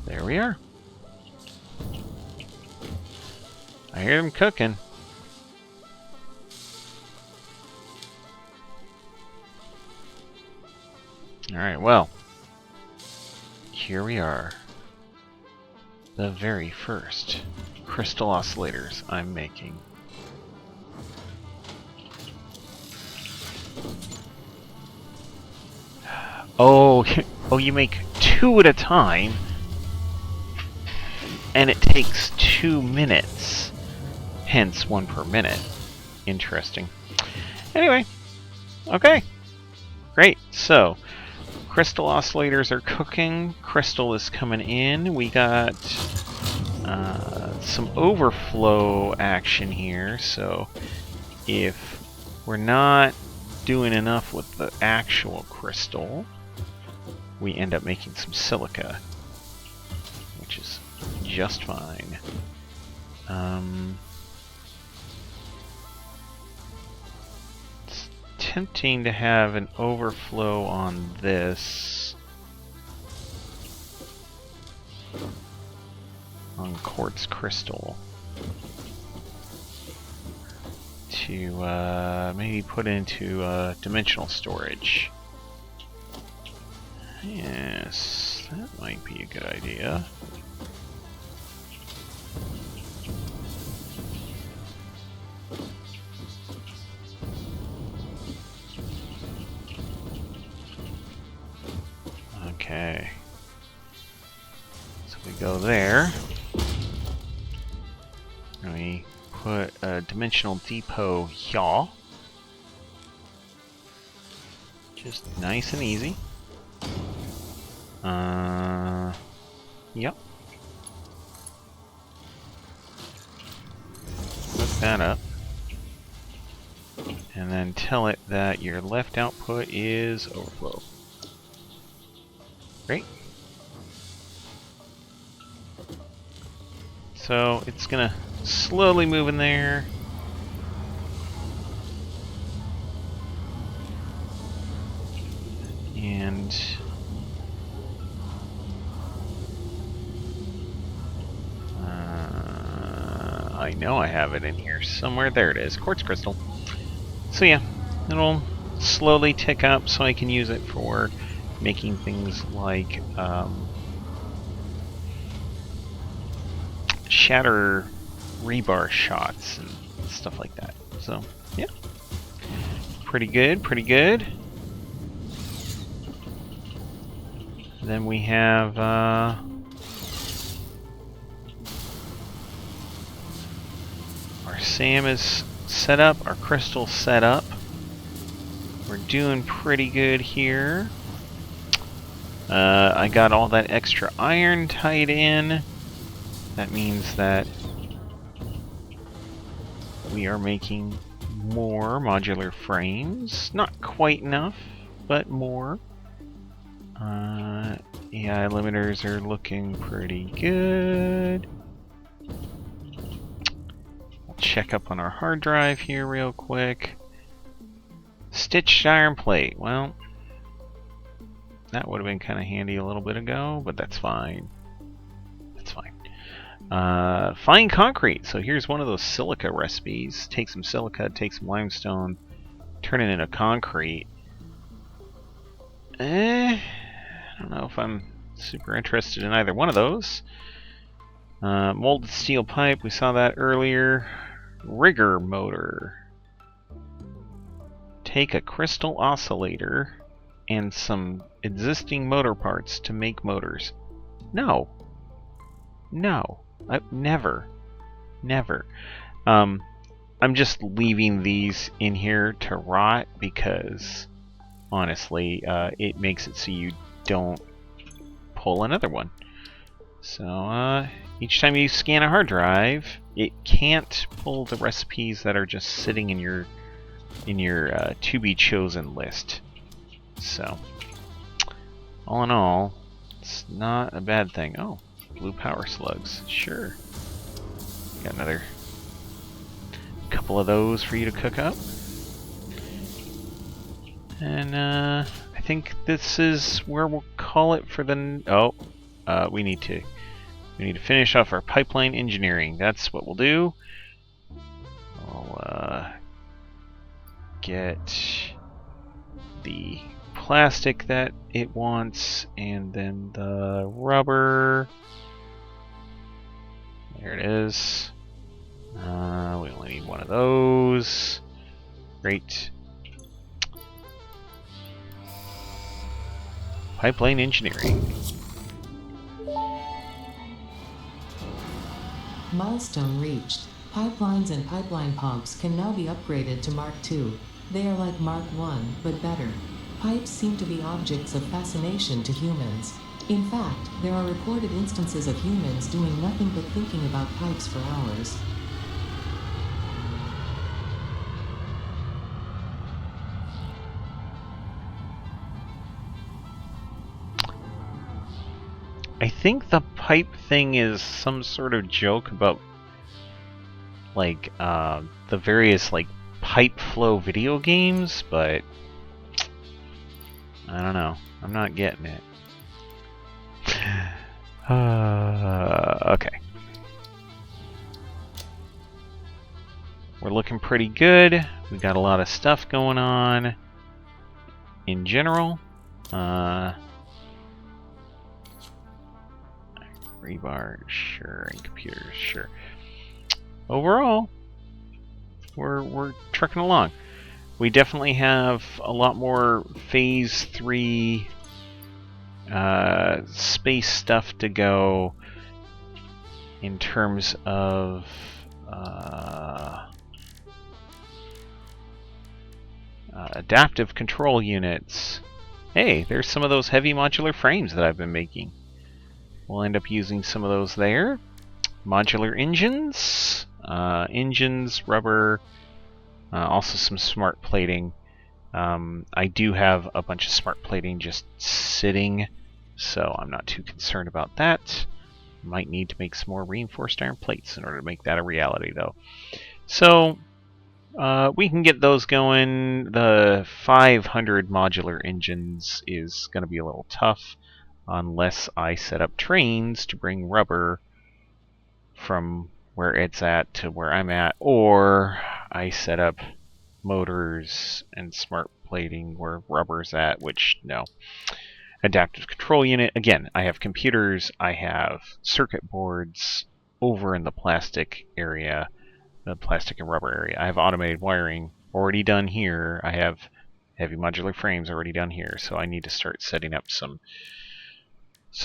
there we are. I hear them cooking. Alright, well, here we are. The very first crystal oscillators I'm making. Oh, you make 2 at a time, and it takes 2 minutes. Hence 1 per minute. Interesting. Anyway, okay. Great. So, crystal oscillators are cooking. Crystal is coming in. We got some overflow action here. So, if we're not doing enough with the actual crystal, we end up making some silica, which is just fine. It's tempting to have an overflow on this. On quartz crystal. To maybe put into dimensional storage. Yes, that might be a good idea. Okay. So we go there. And we put a dimensional depot here. Just nice and easy. Yep. Hook that up. And then tell it that your left output is overflow. Great. So it's gonna slowly move in there. And I know I have it in here somewhere. There it is, quartz crystal. So yeah, it'll slowly tick up so I can use it for making things like shatter rebar shots and stuff like that. So yeah, pretty good, pretty good. Then we have our SAM is set up, our crystal's set up. We're doing pretty good here. I got all that extra iron tied in. That means that we are making more modular frames. Not quite enough, but more. AI limiters are looking pretty good. We'll check up on our hard drive here real quick. Stitched iron plate. Well, that would have been kind of handy a little bit ago, but that's fine. That's fine. Fine concrete. So here's one of those silica recipes. Take some silica, take some limestone, turn it into concrete. I don't know if I'm super interested in either one of those. Molded steel pipe, we saw that earlier. Rigger motor. Take a crystal oscillator and some existing motor parts to make motors. No. No. Never. Never. I'm just leaving these in here to rot because honestly, it makes it so you don't pull another one. So each time you scan a hard drive, it can't pull the recipes that are just sitting in your to be chosen list. So all in all, it's not a bad thing. Oh, blue power slugs. Sure. Got another couple of those for you to cook up. And I think this is where we'll call it for the... we need to finish off our pipeline engineering. That's what we'll do. I'll get the plastic that it wants, and then the rubber. There it is. We only need one of those. Great. Pipeline engineering. Milestone reached. Pipelines and pipeline pumps can now be upgraded to Mark II. They are like Mark I, but better. Pipes seem to be objects of fascination to humans. In fact, there are reported instances of humans doing nothing but thinking about pipes for hours. I I think the pipe thing is some sort of joke about like the various like pipe flow video games, but I don't know. I'm not getting it. Okay. We're looking pretty good. We got a lot of stuff going on in general. Rebar, sure, and computers, sure. Overall, we're trucking along. We definitely have a lot more Phase 3 space stuff to go in terms of adaptive control units. Hey, there's some of those heavy modular frames that I've been making. We'll end up using some of those there. Modular engines, rubber, also some smart plating. I do have a bunch of smart plating just sitting, so I'm not too concerned about that. Might need to make some more reinforced iron plates in order to make that a reality, though. So we can get those going. The 500 modular engines is going to be a little tough unless I set up trains to bring rubber from where it's at to where I'm at, or I set up motors and smart plating where rubber's at, which, no. Adaptive control unit, again, I have computers, I have circuit boards over in the plastic area, the plastic and rubber area. I have automated wiring already done here. I have heavy modular frames already done here, so I need to start setting up some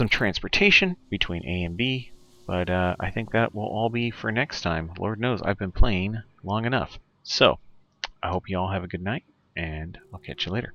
transportation between A and B. But I think that will all be for next time. Lord knows I've been playing long enough. So, I hope you all have a good night, and I'll catch you later.